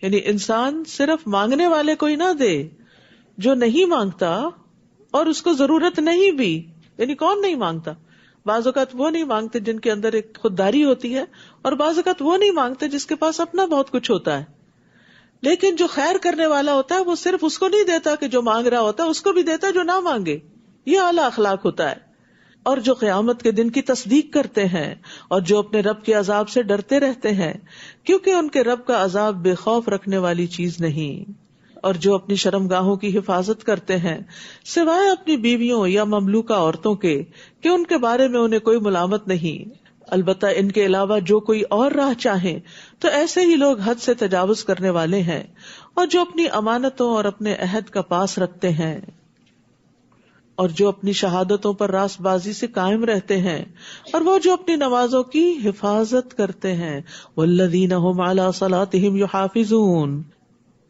یعنی انسان صرف مانگنے والے کو ہی نہ دے، جو نہیں مانگتا اور اس کو ضرورت نہیں بھی. یعنی کون نہیں مانگتا؟ بعض اوقات وہ نہیں مانگتے جن کے اندر ایک خودداری ہوتی ہے، اور بعض اوقات وہ نہیں مانگتے جس کے پاس اپنا بہت کچھ ہوتا ہے. لیکن جو خیر کرنے والا ہوتا ہے وہ صرف اس کو نہیں دیتا کہ جو مانگ رہا ہوتا ہے، اس کو بھی دیتا ہے جو نہ مانگے. یہ اعلیٰ اخلاق ہوتا ہے. اور جو قیامت کے دن کی تصدیق کرتے ہیں اور جو اپنے رب کے عذاب سے ڈرتے رہتے ہیں، کیونکہ ان کے رب کا عذاب بے خوف رکھنے والی چیز نہیں. اور جو اپنی شرمگاہوں کی حفاظت کرتے ہیں سوائے اپنی بیویوں یا مملوکہ عورتوں کے کہ ان کے بارے میں انہیں کوئی ملامت نہیں، البتہ ان کے علاوہ جو کوئی اور راہ چاہیں تو ایسے ہی لوگ حد سے تجاوز کرنے والے ہیں. اور جو اپنی امانتوں اور اپنے عہد کا پاس رکھتے ہیں اور جو اپنی شہادتوں پر راست بازی سے قائم رہتے ہیں، اور وہ جو اپنی نمازوں کی حفاظت کرتے ہیں. والذین هم علی صلاتهم یحافظون،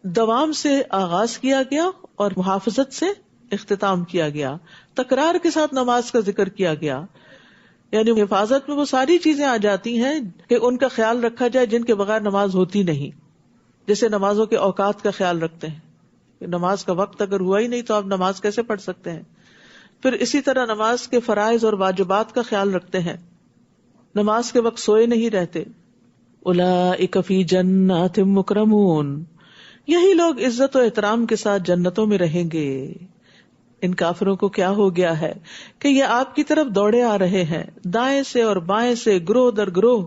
دوام سے آغاز کیا گیا اور محافظت سے اختتام کیا گیا. تکرار کے ساتھ نماز کا ذکر کیا گیا، یعنی حفاظت میں وہ ساری چیزیں آ جاتی ہیں کہ ان کا خیال رکھا جائے جن کے بغیر نماز ہوتی نہیں. جیسے نمازوں کے اوقات کا خیال رکھتے ہیں، نماز کا وقت اگر ہوا ہی نہیں تو آپ نماز کیسے پڑھ سکتے ہیں. پھر اسی طرح نماز کے فرائض اور واجبات کا خیال رکھتے ہیں، نماز کے وقت سوئے نہیں رہتے. اولئک فی جنات مکرمون، یہی لوگ عزت و احترام کے ساتھ جنتوں میں رہیں گے. ان کافروں کو کیا ہو گیا ہے کہ یہ آپ کی طرف دوڑے آ رہے ہیں دائیں سے اور بائیں سے، گروہ در گروہ.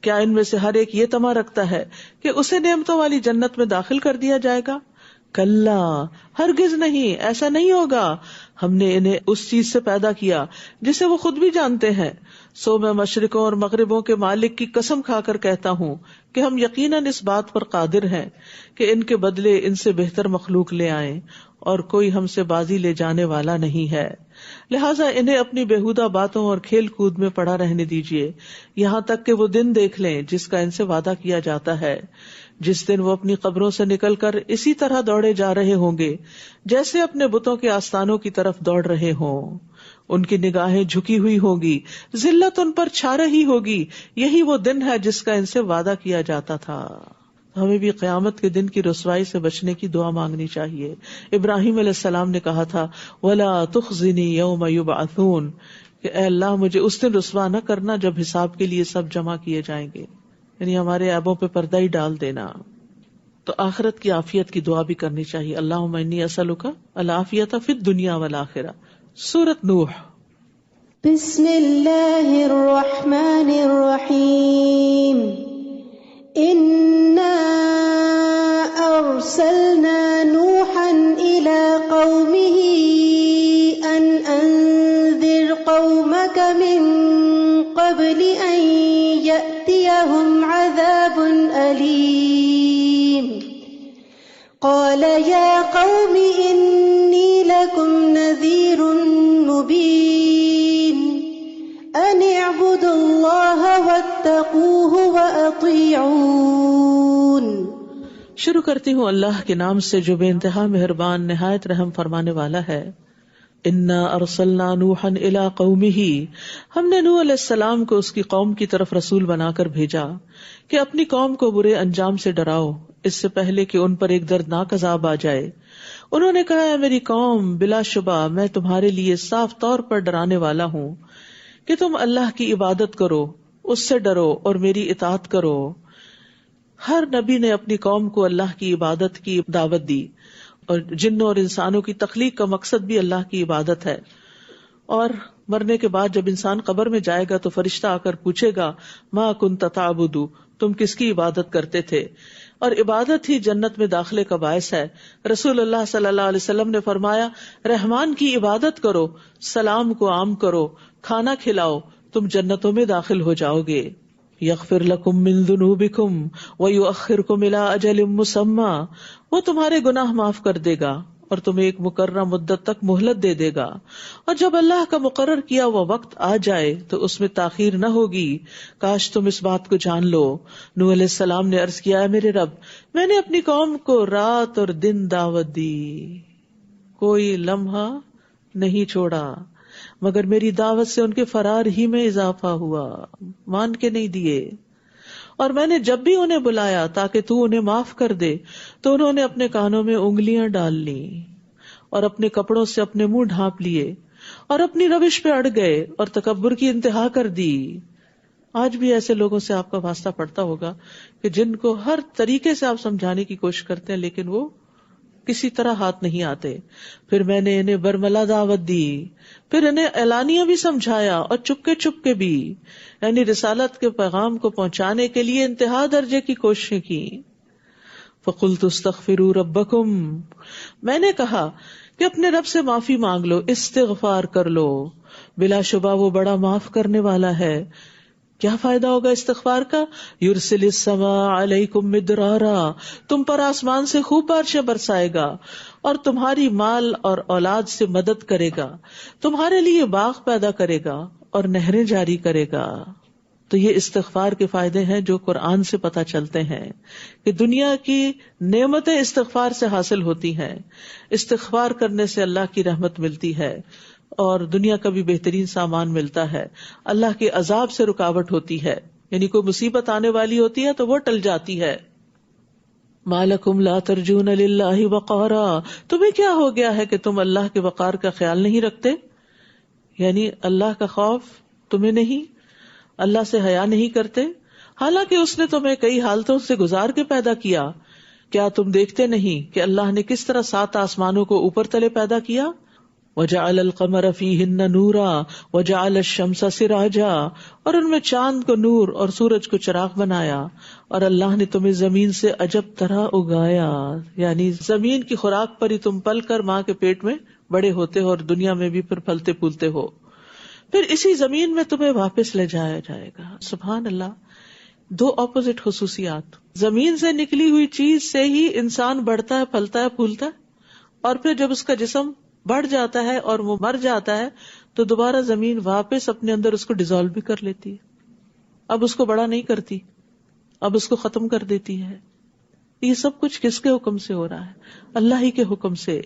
کیا ان میں سے ہر ایک یہ طمع رکھتا ہے کہ اسے نعمتوں والی جنت میں داخل کر دیا جائے گا؟ کلا، ہرگز نہیں، ایسا نہیں ہوگا. ہم نے انہیں اس چیز سے پیدا کیا جسے وہ خود بھی جانتے ہیں. سو میں مشرقوں اور مغربوں کے مالک کی قسم کھا کر کہتا ہوں کہ ہم یقیناً اس بات پر قادر ہیں کہ ان کے بدلے ان سے بہتر مخلوق لے آئیں، اور کوئی ہم سے بازی لے جانے والا نہیں ہے. لہٰذا انہیں اپنی بیہودہ باتوں اور کھیل کود میں پڑا رہنے دیجیے یہاں تک کہ وہ دن دیکھ لیں جس کا ان سے وعدہ کیا جاتا ہے، جس دن وہ اپنی قبروں سے نکل کر اسی طرح دوڑے جا رہے ہوں گے جیسے اپنے بتوں کے آستانوں کی طرف دوڑ رہے ہوں. ان کی نگاہیں جھکی ہوئی ہوگی، ذلت ان پر چھا رہی ہوگی. یہی وہ دن ہے جس کا ان سے وعدہ کیا جاتا تھا. ہمیں بھی قیامت کے دن کی رسوائی سے بچنے کی دعا مانگنی چاہیے. ابراہیم علیہ السلام نے کہا تھا وَلَا تُخْزِنِي يَوْمَ يُبْعَثُونَ، کہ اے اللہ مجھے اس دن رسوا نہ کرنا جب حساب کے لیے سب جمع کیے جائیں گے، یعنی ہمارے عیبوں پہ پردہ ہی ڈال دینا. تو آخرت کی عافیت کی دعا بھی کرنی چاہیے. اللہم انی اسألک العافیۃ فی الدنیا والآخرہ. سورۃ نوح. بسم اللہ الرحمن الرحیم. انا ارسلنا نوحا الى قومه ان انذر قومك من قبل ان يأتيهم عذاب أليم. قال يا قوم إني لكم نذير مبين أن اعبدوا الله واتقوه وأطيعون. شروع کرتی ہوں اللہ کے نام سے جو بے انتہا مہربان نہایت رحم فرمانے والا ہے. انا ارسلنا نوحا الی قومہ، ہم نے نوح علیہ السلام کو اس کی قوم کی طرف رسول بنا کر بھیجا کہ اپنی قوم کو برے انجام سے ڈراؤ اس سے پہلے کہ ان پر ایک دردناک عذاب آ جائے. انہوں نے کہا اے میری قوم، بلا شبہ میں تمہارے لیے صاف طور پر ڈرانے والا ہوں کہ تم اللہ کی عبادت کرو، اس سے ڈرو اور میری اطاعت کرو. ہر نبی نے اپنی قوم کو اللہ کی عبادت کی دعوت دی، اور جنوں اور انسانوں کی تخلیق کا مقصد بھی اللہ کی عبادت ہے. اور مرنے کے بعد جب انسان قبر میں جائے گا تو فرشتہ آ کر پوچھے گا ما کنت تعبد، تم کس کی عبادت کرتے تھے؟ اور عبادت ہی جنت میں داخلے کا باعث ہے. رسول اللہ صلی اللہ علیہ وسلم نے فرمایا رحمان کی عبادت کرو، سلام کو عام کرو، کھانا کھلاؤ، تم جنتوں میں داخل ہو جاؤ گے. یغفر لکم من ذنوبکم ویؤخرکم الی اجل مسمی، وہ تمہارے گناہ معاف کر دے گا اور تمہیں ایک مقررہ مدت تک مہلت دے دے گا، اور جب اللہ کا مقرر کیا ہوا وقت آ جائے تو اس میں تاخیر نہ ہوگی. کاش تم اس بات کو جان لو. نوح علیہ السلام نے عرض کیا اے میرے رب، میں نے اپنی قوم کو رات اور دن دعوت دی، کوئی لمحہ نہیں چھوڑا، مگر میری دعوت سے ان کے فرار ہی میں اضافہ ہوا، مان کے نہیں دیے. اور میں نے جب بھی انہیں بلایا تاکہ تو انہیں معاف کر دے تو انہوں نے اپنے کانوں میں انگلیاں ڈال لیں اور اپنے کپڑوں سے اپنے منہ ڈھانپ لیے اور اپنی روش پہ اڑ گئے اور تکبر کی انتہا کر دی. آج بھی ایسے لوگوں سے آپ کا واسطہ پڑتا ہوگا کہ جن کو ہر طریقے سے آپ سمجھانے کی کوشش کرتے ہیں لیکن وہ کسی طرح ہاتھ نہیں آتے. پھر میں نے انہیں برملا دعوت دی، پھر انہیں اعلانیہ بھی سمجھایا اور چپ کے بھی، یعنی رسالت کے پیغام کو پہنچانے کے لیے انتہا درجے کی کوششیں کی. فَقُلْتُ اسْتَغْفِرُوا رَبَّكُمْ، میں نے کہا کہ اپنے رب سے معافی مانگ لو، استغفار کر لو، بلا شبہ وہ بڑا معاف کرنے والا ہے. کیا فائدہ ہوگا استغفار کا؟ یرسل السماء علیکم مدرارا، تم پر آسمان سے خوب بارشیں برسائے گا اور تمہاری مال اور اولاد سے مدد کرے گا، تمہارے لیے باغ پیدا کرے گا اور نہریں جاری کرے گا. تو یہ استغفار کے فائدے ہیں جو قرآن سے پتہ چلتے ہیں کہ دنیا کی نعمتیں استغفار سے حاصل ہوتی ہیں. استغفار کرنے سے اللہ کی رحمت ملتی ہے اور دنیا کا بھی بہترین سامان ملتا ہے. اللہ کے عذاب سے رکاوٹ ہوتی ہے، یعنی کوئی مصیبت آنے والی ہوتی ہے تو وہ ٹل جاتی ہے. مالکم لا ترجون للہ وقارا، تمہیں کیا ہو گیا ہے کہ تم اللہ کے وقار کا خیال نہیں رکھتے، یعنی اللہ کا خوف تمہیں نہیں، اللہ سے حیا نہیں کرتے، حالانکہ اس نے تمہیں کئی حالتوں سے گزار کے پیدا کیا. کیا تم دیکھتے نہیں کہ اللہ نے کس طرح 7 آسمانوں کو اوپر تلے پیدا کیا؟ وَجَعَلَ الْقَمَرَ فِيهِنَّ نُورًا وَجَعَلَ الشَّمْسَ سِرَاجًا، اور ان میں چاند کو نور اور سورج کو چراغ بنایا، اور اللہ نے تمہیں زمین سے عجب طرح اگایا، یعنی زمین کی خوراک پر ہی تم پل کر ماں کے پیٹ میں بڑے ہوتے ہو اور دنیا میں بھی پھر پھلتے پھولتے ہو، پھر اسی زمین میں تمہیں واپس لے جایا جائے گا۔ سبحان اللہ، 2 اپوزٹ خصوصیات۔ زمین سے نکلی ہوئی چیز سے ہی انسان بڑھتا ہے، پھلتا ہے، پھولتا ہے، اور پھر جب اس کا جسم بڑھ جاتا ہے اور وہ مر جاتا ہے تو دوبارہ زمین واپس اپنے اندر اس کو ڈیزالو بھی کر لیتی ہے، اب اس کو بڑا نہیں کرتی، اب اس کو ختم کر دیتی ہے۔ یہ سب کچھ کس کے حکم سے ہو رہا ہے؟ اللہ ہی کے حکم سے۔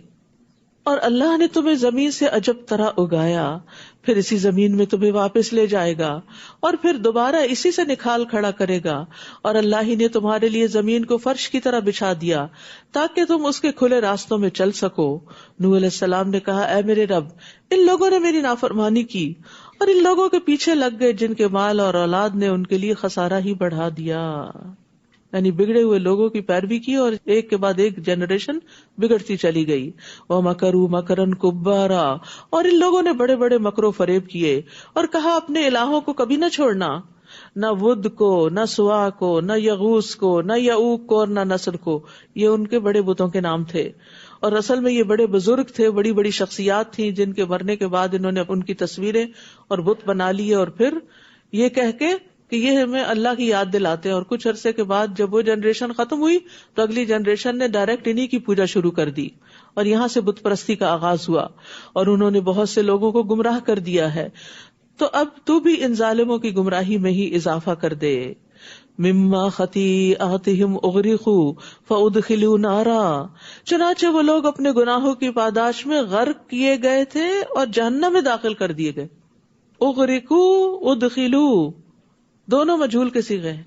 اور اللہ نے تمہیں زمین سے عجب طرح اگایا، پھر اسی زمین میں تمہیں واپس لے جائے گا اور پھر دوبارہ اسی سے نکھال کھڑا کرے گا، اور اللہ ہی نے تمہارے لیے زمین کو فرش کی طرح بچھا دیا تاکہ تم اس کے کھلے راستوں میں چل سکو۔ نوح علیہ السلام نے کہا، اے میرے رب، ان لوگوں نے میری نافرمانی کی اور ان لوگوں کے پیچھے لگ گئے جن کے مال اور اولاد نے ان کے لیے خسارہ ہی بڑھا دیا، یعنی بگڑے ہوئے لوگوں کی پیروی کی اور ایک کے بعد ایک جنریشن بگڑتی چلی گئی۔ وَمَكَرُوا مَكْرًا كُبَّارًا، اور ان لوگوں نے بڑے بڑے مکر و فریب کیے اور کہا اپنے الہوں کو کبھی نہ چھوڑنا، نہ ود کو، نہ سوا کو، نہ یغوس کو، نہ یعوق کو اور نہ نصر کو، یہ ان کے بڑے بتوں کے نام تھے، اور اصل میں یہ بڑے بزرگ تھے، بڑی بڑی شخصیات تھیں جن کے مرنے کے بعد انہوں نے ان کی تصویریں اور بت بنا لیے، اور پھر یہ کہہ کے کہ یہ ہمیں اللہ کی یاد دلاتے ہیں، اور کچھ عرصے کے بعد جب وہ جنریشن ختم ہوئی تو اگلی جنریشن نے ڈائریکٹ انہی کی پوجا شروع کر دی، اور یہاں سے بت پرستی کا آغاز ہوا، اور انہوں نے بہت سے لوگوں کو گمراہ کر دیا ہے۔ تو اب تو بھی ان ظالموں کی گمراہی میں ہی اضافہ کر دے۔ مما خطیئاتہم اغرقوا فادخلوا نارا، چنانچہ وہ لوگ اپنے گناہوں کی پاداش میں غرق کیے گئے تھے اور جہنم میں داخل کر دیے گئے۔ اغرقوا ادخلوا دونوں مجہول کے صیغے ہیں،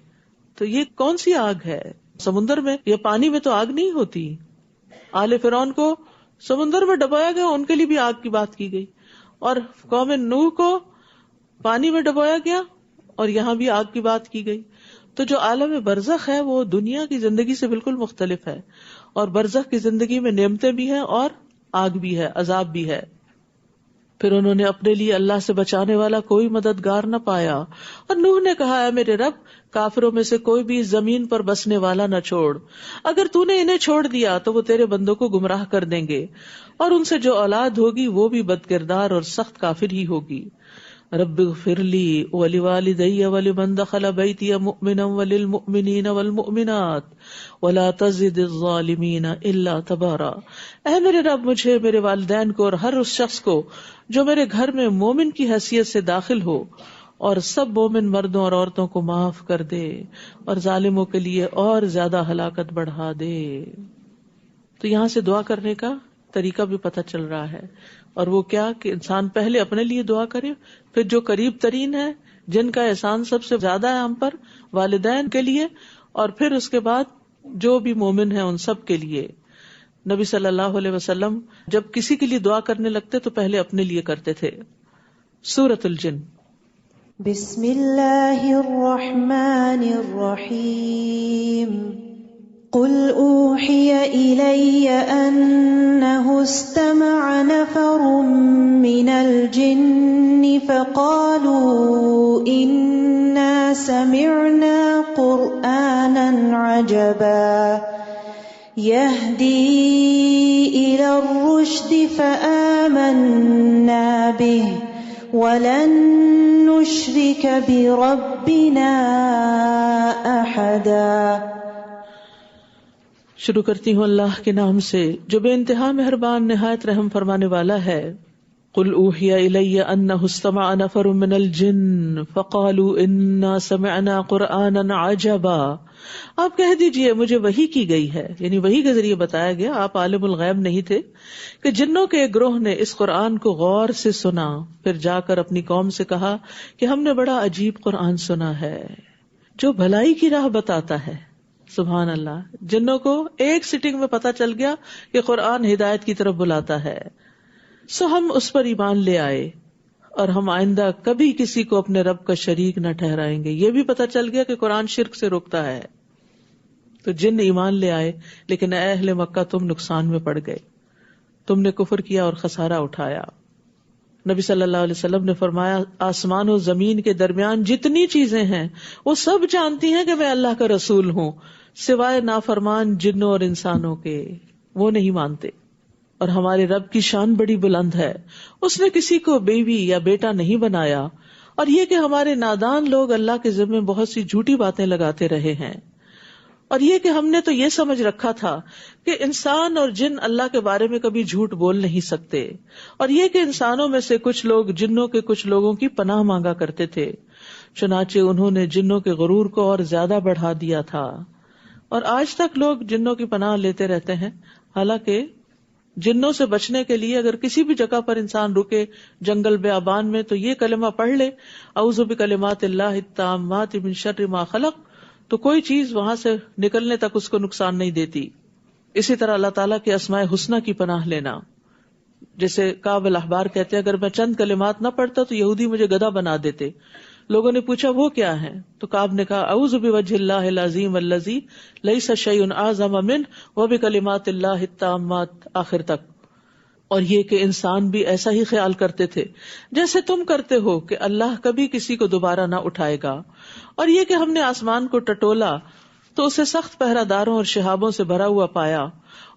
تو یہ کون سی آگ ہے؟ سمندر میں یا پانی میں تو آگ نہیں ہوتی۔ آل فرعون کو سمندر میں ڈبویا گیا، ان کے لیے بھی آگ کی بات کی گئی، اور قوم نوح کو پانی میں ڈبویا گیا اور یہاں بھی آگ کی بات کی گئی۔ تو جو عالم برزخ ہے وہ دنیا کی زندگی سے بالکل مختلف ہے، اور برزخ کی زندگی میں نعمتیں بھی ہیں اور آگ بھی ہے، عذاب بھی ہے۔ پھر انہوں نے اپنے لیے اللہ سے بچانے والا کوئی مددگار نہ پایا، اور نوح نے کہا، اے میرے رب، کافروں میں سے کوئی بھی زمین پر بسنے والا نہ چھوڑ، اگر تو نے انہیں چھوڑ دیا تو وہ تیرے بندوں کو گمراہ کر دیں گے، اور ان سے جو اولاد ہوگی وہ بھی بد کردار اور سخت کافر ہی ہوگی۔ رب اغفر لی ولوالدی ولمن دخل بیتی مؤمنا وللمؤمنین والمؤمنات ولا تزد الظالمین الا تبارا، اے میرے رب، مجھے، میرے والدین کو اور ہر اس شخص کو جو میرے گھر میں مومن کی حیثیت سے داخل ہو، اور سب مومن مردوں اور عورتوں کو معاف کر دے، اور ظالموں کے لیے اور زیادہ ہلاکت بڑھا دے۔ تو یہاں سے دعا کرنے کا طریقہ بھی پتہ چل رہا ہے، اور وہ کیا کہ انسان پہلے اپنے لیے دعا کرے، پھر جو قریب ترین ہے، جن کا احسان سب سے زیادہ ہے ہم پر، والدین کے لیے، اور پھر اس کے بعد جو بھی مومن ہیں ان سب کے لیے۔ نبی صلی اللہ علیہ وسلم جب کسی کے لیے دعا کرنے لگتے تو پہلے اپنے لیے کرتے تھے۔ سورۃ الجن۔ بسم اللہ الرحمن الرحیم۔ قل اوحی الی انہ استمع نفر من الجن فقالوا انا سمعنا قرآنا عجبا يهدي الى الرشد فآمنا به وَلَن نُشْرِكَ بِرَبِّنَا أَحَدًا۔ شروع کرتی ہوں اللہ کے نام سے جو بے انتہا مہربان نہایت رحم فرمانے والا ہے۔ قُلْ أُوحِيَ إِلَيَّ أَنَّهُ اسْتَمَعَ نَفَرٌ مِّنَ الْجِنِّ فَقَالُوا إِنَّا سَمِعْنَا قُرْآنًا عَجَبًا، آپ کہہ دیجئے مجھے وحی کی گئی ہے، یعنی وحی کے ذریعے بتایا گیا، آپ عالم الغیب نہیں تھے، کہ جنوں کے ایک گروہ نے اس قرآن کو غور سے سنا، پھر جا کر اپنی قوم سے کہا کہ ہم نے بڑا عجیب قرآن سنا ہے جو بھلائی کی راہ بتاتا ہے۔ سبحان اللہ، جنوں کو ایک سٹنگ میں پتا چل گیا کہ قرآن ہدایت کی طرف بلاتا ہے، سو ہم اس پر ایمان لے آئے، اور ہم آئندہ کبھی کسی کو اپنے رب کا شریک نہ ٹھہرائیں گے۔ یہ بھی پتا چل گیا کہ قرآن شرک سے روکتا ہے۔ تو جن ایمان لے آئے، لیکن اے اہل مکہ تم نقصان میں پڑ گئے، تم نے کفر کیا اور خسارہ اٹھایا۔ نبی صلی اللہ علیہ وسلم نے فرمایا آسمان و زمین کے درمیان جتنی چیزیں ہیں وہ سب جانتی ہیں کہ میں اللہ کا رسول ہوں، سوائے نافرمان جنوں اور انسانوں کے، وہ نہیں مانتے۔ اور ہمارے رب کی شان بڑی بلند ہے، اس نے کسی کو بیوی یا بیٹا نہیں بنایا، اور یہ کہ ہمارے نادان لوگ اللہ کے ذمے بہت سی جھوٹی باتیں لگاتے رہے ہیں، اور یہ کہ ہم نے تو یہ سمجھ رکھا تھا کہ انسان اور جن اللہ کے بارے میں کبھی جھوٹ بول نہیں سکتے، اور یہ کہ انسانوں میں سے کچھ لوگ جنوں کے کچھ لوگوں کی پناہ مانگا کرتے تھے، چنانچہ انہوں نے جنوں کے غرور کو اور زیادہ بڑھا دیا تھا، اور آج تک لوگ جنوں کی پناہ لیتے رہتے ہیں۔ حالانکہ جنوں سے بچنے کے لیے اگر کسی بھی جگہ پر انسان رکے، جنگل بیابان میں، تو یہ کلمہ پڑھ لے، اعوذ بکلمات اللہ التامات من شر ما خلق، تو کوئی چیز وہاں سے نکلنے تک اس کو نقصان نہیں دیتی۔ اسی طرح اللہ تعالیٰ کے اسماء حسنہ کی پناہ لینا، جیسے کعب الاحبار کہتے ہیں اگر میں چند کلمات نہ پڑھتا تو یہودی مجھے گدھا بنا دیتے۔ لوگوں نے پوچھا وہ کیا ہے، تو کعب نے کہا اعوذ بوجہ اللہ العظیم الذی لیس شیء اعظم منہ وبکلمات اللہ التامات، آخر تک۔ اور یہ کہ انسان بھی ایسا ہی خیال کرتے تھے جیسے تم کرتے ہو کہ اللہ کبھی کسی کو دوبارہ نہ اٹھائے گا، اور یہ کہ ہم نے آسمان کو ٹٹولا تو اسے سخت پہرہ داروں اور شہابوں سے بھرا ہوا پایا،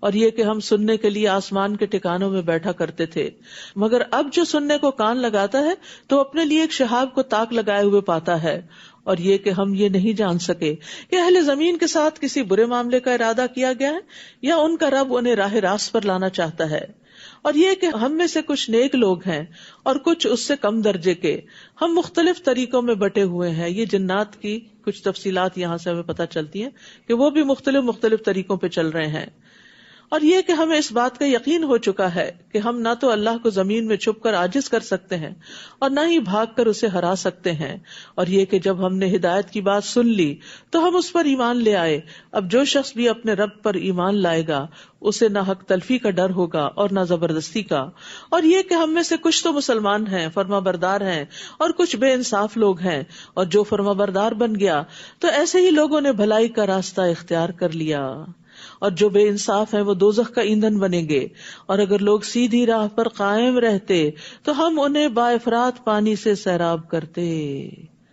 اور یہ کہ ہم سننے کے لیے آسمان کے ٹھکانوں میں بیٹھا کرتے تھے، مگر اب جو سننے کو کان لگاتا ہے تو اپنے لیے ایک شہاب کو تاک لگائے ہوئے پاتا ہے، اور یہ کہ ہم یہ نہیں جان سکے کہ اہل زمین کے ساتھ کسی برے معاملے کا ارادہ کیا گیا ہے یا ان کا رب انہیں راہ راست پر لانا چاہتا ہے، اور یہ کہ ہم میں سے کچھ نیک لوگ ہیں اور کچھ اس سے کم درجے کے، ہم مختلف طریقوں میں بٹے ہوئے ہیں۔ یہ جنات کی کچھ تفصیلات یہاں سے ہمیں پتہ چلتی ہیں کہ وہ بھی مختلف طریقوں پہ چل رہے ہیں، اور یہ کہ ہمیں اس بات کا یقین ہو چکا ہے کہ ہم نہ تو اللہ کو زمین میں چھپ کر عاجز کر سکتے ہیں اور نہ ہی بھاگ کر اسے ہرا سکتے ہیں، اور یہ کہ جب ہم نے ہدایت کی بات سن لی تو ہم اس پر ایمان لے آئے۔ اب جو شخص بھی اپنے رب پر ایمان لائے گا اسے نہ حق تلفی کا ڈر ہوگا اور نہ زبردستی کا، اور یہ کہ ہم میں سے کچھ تو مسلمان ہیں، فرما بردار ہیں، اور کچھ بے انصاف لوگ ہیں، اور جو فرما بردار بن گیا تو ایسے ہی لوگوں نے بھلائی کا راستہ اختیار کر لیا، اور جو بے انصاف ہیں وہ دوزخ کا ایندھن بنیں گے۔ اور اگر لوگ سیدھی راہ پر قائم رہتے تو ہم انہیں بافرات پانی سے سیراب کرتے۔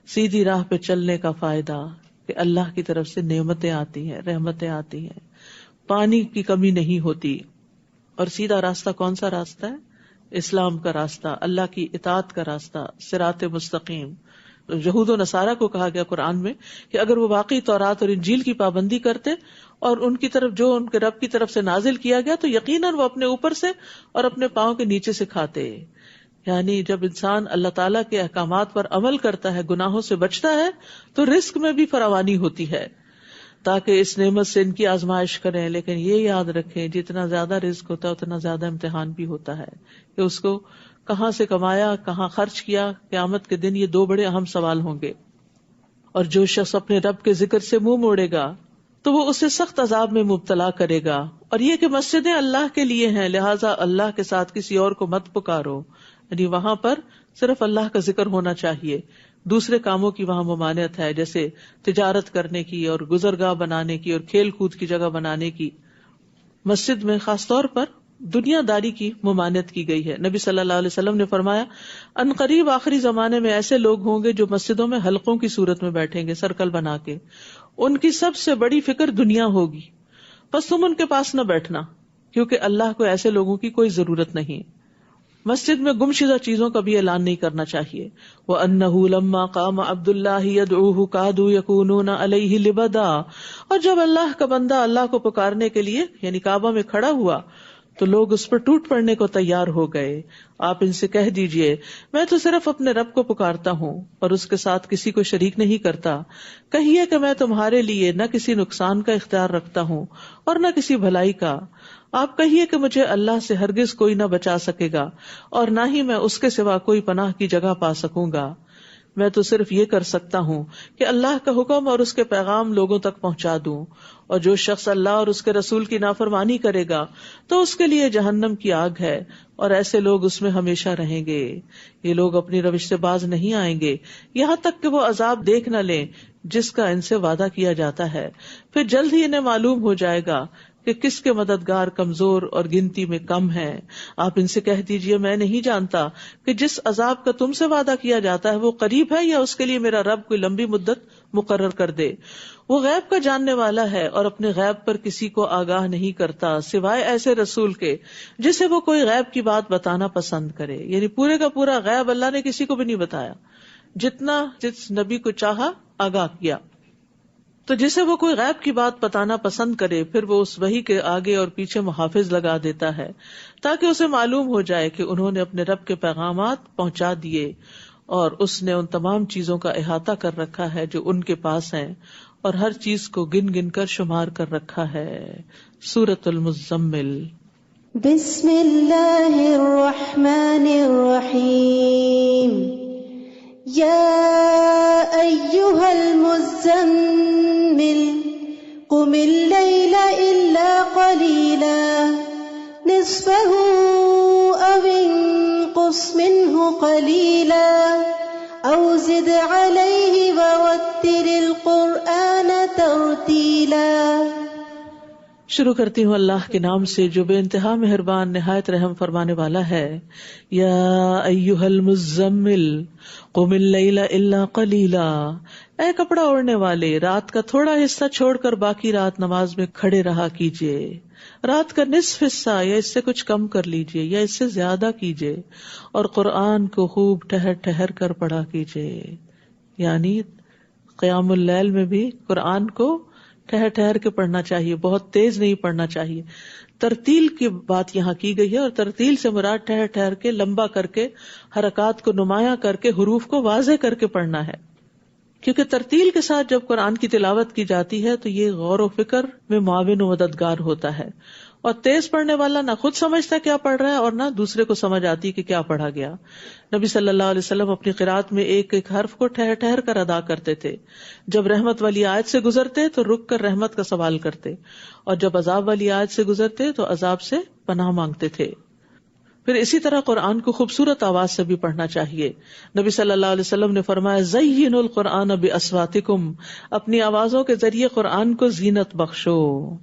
سیدھی راہ پہ چلنے کا فائدہ کہ اللہ کی طرف سے نعمتیں آتی ہیں، رحمتیں آتی ہیں، پانی کی کمی نہیں ہوتی۔ اور سیدھا راستہ کون سا راستہ ہے؟ اسلام کا راستہ، اللہ کی اطاعت کا راستہ، صراط مستقیم۔ یہود و نصارہ کو کہا گیا قرآن میں کہ اگر وہ واقعی تورات اور انجیل کی پابندی کرتے اور ان کی طرف جو ان کے رب کی طرف سے نازل کیا گیا تو یقیناً وہ اپنے اوپر سے اور اپنے پاؤں کے نیچے سے کھاتے۔ یعنی جب انسان اللہ تعالیٰ کے احکامات پر عمل کرتا ہے، گناہوں سے بچتا ہے، تو رزق میں بھی فراوانی ہوتی ہے، تاکہ اس نعمت سے ان کی آزمائش کریں۔ لیکن یہ یاد رکھیں جتنا زیادہ رزق ہوتا ہے اتنا زیادہ امتحان بھی ہوتا ہے کہ اس کو کہاں سے کمایا، کہاں خرچ کیا۔ قیامت کے دن یہ دو بڑے اہم سوال ہوں گے۔ اور جو شخص اپنے رب کے ذکر سے منہ موڑے گا تو وہ اسے سخت عذاب میں مبتلا کرے گا۔ اور یہ کہ مسجدیں اللہ کے لیے ہیں، لہٰذا اللہ کے ساتھ کسی اور کو مت پکارو، یعنی وہاں پر صرف اللہ کا ذکر ہونا چاہیے، دوسرے کاموں کی وہاں ممانعت ہے، جیسے تجارت کرنے کی اور گزرگاہ بنانے کی اور کھیل کود کی جگہ بنانے کی۔ مسجد میں خاص طور پر دنیا داری کی ممانعت کی گئی ہے۔ نبی صلی اللہ علیہ وسلم نے فرمایا ان قریب آخری زمانے میں ایسے لوگ ہوں گے جو مسجدوں میں حلقوں کی صورت میں بیٹھیں گے، سرکل بنا کے، ان کی سب سے بڑی فکر دنیا ہوگی، بس تم ان کے پاس نہ بیٹھنا، کیونکہ اللہ کو ایسے لوگوں کی کوئی ضرورت نہیں۔ مسجد میں گمشدہ چیزوں کا بھی اعلان نہیں کرنا چاہیے۔ وَأَنَّهُ لَمَّا قَامَ عَبْدُ اللَّهِ يَدْعُوهُ كَادُوا يَكُونُونَ عَلَيْهِ لِبَدًا، اور جب اللہ کا بندہ اللہ کو پکارنے کے لیے یعنی کعبہ میں کھڑا ہوا تو لوگ اس پر ٹوٹ پڑنے کو تیار ہو گئے۔ آپ ان سے کہہ دیجئے میں تو صرف اپنے رب کو پکارتا ہوں اور اس کے ساتھ کسی کو شریک نہیں کرتا، کہیے کہ میں تمہارے لیے نہ کسی نقصان کا اختیار رکھتا ہوں اور نہ کسی بھلائی کا۔ آپ کہیے کہ مجھے اللہ سے ہرگز کوئی نہ بچا سکے گا اور نہ ہی میں اس کے سوا کوئی پناہ کی جگہ پا سکوں گا۔ میں تو صرف یہ کر سکتا ہوں کہ اللہ کا حکم اور اس کے پیغام لوگوں تک پہنچا دوں، اور جو شخص اللہ اور اس کے رسول کی نافرمانی کرے گا تو اس کے لیے جہنم کی آگ ہے، اور ایسے لوگ اس میں ہمیشہ رہیں گے۔ یہ لوگ اپنی روش سے باز نہیں آئیں گے یہاں تک کہ وہ عذاب دیکھ نہ لیں جس کا ان سے وعدہ کیا جاتا ہے، پھر جلد ہی انہیں معلوم ہو جائے گا کہ کس کے مددگار کمزور اور گنتی میں کم ہیں۔ آپ ان سے کہہ دیجئے میں نہیں جانتا کہ جس عذاب کا تم سے وعدہ کیا جاتا ہے وہ قریب ہے یا اس کے لیے میرا رب کوئی لمبی مدت مقرر کر دے۔ وہ غیب کا جاننے والا ہے اور اپنے غیب پر کسی کو آگاہ نہیں کرتا سوائے ایسے رسول کے جسے وہ کوئی غیب کی بات بتانا پسند کرے۔ یعنی پورے کا پورا غیب اللہ نے کسی کو بھی نہیں بتایا، جتنا جس نبی کو چاہا آگاہ کیا۔ تو جسے وہ کوئی غیب کی بات بتانا پسند کرے پھر وہ اس وحی کے آگے اور پیچھے محافظ لگا دیتا ہے تاکہ اسے معلوم ہو جائے کہ انہوں نے اپنے رب کے پیغامات پہنچا دیے اور اس نے ان تمام چیزوں کا احاطہ کر رکھا ہے جو ان کے پاس ہیں اور ہر چیز کو گن گن کر شمار کر رکھا ہے۔ سورۃ المزمل۔ بسم اللہ الرحمن الرحیم۔ یا ایہا المزمل قم اللیل الا قلیلا نصفہ او انقص منہ قلیلا او زد علیہ ورتل القرآن ترتیلا۔ شروع کرتی ہوں اللہ کے نام سے جو بے انتہا مہربان نہایت رحم فرمانے والا ہے۔ یا ایھا المزمل قم اللیل الا قلیلا، اے کپڑا اوڑھنے والے رات کا تھوڑا حصہ چھوڑ کر باقی رات نماز میں کھڑے رہا کیجیے۔ رات کا نصف حصہ یا اس سے کچھ کم کر لیجیے یا اس سے زیادہ کیجیے، اور قرآن کو خوب ٹھہر ٹھہر کر پڑھا کیجیے۔ یعنی قیام اللیل میں بھی قرآن کو ٹھہر ٹھہر کے پڑھنا چاہیے، بہت تیز نہیں پڑھنا چاہیے۔ ترتیل کی بات یہاں کی گئی ہے، اور ترتیل سے مراد ٹھہر ٹھہر کے، لمبا کر کے، حرکات کو نمایاں کر کے، حروف کو واضح کر کے پڑھنا ہے۔ کیونکہ ترتیل کے ساتھ جب قرآن کی تلاوت کی جاتی ہے تو یہ غور و فکر میں معاون و مددگار ہوتا ہے، اور تیز پڑھنے والا نہ خود سمجھتا کیا پڑھ رہا ہے اور نہ دوسرے کو سمجھ آتی کہ کیا پڑھا گیا۔ نبی صلی اللہ علیہ وسلم اپنی قرات میں ایک ایک حرف کو ٹھہر ٹھہر کر ادا کرتے تھے۔ جب رحمت والی آیت سے گزرتے تو رک کر رحمت کا سوال کرتے، اور جب عذاب والی آیت سے گزرتے تو عذاب سے پناہ مانگتے تھے۔ پھر اسی طرح قرآن کو خوبصورت آواز سے بھی پڑھنا چاہیے۔ نبی صلی اللہ علیہ وسلم نے فرمایا زینوا القرآن باصواتکم، اپنی آوازوں کے ذریعے قرآن کو زینت بخشو۔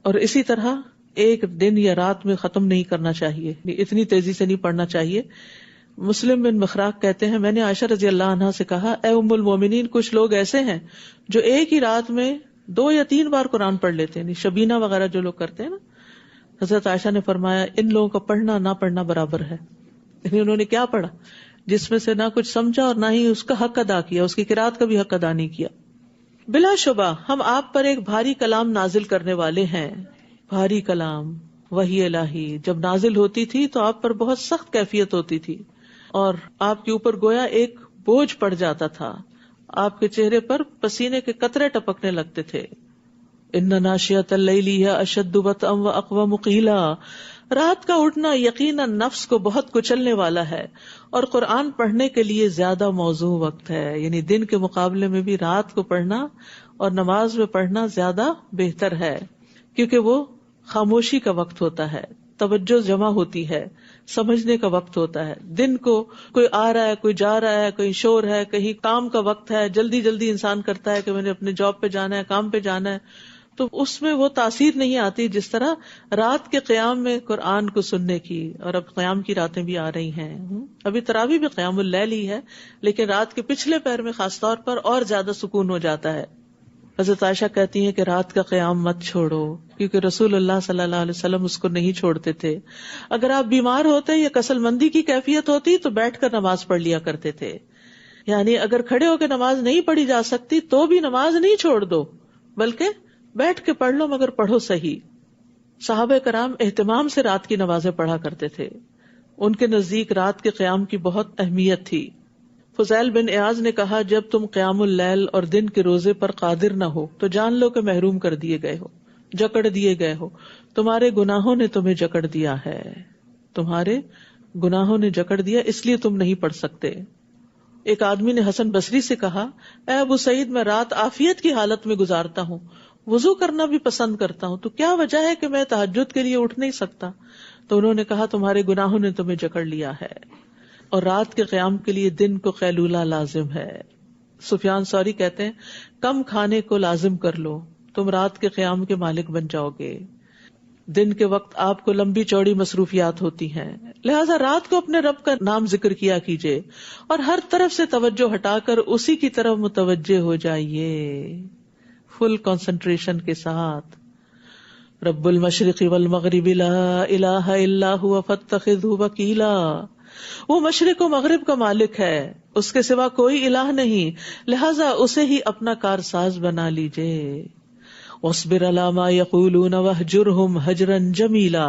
اور اسی طرح ایک دن یا رات میں ختم نہیں کرنا چاہیے، اتنی تیزی سے نہیں پڑھنا چاہیے۔ مسلم بن مخراق کہتے ہیں میں نے عائشہ رضی اللہ عنہا سے کہا اے ام المومنین، کچھ لوگ ایسے ہیں جو ایک ہی رات میں 2 یا 3 بار قرآن پڑھ لیتے ہیں، شبینہ وغیرہ جو لوگ کرتے ہیں نا۔ حضرت عائشہ نے فرمایا ان لوگوں کا پڑھنا نہ پڑھنا برابر ہے، یعنی انہوں نے کیا پڑھا جس میں سے نہ کچھ سمجھا اور نہ ہی اس کا حق ادا کیا، اس کی قرات کا بھی حق ادا نہیں کیا۔ بلا شبہ ہم آپ پر ایک بھاری کلام نازل کرنے والے ہیں۔ بھاری کلام وحی الہی جب نازل ہوتی تھی تو آپ پر بہت سخت کیفیت ہوتی تھی، اور آپ کے اوپر گویا ایک بوجھ پڑ جاتا تھا، آپ کے چہرے پر پسینے کے قطرے ٹپکنے لگتے تھے۔ ان ناشئۃ اللیل ہی اشد وطئا واقوم قیلا، رات کا اٹھنا یقیناً نفس کو بہت کچلنے والا ہے، اور قرآن پڑھنے کے لیے زیادہ موزوں وقت ہے، یعنی دن کے مقابلے میں بھی رات کو پڑھنا اور نماز میں پڑھنا زیادہ بہتر ہے، کیونکہ وہ خاموشی کا وقت ہوتا ہے، توجہ جمع ہوتی ہے، سمجھنے کا وقت ہوتا ہے۔ دن کو کوئی آ رہا ہے، کوئی جا رہا ہے، کہیں شور ہے، کہیں کام کا وقت ہے، جلدی جلدی انسان کرتا ہے کہ میں نے اپنے جاب پہ جانا ہے، کام پہ جانا ہے، تو اس میں وہ تاثیر نہیں آتی جس طرح رات کے قیام میں قرآن کو سننے کی۔ اور اب قیام کی راتیں بھی آ رہی ہیں، ابھی تراویح بھی قیام اللیل ہی ہے، لیکن رات کے پچھلے پہر میں خاص طور پر اور زیادہ سکون ہو جاتا ہے۔ حضرت عائشہ کہتی ہیں کہ رات کا قیام مت چھوڑو، کیونکہ رسول اللہ صلی اللہ علیہ وسلم اس کو نہیں چھوڑتے تھے۔ اگر آپ بیمار ہوتے یا کسل مندی کی کیفیت ہوتی تو بیٹھ کر نماز پڑھ لیا کرتے تھے، یعنی اگر کھڑے ہو کے نماز نہیں پڑھی جا سکتی تو بھی نماز نہیں چھوڑ دو، بلکہ بیٹھ کے پڑھ لو، مگر پڑھو صحیح۔ صحابہ کرام اہتمام سے رات کی نمازیں پڑھا کرتے تھے، ان کے نزدیک رات کے قیام کی بہت اہمیت تھی۔ فضیل بن ایاز نے کہا جب تم قیام اللیل اور دن کے روزے پر قادر نہ ہو تو جان لو کہ محروم کر دیے گئے ہو، جکڑ دیے گئے ہو، تمہارے گناہوں نے تمہیں جکڑ دیا ہے، تمہارے گناہوں نے جکڑ دیا، اس لیے تم نہیں پڑھ سکتے۔ ایک آدمی نے حسن بصری سے کہا اے ابو سعید، میں رات عافیت کی حالت میں گزارتا ہوں، وضو کرنا بھی پسند کرتا ہوں، تو کیا وجہ ہے کہ میں تہجد کے لیے اٹھ نہیں سکتا؟ تو انہوں نے کہا تمہارے گناہوں نے تمہیں جکڑ لیا ہے، اور رات کے قیام کے لیے دن کو قیلولہ لازم ہے۔ سفیان ثوری کہتے ہیں کم کھانے کو لازم کر لو، تم رات کے قیام کے مالک بن جاؤ گے. دن کے وقت آپ کو لمبی چوڑی مصروفیات ہوتی ہیں، لہذا رات کو اپنے رب کا نام ذکر کیا کیجئے اور ہر طرف سے توجہ ہٹا کر اسی کی طرف متوجہ ہو جائیے، فل کنسنٹریشن کے ساتھ. رب المشرق والمغرب لا الہ الا هو فاتخذہ وکیلا. وہ مشرق و مغرب کا مالک ہے، اس کے سوا کوئی الہ نہیں، لہذا اسے ہی اپنا کارساز بنا لیجئے. واصبر علی ما یقولون واہجرہم ہجرا جمیلا.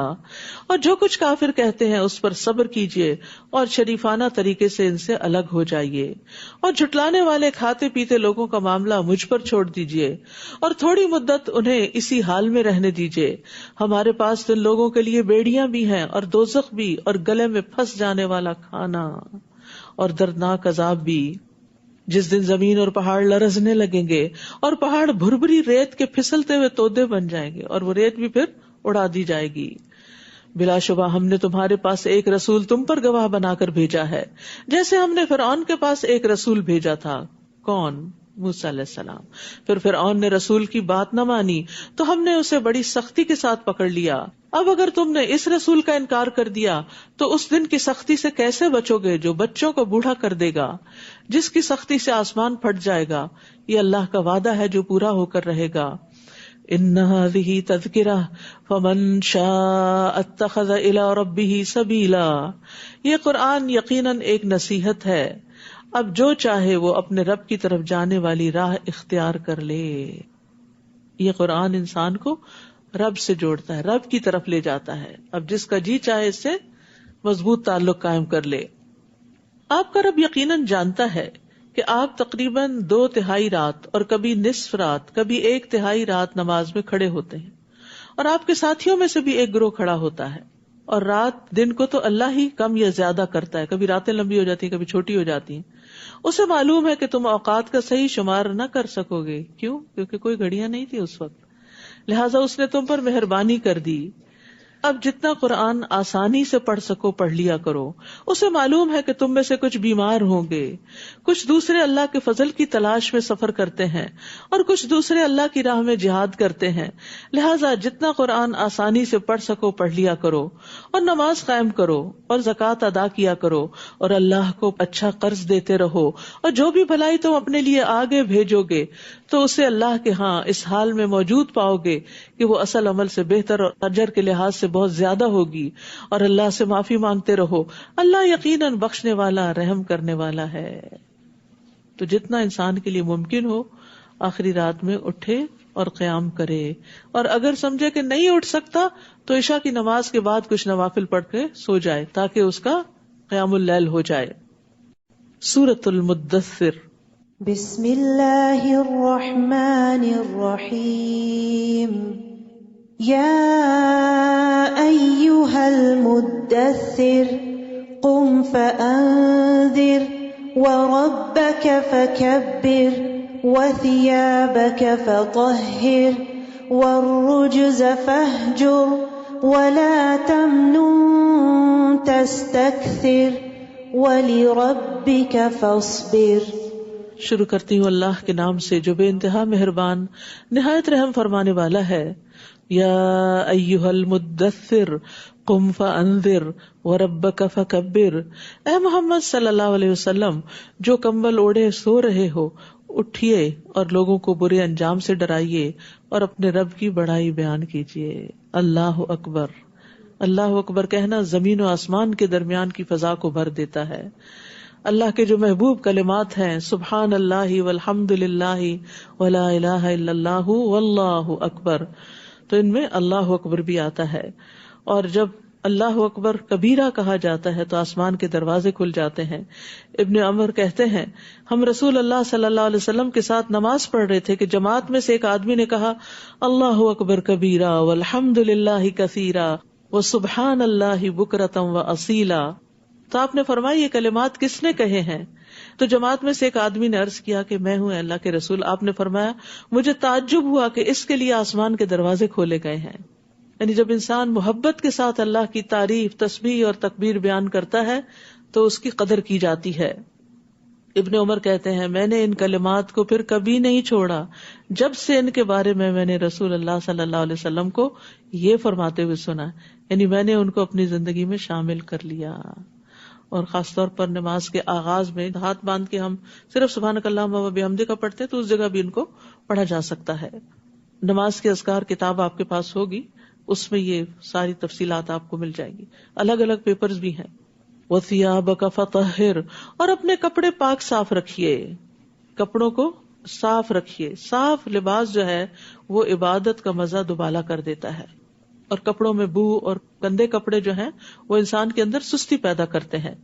اور جو کچھ کافر کہتے ہیں اس پر صبر کیجئے اور شریفانہ طریقے سے ان سے الگ ہو جائیے. اور جھٹلانے والے کھاتے پیتے لوگوں کا معاملہ مجھ پر چھوڑ دیجئے اور تھوڑی مدت انہیں اسی حال میں رہنے دیجئے. ہمارے پاس ان لوگوں کے لیے بیڑیاں بھی ہیں اور دوزخ بھی اور گلے میں پھنس جانے والا کھانا اور دردناک عذاب بھی. جس دن زمین اور پہاڑ لرزنے لگیں گے اور پہاڑ بھربھری ریت کے پھسلتے ہوئے تودے بن جائیں گے اور وہ ریت بھی پھر اڑا دی جائے گی. بلا شبہ ہم نے تمہارے پاس ایک رسول تم پر گواہ بنا کر بھیجا ہے، جیسے ہم نے فرعون کے پاس ایک رسول بھیجا تھا. کون؟ موسیٰ علیہ السلام. پھر فرعون نے رسول کی بات نہ مانی تو ہم نے اسے بڑی سختی کے ساتھ پکڑ لیا. اب اگر تم نے اس رسول کا انکار کر دیا تو اس دن کی سختی سے کیسے بچو گے جو بچوں کو بوڑھا کر دے گا، جس کی سختی سے آسمان پھٹ جائے گا. یہ اللہ کا وعدہ ہے جو پورا ہو کر رہے گا. ان هذه تذکرہ فمن شاء اتخذ الی ربہ سبیلا. یہ قرآن یقیناً ایک نصیحت ہے، اب جو چاہے وہ اپنے رب کی طرف جانے والی راہ اختیار کر لے. یہ قرآن انسان کو رب سے جوڑتا ہے، رب کی طرف لے جاتا ہے. اب جس کا جی چاہے اس سے مضبوط تعلق قائم کر لے. آپ کا رب یقیناً جانتا ہے کہ آپ تقریباً 2/3 رات اور کبھی نصف رات کبھی 1/3 رات نماز میں کھڑے ہوتے ہیں، اور آپ کے ساتھیوں میں سے بھی ایک گروہ کھڑا ہوتا ہے. اور رات دن کو تو اللہ ہی کم یا زیادہ کرتا ہے، کبھی راتیں لمبی ہو جاتی ہیں کبھی چھوٹی ہو جاتی ہیں. اسے معلوم ہے کہ تم اوقات کا صحیح شمار نہ کر سکو گے. کیوں؟ کیونکہ کوئی گھڑیاں نہیں تھی اس وقت، لہٰذا اس نے تم پر مہربانی کر دی. اب جتنا قرآن آسانی سے پڑھ سکو پڑھ لیا کرو. اسے معلوم ہے کہ تم میں سے کچھ بیمار ہوں گے، کچھ دوسرے اللہ کے فضل کی تلاش میں سفر کرتے ہیں اور کچھ دوسرے اللہ کی راہ میں جہاد کرتے ہیں. لہٰذا جتنا قرآن آسانی سے پڑھ سکو پڑھ لیا کرو اور نماز قائم کرو اور زکوٰۃ ادا کیا کرو اور اللہ کو اچھا قرض دیتے رہو. اور جو بھی بھلائی تم اپنے لیے آگے بھیجو گے تو اسے اللہ کے ہاں اس حال میں موجود پاؤ گے کہ وہ اصل عمل سے بہتر اور اجر کے لحاظ سے بہت زیادہ ہوگی. اور اللہ سے معافی مانگتے رہو، اللہ یقیناً بخشنے والا رحم کرنے والا ہے. تو جتنا انسان کے لیے ممکن ہو آخری رات میں اٹھے اور قیام کرے، اور اگر سمجھے کہ نہیں اٹھ سکتا تو عشاء کی نماز کے بعد کچھ نوافل پڑھ کے سو جائے تاکہ اس کا قیام اللیل ہو جائے. سورۃ المدثر. بسم اللہ الرحمن الرحیم. یا ایہا المدثر قم فانذر وربک فکبر وثیابک فطہر والرجز فاہجر ولا تمنن تستکثر وَلِرَبِّكَ فَاصْبِرْ. شروع کرتی ہوں اللہ کے نام سے جو بے انتہا مہربان نہایت رحم فرمانے والا ہے. یا ایھا المدثر قم فانذر وربک فکبر. اے محمد صلی اللہ علیہ وسلم جو کمبل اوڑھے سو رہے ہو، اٹھیے اور لوگوں کو برے انجام سے ڈرائیے اور اپنے رب کی بڑائی بیان کیجیے. اللہ اکبر. اللہ اکبر کہنا زمین و آسمان کے درمیان کی فضا کو بھر دیتا ہے. اللہ کے جو محبوب کلمات ہیں سبحان اللہ والحمد للہ ولا الہ الا اللہ واللہ اکبر، تو ان میں اللہ اکبر بھی آتا ہے. اور جب اللہ اکبر کبیرہ کہا جاتا ہے تو آسمان کے دروازے کھل جاتے ہیں. ابن عمر کہتے ہیں ہم رسول اللہ صلی اللہ علیہ وسلم کے ساتھ نماز پڑھ رہے تھے کہ جماعت میں سے ایک آدمی نے کہا اللہ اکبر کبیرہ والحمد للہ کثیرہ وسبحان اللہ بکرۃ واصیلا. تو آپ نے فرمایا یہ کلمات کس نے کہے ہیں؟ تو جماعت میں سے ایک آدمی نے عرض کیا کہ میں ہوں اللہ کے رسول. آپ نے فرمایا مجھے تعجب ہوا کہ اس کے لیے آسمان کے دروازے کھولے گئے ہیں. یعنی جب انسان محبت کے ساتھ اللہ کی تعریف، تسبیح اور تکبیر بیان کرتا ہے تو اس کی قدر کی جاتی ہے. ابن عمر کہتے ہیں میں نے ان کلمات کو پھر کبھی نہیں چھوڑا جب سے ان کے بارے میں نے رسول اللہ صلی اللہ علیہ وسلم کو یہ فرماتے ہوئے سنا، یعنی میں نے ان کو اپنی زندگی میں شامل کر لیا. اور خاص طور پر نماز کے آغاز میں ہاتھ باندھ کے ہم صرف سبحانک اللہم و بحمدک پڑھتے ہیں تو اس جگہ بھی ان کو پڑھا جا سکتا ہے. نماز کے اذکار کتاب آپ کے پاس ہوگی، اس میں یہ ساری تفصیلات آپ کو مل جائیں گی. الگ الگ پیپرز بھی ہیں. وَثِيَابَكَ فَطَهِّرْ، اور اپنے کپڑے پاک صاف رکھیے، کپڑوں کو صاف رکھیے. صاف لباس جو ہے وہ عبادت کا مزہ دوبالا کر دیتا ہے، اور کپڑوں میں بو اور گندے کپڑے جو ہیں وہ انسان کے اندر سستی پیدا کرتے ہیں.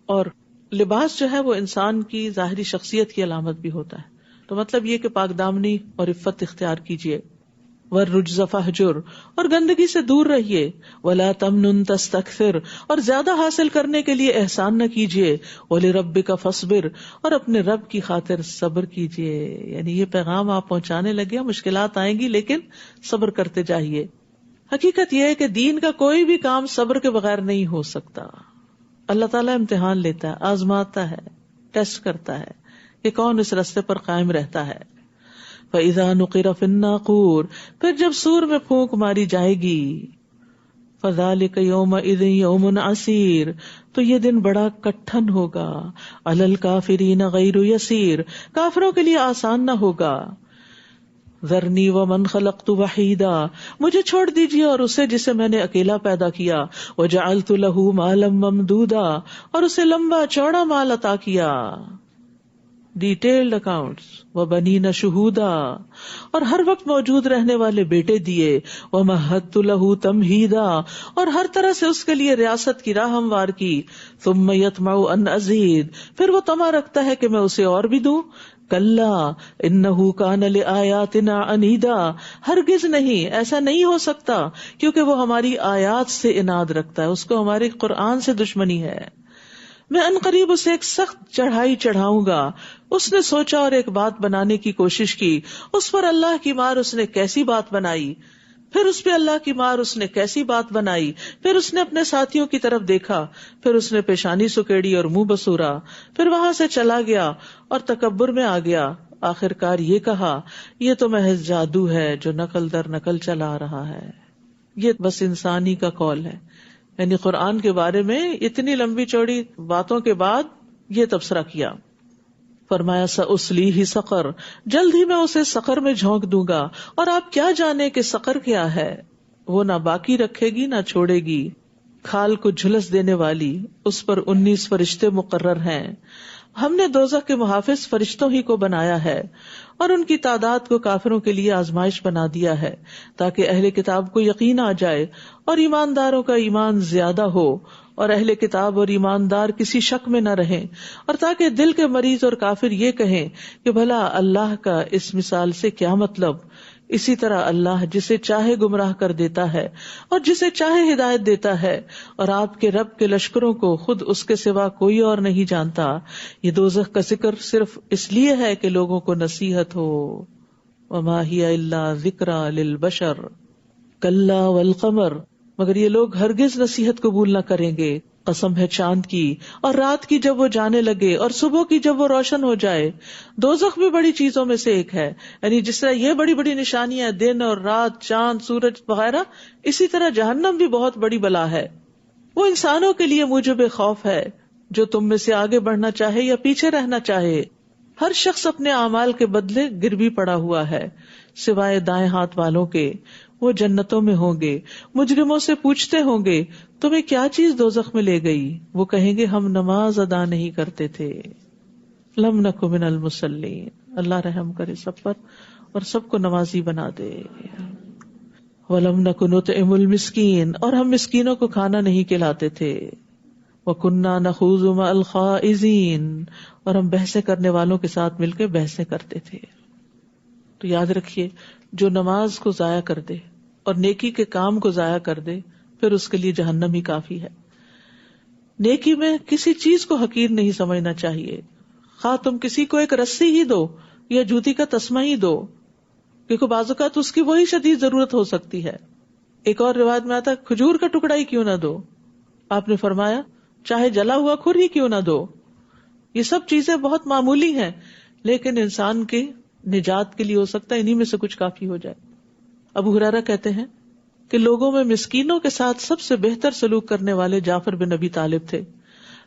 اور لباس جو ہے وہ انسان کی ظاہری شخصیت کی علامت بھی ہوتا ہے. تو مطلب یہ کہ پاک دامنی اور عفت اختیار کیجیے. وَالرُّجْزَ فَاهْجُرْ، اور گندگی سے دور رہیے. وَلَا تَمْنُنْ تَسْتَكْثِرْ، اور زیادہ حاصل کرنے کے لیے احسان نہ کیجیے. وَلِرَبِّكَ فَاصْبِرْ، اور اپنے رب کی خاطر صبر کیجیے. یعنی یہ پیغام آپ پہنچانے لگے، مشکلات آئیں گی لیکن صبر کرتے جائیے. حقیقت یہ ہے کہ دین کا کوئی بھی کام صبر کے بغیر نہیں ہو سکتا. اللہ تعالیٰ امتحان لیتا ہے، آزماتا ہے، ٹیسٹ کرتا ہے کہ کون اس راستے پر قائم رہتا ہے. فَإِذَا نُقِرَ فِي النَّاقُورِ، پھر جب سور میں پھونک ماری جائے گی. فَذَلِكَ يَوْمَئِذٍ يَوْمٌ عَسِيرٌ، تو یہ دن بڑا کٹھن ہوگا. عَلَى الْكَافِرِينَ غَيْرُ يَسِيرٌ، کافروں کے لیے آسان نہ ہوگا. ذرنی ومن خلقت وحیدا، مجھے چھوڑ دیجیے اور اسے جسے میں نے اکیلا پیدا کیا. وجعلت له مالا ممدودا، اور اسے لمبا چوڑا مال عطا کیا. Detailed accounts. وبنین شہودا، اور ہر وقت موجود رہنے والے بیٹے دیے. ومہدت له تمہیدا، اور ہر طرح سے اس کے لیے ریاست کی راہ ہموار کی. ثم یطمع ان ازید، پھر وہ طمع رکھتا ہے کہ میں اسے اور بھی دوں. کلا انہ کان لآیاتنا عنیدا، ہرگز نہیں، ایسا نہیں ہو سکتا، کیونکہ وہ ہماری آیات سے عناد رکھتا ہے، اس کو ہمارے قرآن سے دشمنی ہے. میں عنقریب اسے ایک سخت چڑھائی چڑھاؤں گا. اس نے سوچا اور ایک بات بنانے کی کوشش کی، اس پر اللہ کی مار اس نے کیسی بات بنائی. پھر اس پہ اللہ کی مار اس نے کیسی بات بنائی. پھر اس نے اپنے ساتھیوں کی طرف دیکھا، پھر اس نے پیشانی سکیڑی اور منہ بسورا، پھر وہاں سے چلا گیا اور تکبر میں آ گیا. آخرکار یہ کہا، یہ تو محض جادو ہے جو نقل در نقل چلا آ رہا ہے. یہ بس انسانی کا قول ہے. یعنی قرآن کے بارے میں اتنی لمبی چوڑی باتوں کے بعد یہ تبصرہ کیا. فرمایا سأصلیہ سقر، جلد ہی میں اسے سقر میں جھونک دوں گا. اور آپ کیا جانے کہ سقر کیا ہے، وہ نہ باقی رکھے گی نہ چھوڑے گی. کھال کو جھلس دینے والی، اس پر 19 فرشتے مقرر ہیں. ہم نے دوزخ کے محافظ فرشتوں ہی کو بنایا ہے، اور ان کی تعداد کو کافروں کے لیے آزمائش بنا دیا ہے، تاکہ اہل کتاب کو یقین آ جائے اور ایمانداروں کا ایمان زیادہ ہو، اور اہل کتاب اور ایماندار کسی شک میں نہ رہیں، اور تاکہ دل کے مریض اور کافر یہ کہیں کہ بھلا اللہ کا اس مثال سے کیا مطلب. اسی طرح اللہ جسے چاہے گمراہ کر دیتا ہے اور جسے چاہے ہدایت دیتا ہے، اور آپ کے رب کے لشکروں کو خود اس کے سوا کوئی اور نہیں جانتا. یہ دوزخ کا ذکر صرف اس لیے ہے کہ لوگوں کو نصیحت ہو. وما ہی الا ذکری للبشر کلا والقمر، مگر یہ لوگ ہرگز نصیحت قبول نہ کریں گے. قسم ہے چاند کی اور رات کی جب وہ جانے لگے اور صبح کی جب وہ روشن ہو جائے. دوزخ بھی بڑی چیزوں میں سے ایک ہے، یعنی جس طرح یہ بڑی بڑی نشانیاں دن اور رات، چاند، سورج وغیرہ، اسی طرح جہنم بھی بہت بڑی بلا ہے. وہ انسانوں کے لیے موجب خوف ہے، جو تم میں سے آگے بڑھنا چاہے یا پیچھے رہنا چاہے. ہر شخص اپنے اعمال کے بدلے گروی پڑا ہوا ہے، سوائے دائیں ہاتھ والوں کے. وہ جنتوں میں ہوں گے. مجرموں سے پوچھتے ہوں گے تمہیں کیا چیز دوزخ میں لے گئی. وہ کہیں گے ہم نماز ادا نہیں کرتے تھے. لم نک من المصلین. اللہ رحم کرے سب پر اور سب کو نمازی بنا دے. ولم نک نطعم المسکین، اور ہم مسکینوں کو کھانا نہیں کھلاتے تھے. وکننا نخوض مع الخائضین، اور ہم بحثیں کرنے والوں کے ساتھ مل کے بحثیں کرتے تھے. تو یاد رکھیے، جو نماز کو ضائع کر دے اور نیکی کے کام کو ضائع کر دے، پھر اس کے لیے جہنم ہی کافی ہے. نیکی میں کسی چیز کو حقیر نہیں سمجھنا چاہیے، خواہ تم کسی کو ایک رسی ہی دو یا جوتی کا تسمہ ہی دو، کیونکہ بعض اوقات اس کی وہی شدید ضرورت ہو سکتی ہے. ایک اور روایت میں آتا ہے کھجور کا ٹکڑا ہی کیوں نہ دو. آپ نے فرمایا چاہے جلا ہوا کھر ہی کیوں نہ دو. یہ سب چیزیں بہت معمولی ہیں، لیکن انسان کے نجات کے لیے ہو سکتا ہے انہی میں سے کچھ کافی ہو جائے. ابو ہریرہ کہتے ہیں کہ لوگوں میں مسکینوں کے ساتھ سب سے بہتر سلوک کرنے والے جعفر بن ابی طالب تھے.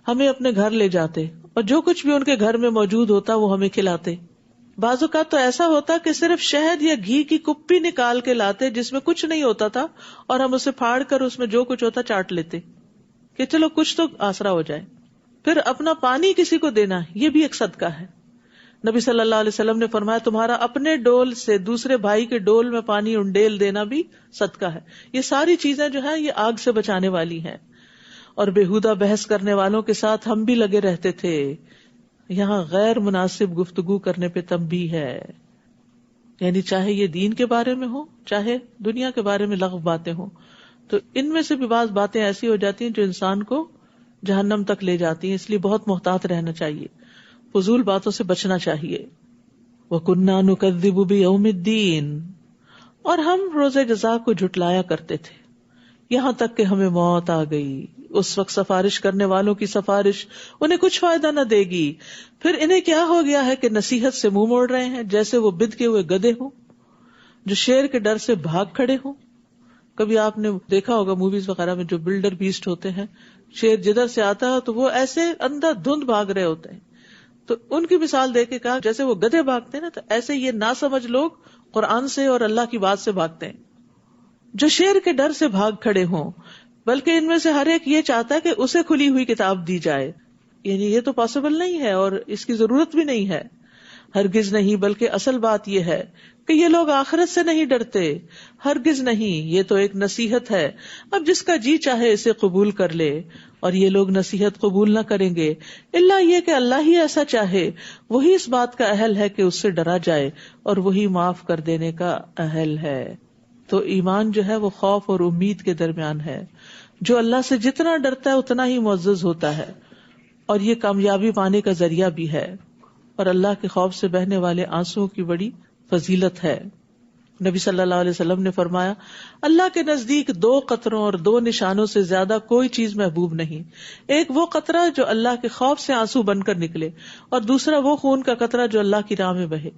ہمیں اپنے گھر لے جاتے اور جو کچھ بھی ان کے گھر میں موجود ہوتا وہ ہمیں کھلاتے. بعض اوقات تو ایسا ہوتا کہ صرف شہد یا گھی کی کپی نکال کے لاتے جس میں کچھ نہیں ہوتا تھا، اور ہم اسے پھاڑ کر اس میں جو کچھ ہوتا چاٹ لیتے کہ چلو کچھ تو آسرا ہو جائے. پھر اپنا پانی کسی کو دینا، یہ بھی ایک صدقہ ہے. نبی صلی اللہ علیہ وسلم نے فرمایا تمہارا اپنے ڈول سے دوسرے بھائی کے ڈول میں پانی انڈیل دینا بھی صدقہ ہے. یہ ساری چیزیں جو ہیں یہ آگ سے بچانے والی ہیں. اور بےہودہ بحث کرنے والوں کے ساتھ ہم بھی لگے رہتے تھے. یہاں غیر مناسب گفتگو کرنے پہ تنبیہ ہے، یعنی چاہے یہ دین کے بارے میں ہو چاہے دنیا کے بارے میں لغو باتیں ہوں، تو ان میں سے بھی بعض باتیں ایسی ہو جاتی ہیں جو انسان کو جہنم تک لے جاتی ہیں. اس لیے بہت محتاط رہنا چاہیے، فضول باتوں سے بچنا چاہیے. وَكُنَّا نُكَذِّبُ بِيَوْمِ الدِّينِ، اور ہم روز جزا کو جھٹلایا کرتے تھے یہاں تک کہ ہمیں موت آ گئی. اس وقت سفارش کرنے والوں کی سفارش انہیں کچھ فائدہ نہ دے گی. پھر انہیں کیا ہو گیا ہے کہ نصیحت سے منہ موڑ رہے ہیں جیسے وہ بد کے ہوئے گدھے ہوں جو شیر کے ڈر سے بھاگ کھڑے ہوں. کبھی آپ نے دیکھا ہوگا موویز وغیرہ میں جو بلڈر بیسٹ ہوتے ہیں، شیر جدھر سے آتا ہے تو وہ ایسے اندھا دھند بھاگ رہے ہوتے ہیں. تو ان کی مثال دے کے کہا جیسے وہ گدھے بھاگتے ہیں نا، تو ایسے یہ ناسمجھ لوگ قرآن سے اور اللہ کی بات سے بھاگتے ہیں جو شیر کے ڈر سے بھاگ کھڑے ہوں. بلکہ ان میں سے ہر ایک یہ چاہتا ہے کہ اسے کھلی ہوئی کتاب دی جائے. یعنی یہ تو پاسبل نہیں ہے اور اس کی ضرورت بھی نہیں ہے، ہرگز نہیں. بلکہ اصل بات یہ ہے کہ یہ لوگ آخرت سے نہیں ڈرتے، ہرگز نہیں. یہ تو ایک نصیحت ہے، اب جس کا جی چاہے اسے قبول کر لے. اور یہ لوگ نصیحت قبول نہ کریں گے الا یہ کہ اللہ ہی ایسا چاہے. وہی اس بات کا اہل ہے کہ اس سے ڈرا جائے اور وہی معاف کر دینے کا اہل ہے. تو ایمان جو ہے وہ خوف اور امید کے درمیان ہے. جو اللہ سے جتنا ڈرتا ہے اتنا ہی معزز ہوتا ہے، اور یہ کامیابی پانے کا ذریعہ بھی ہے. اور اللہ کے خوف سے بہنے والے آنسوؤں کی بڑی فضیلت ہے. نبی صلی اللہ علیہ وسلم نے فرمایا اللہ کے نزدیک 2 قطروں اور 2 نشانوں سے زیادہ کوئی چیز محبوب نہیں. ایک وہ قطرہ جو اللہ کے خوف سے آنسو بن کر نکلے، اور دوسرا وہ خون کا قطرہ جو اللہ کی راہ میں بہے.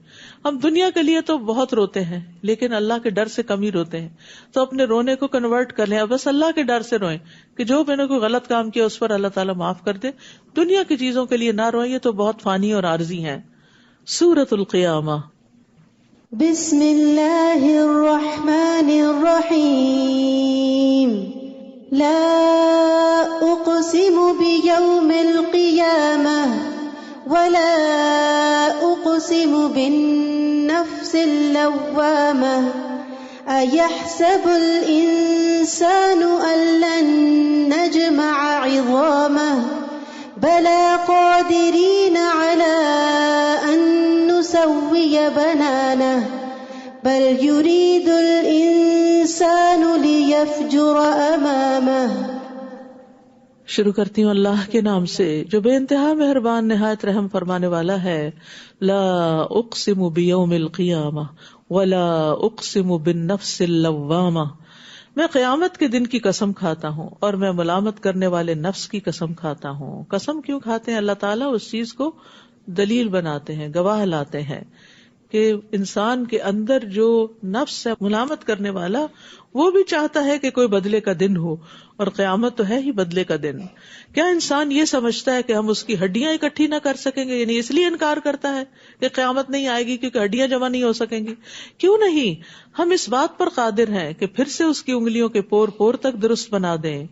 ہم دنیا کے لیے تو بہت روتے ہیں لیکن اللہ کے ڈر سے کم ہی روتے ہیں. تو اپنے رونے کو کنورٹ کر لیں، بس اللہ کے ڈر سے روئیں کہ جو میں نے کوئی غلط کام کیا اس پر اللہ تعالیٰ معاف کر دے. دنیا کی چیزوں کے لیے نہ روئیں، یہ تو بہت فانی اور عارضی ہیں. سورۃ القیامہ. بسم اللہ الرحمن الرحیم. لا اقسم بیوم القیامہ ولا اقسم بالنفس اللوامہ. ایحسب الانسان ان لن نجمع عظامہ بلا قادرین علی ان نسوی بنانہ بل یرید الانسان لیفجر امامہ. شروع کرتی ہوں اللہ کے نام سے جو بے انتہا مہربان نہایت رحم فرمانے والا ہے. لا اقسم بیوم القیامہ ولا اقسم بالنفس اللوامہ. میں قیامت کے دن کی قسم کھاتا ہوں اور میں ملامت کرنے والے نفس کی قسم کھاتا ہوں. قسم کیوں کھاتے ہیں؟ اللہ تعالیٰ اس چیز کو دلیل بناتے ہیں، گواہ لاتے ہیں کہ انسان کے اندر جو نفس ہے ملامت کرنے والا، وہ بھی چاہتا ہے کہ کوئی بدلے کا دن ہو، اور قیامت تو ہے ہی بدلے کا دن. کیا انسان یہ سمجھتا ہے کہ ہم اس کی ہڈیاں اکٹھی نہ کر سکیں گے؟ یعنی اس لیے انکار کرتا ہے کہ قیامت نہیں آئے گی کیونکہ ہڈیاں جمع نہیں ہو سکیں گی. کیوں نہیں، ہم اس بات پر قادر ہیں کہ پھر سے اس کی انگلیوں کے پور پور تک درست بنا دیں.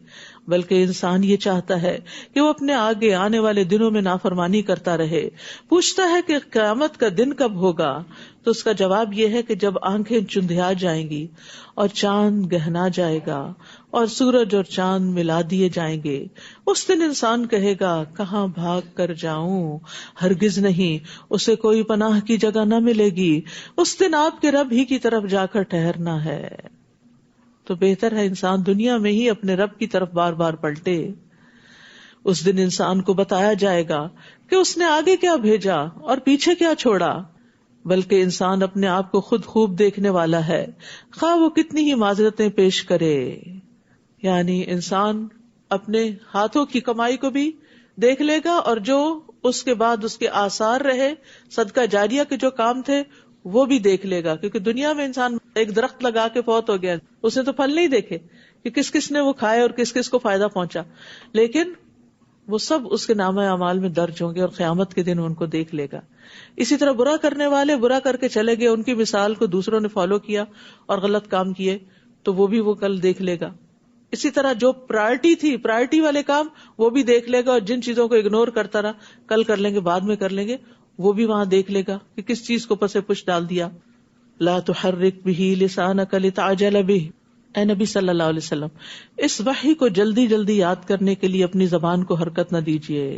بلکہ انسان یہ چاہتا ہے کہ وہ اپنے آگے آنے والے دنوں میں نافرمانی کرتا رہے. پوچھتا ہے کہ قیامت کا دن کب ہوگا، تو اس کا جواب یہ ہے کہ جب آنکھیں چندھیا جائیں گی اور چاند گہنا جائے گا اور سورج اور چاند ملا دیے جائیں گے. اس دن انسان کہے گا کہاں بھاگ کر جاؤں. ہرگز نہیں، اسے کوئی پناہ کی جگہ نہ ملے گی. اس دن آپ کے رب ہی کی طرف جا کر ٹھہرنا ہے. تو بہتر ہے انسان دنیا میں ہی اپنے رب کی طرف بار بار پلٹے. اس دن انسان کو بتایا جائے گا کہ اس نے آگے کیا بھیجا اور پیچھے کیا چھوڑا. بلکہ انسان اپنے آپ کو خود خوب دیکھنے والا ہے، خواہ وہ کتنی ہی معذرتیں پیش کرے. یعنی انسان اپنے ہاتھوں کی کمائی کو بھی دیکھ لے گا اور جو اس کے بعد اس کے آثار رہے، صدقہ جاریہ کے جو کام تھے وہ بھی دیکھ لے گا. کیونکہ دنیا میں انسان ایک درخت لگا کے فوت ہو گیا، اس نے تو پھل نہیں دیکھے کہ کس کس نے وہ کھائے اور کس کس کو فائدہ پہنچا، لیکن وہ سب اس کے نامہ اعمال میں درج ہوں گے اور قیامت کے دن ان کو دیکھ لے گا. اسی طرح برا کرنے والے برا کر کے چلے گئے، ان کی مثال کو دوسروں نے فالو کیا اور غلط کام کیے تو وہ بھی وہ کل دیکھ لے گا. اسی طرح جو پرائرٹی تھی، پرائرٹی والے کام وہ بھی دیکھ لے گا، اور جن چیزوں کو اگنور کرتا رہا کل کر لیں گے بعد میں کر لیں گے وہ بھی وہاں دیکھ لے گا کہ کس چیز کو پس پش ڈال دیا. لا تحرک به لسانک لتعجل به، اے نبی صلی اللہ علیہ وسلم اس وحی کو جلدی جلدی یاد کرنے کے لیے اپنی زبان کو حرکت نہ دیجیے.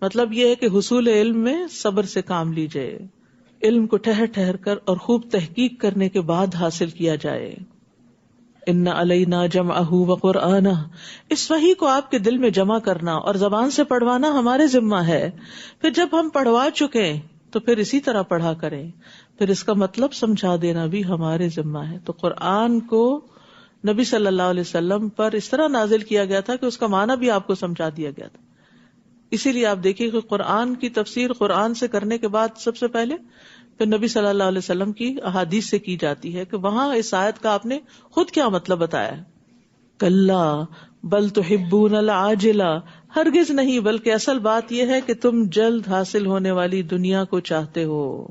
مطلب یہ ہے کہ حصول علم میں صبر سے کام لیجیے، علم کو ٹھہر ٹھہر کر اور خوب تحقیق کرنے کے بعد حاصل کیا جائے. ان علینا جمعہ وقرآنہ، اس وحی کو آپ کے دل میں جمع کرنا اور زبان سے پڑھوانا ہمارے ذمہ ہے. پھر جب ہم پڑھوا چکے تو پھر اسی طرح پڑھا کریں، پھر اس کا مطلب سمجھا دینا بھی ہمارے ذمہ ہے. تو قرآن کو نبی صلی اللہ علیہ وسلم پر اس طرح نازل کیا گیا تھا کہ اس کا معنی بھی آپ کو سمجھا دیا گیا تھا. اسی لیے آپ دیکھیے کہ قرآن کی تفسیر قرآن سے کرنے کے بعد سب سے پہلے پھر نبی صلی اللہ علیہ وسلم کی احادیث سے کی جاتی ہے کہ وہاں اس آیت کا آپ نے خود کیا مطلب بتایا ہے. کلا بل تحبون العاجلہ، ہرگز نہیں، بلکہ اصل بات یہ ہے کہ تم جلد حاصل ہونے والی دنیا کو چاہتے ہو.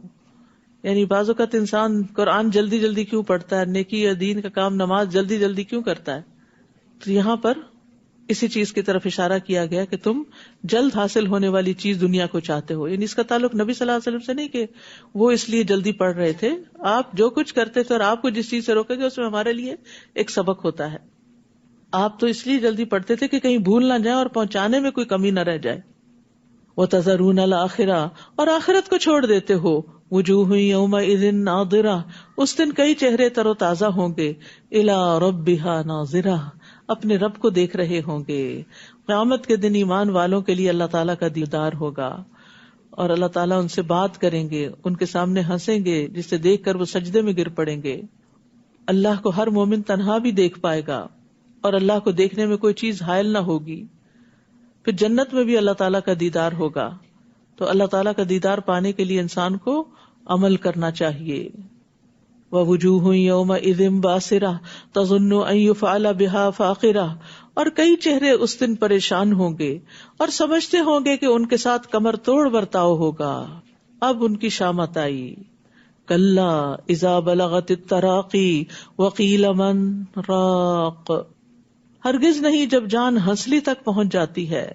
یعنی بعض اوقات انسان قرآن جلدی جلدی کیوں پڑھتا ہے، نیکی یا دین کا کام نماز جلدی جلدی کیوں کرتا ہے؟ تو یہاں پر اسی چیز کی طرف اشارہ کیا گیا کہ تم جلد حاصل ہونے والی چیز دنیا کو چاہتے ہو. یعنی اس کا تعلق نبی صلی اللہ علیہ وسلم سے نہیں کہ وہ اس لیے جلدی پڑھ رہے تھے. آپ جو کچھ کرتے تھے اور آپ کو جس چیز سے روکے گے اس میں ہمارے لیے ایک سبق ہوتا ہے. آپ تو اس لیے جلدی پڑھتے تھے کہ کہیں بھول نہ جائیں اور پہنچانے میں کوئی کمی نہ رہ جائے. وَتَذَرُونَ الْآخِرَةَ، اور آخرت کو چھوڑ دیتے ہو. وجوہ یومئذ ناظرہ، اس دن کئی چہرے تر و تازہ ہوں گے. الی ربہا ناظرہ، اپنے رب کو دیکھ رہے ہوں گے. قیامت کے دن ایمان والوں کے لیے اللہ تعالیٰ کا دیدار ہوگا اور اللہ تعالیٰ ان سے بات کریں گے، ان کے سامنے ہنسیں گے جسے دیکھ کر وہ سجدے میں گر پڑیں گے. اللہ کو ہر مومن تنہا بھی دیکھ پائے گا اور اللہ کو دیکھنے میں کوئی چیز حائل نہ ہوگی. پھر جنت میں بھی اللہ تعالیٰ کا دیدار ہوگا. تو اللہ تعالیٰ کا دیدار پانے کے لیے انسان کو عمل کرنا چاہیے. وَوُجُوهٌ يَوْمَئِذٍ بَاسِرَةٌ تَظُنُّ أَن يُفْعَلَ بِهَا فَاقِرَةٌ، اور کئی چہرے اس دن پریشان ہوں گے اور سمجھتے ہوں گے کہ ان کے ساتھ کمر توڑ برتاؤ ہوگا. اب ان کی شامت آئی. کَلَّا إِذَا بَلَغَتِ التَّرَاقِي وَقِيلَ مَنْ رَاقٍ، ہرگز نہیں جب جان ہنسلی تک پہنچ جاتی ہے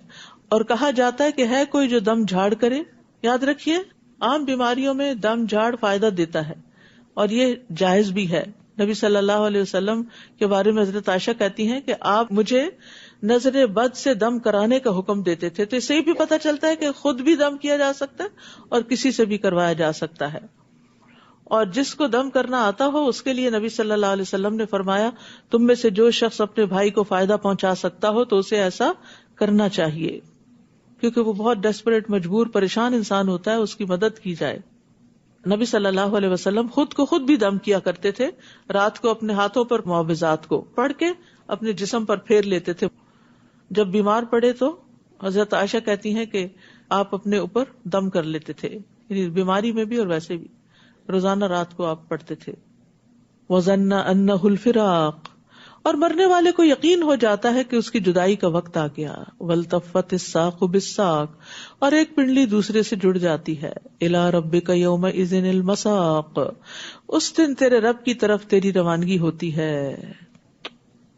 اور کہا جاتا ہے کہ ہے کوئی جو دم جھاڑ کرے. یاد رکھیے عام بیماریوں میں دم جھاڑ فائدہ دیتا ہے اور یہ جائز بھی ہے. نبی صلی اللہ علیہ وسلم کے بارے میں حضرت عائشہ کہتی ہیں کہ آپ مجھے نظر بد سے دم کرانے کا حکم دیتے تھے. تو اس سے بھی پتہ چلتا ہے کہ خود بھی دم کیا جا سکتا ہے اور کسی سے بھی کروایا جا سکتا ہے. اور جس کو دم کرنا آتا ہو اس کے لیے نبی صلی اللہ علیہ وسلم نے فرمایا تم میں سے جو شخص اپنے بھائی کو فائدہ پہنچا سکتا ہو تو اسے ایسا کرنا چاہیے، کیونکہ وہ بہت ڈیسپریٹ، مجبور، پریشان انسان ہوتا ہے، اس کی مدد کی جائے. نبی صلی اللہ علیہ وسلم خود کو خود بھی دم کیا کرتے تھے. رات کو اپنے ہاتھوں پر معوذات کو پڑھ کے اپنے جسم پر پھیر لیتے تھے. جب بیمار پڑے تو حضرت عائشہ کہتی ہیں کہ آپ اپنے اوپر دم کر لیتے تھے، یعنی بیماری میں بھی اور ویسے بھی روزانہ رات کو آپ پڑھتے تھے. وَظَنَّ أَنَّهُ الْفِرَاقُ، اور مرنے والے کو یقین ہو جاتا ہے کہ اس کی جدائی کا وقت آ گیا. وَالْتَفَّتِ السَّاقُ بِالسَّاقِ، اور ایک پنڈلی دوسرے سے جڑ جاتی ہے. إِلَىٰ رَبِّكَ يَوْمَئِذٍ الْمَسَاقُ، اس دن تیرے رب کی طرف تیری روانگی ہوتی ہے.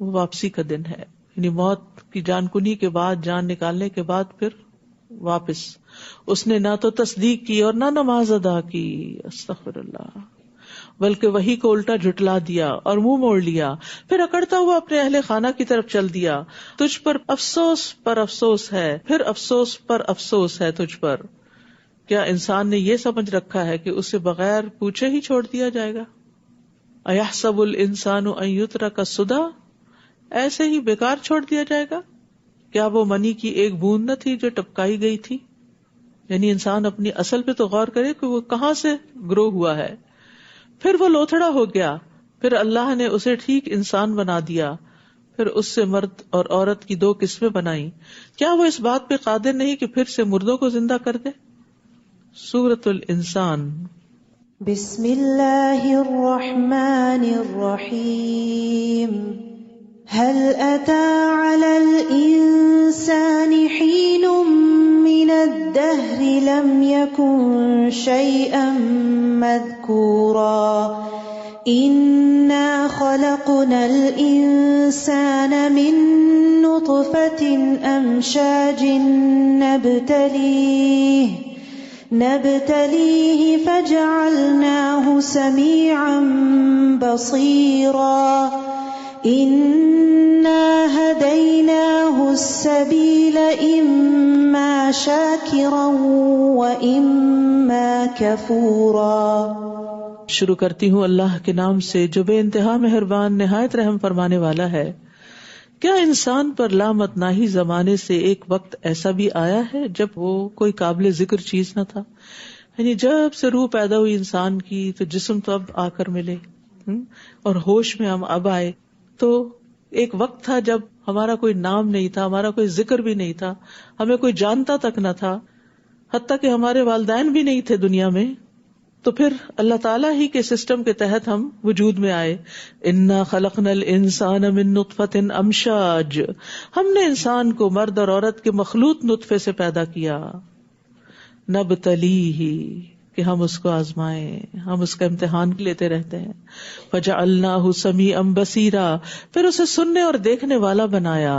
وہ واپسی کا دن ہے، یعنی موت کی جان کنی کے بعد، جان نکالنے کے بعد پھر واپس. اس نے نہ تو تصدیق کی اور نہ نماز ادا کی، استغفر اللہ، بلکہ وحی کو الٹا جھٹلا دیا اور منہ موڑ لیا. پھر اکڑتا ہوا اپنے اہل خانہ کی طرف چل دیا. تجھ پر افسوس پر افسوس ہے، پھر افسوس پر افسوس ہے تجھ پر. کیا انسان نے یہ سمجھ رکھا ہے کہ اسے بغیر پوچھے ہی چھوڑ دیا جائے گا؟ اَيَحْسَبُ الْإِنسَانُ أَن يُتْرَكَ سُدًى، ایسے ہی بیکار چھوڑ دیا جائے گا؟ کیا وہ منی کی ایک بوند نہ تھی جو ٹپکائی گئی تھی؟ یعنی انسان اپنی اصل پہ تو غور کرے کہ وہ کہاں سے گرو ہوا ہے. پھر وہ لوتھڑا ہو گیا، پھر اللہ نے اسے ٹھیک انسان بنا دیا، پھر اس سے مرد اور عورت کی دو قسمیں بنائیں، کیا وہ اس بات پہ قادر نہیں کہ پھر سے مردوں کو زندہ کر دے؟ سورۃ الانسان۔ بسم اللہ الرحمن الرحیم هل أتى على الإنسان حين من الدهر لم يكن شيئا مذكورا إنا خلقنا الإنسان من نطفة أمشاج نبتليه فجعلناه سميعا بصيرا إنا هديناه السبيل إما شاكرا وإما كفورا۔ شروع کرتی ہوں اللہ کے نام سے جو بے انتہا مہربان نہایت رحم فرمانے والا ہے۔ کیا انسان پر لامتناہی زمانے سے ایک وقت ایسا بھی آیا ہے جب وہ کوئی قابل ذکر چیز نہ تھا؟ یعنی جب سے روح پیدا ہوئی انسان کی تو جسم تو اب آ کر ملے اور ہوش میں ہم اب آئے، تو ایک وقت تھا جب ہمارا کوئی نام نہیں تھا، ہمارا کوئی ذکر بھی نہیں تھا، ہمیں کوئی جانتا تک نہ تھا، حتیٰ کہ ہمارے والدین بھی نہیں تھے دنیا میں، تو پھر اللہ تعالیٰ ہی کے سسٹم کے تحت ہم وجود میں آئے۔ انا خلقنا الانسان من نطفۃ امشاج، ہم نے انسان کو مرد اور عورت کے مخلوط نطفے سے پیدا کیا، نبتلیہ، کہ ہم اس کو آزمائیں، ہم اس کا امتحان لیتے رہتے ہیں، فجعلناہ سمیعا بصیرا، پھر اسے سننے اور دیکھنے والا بنایا۔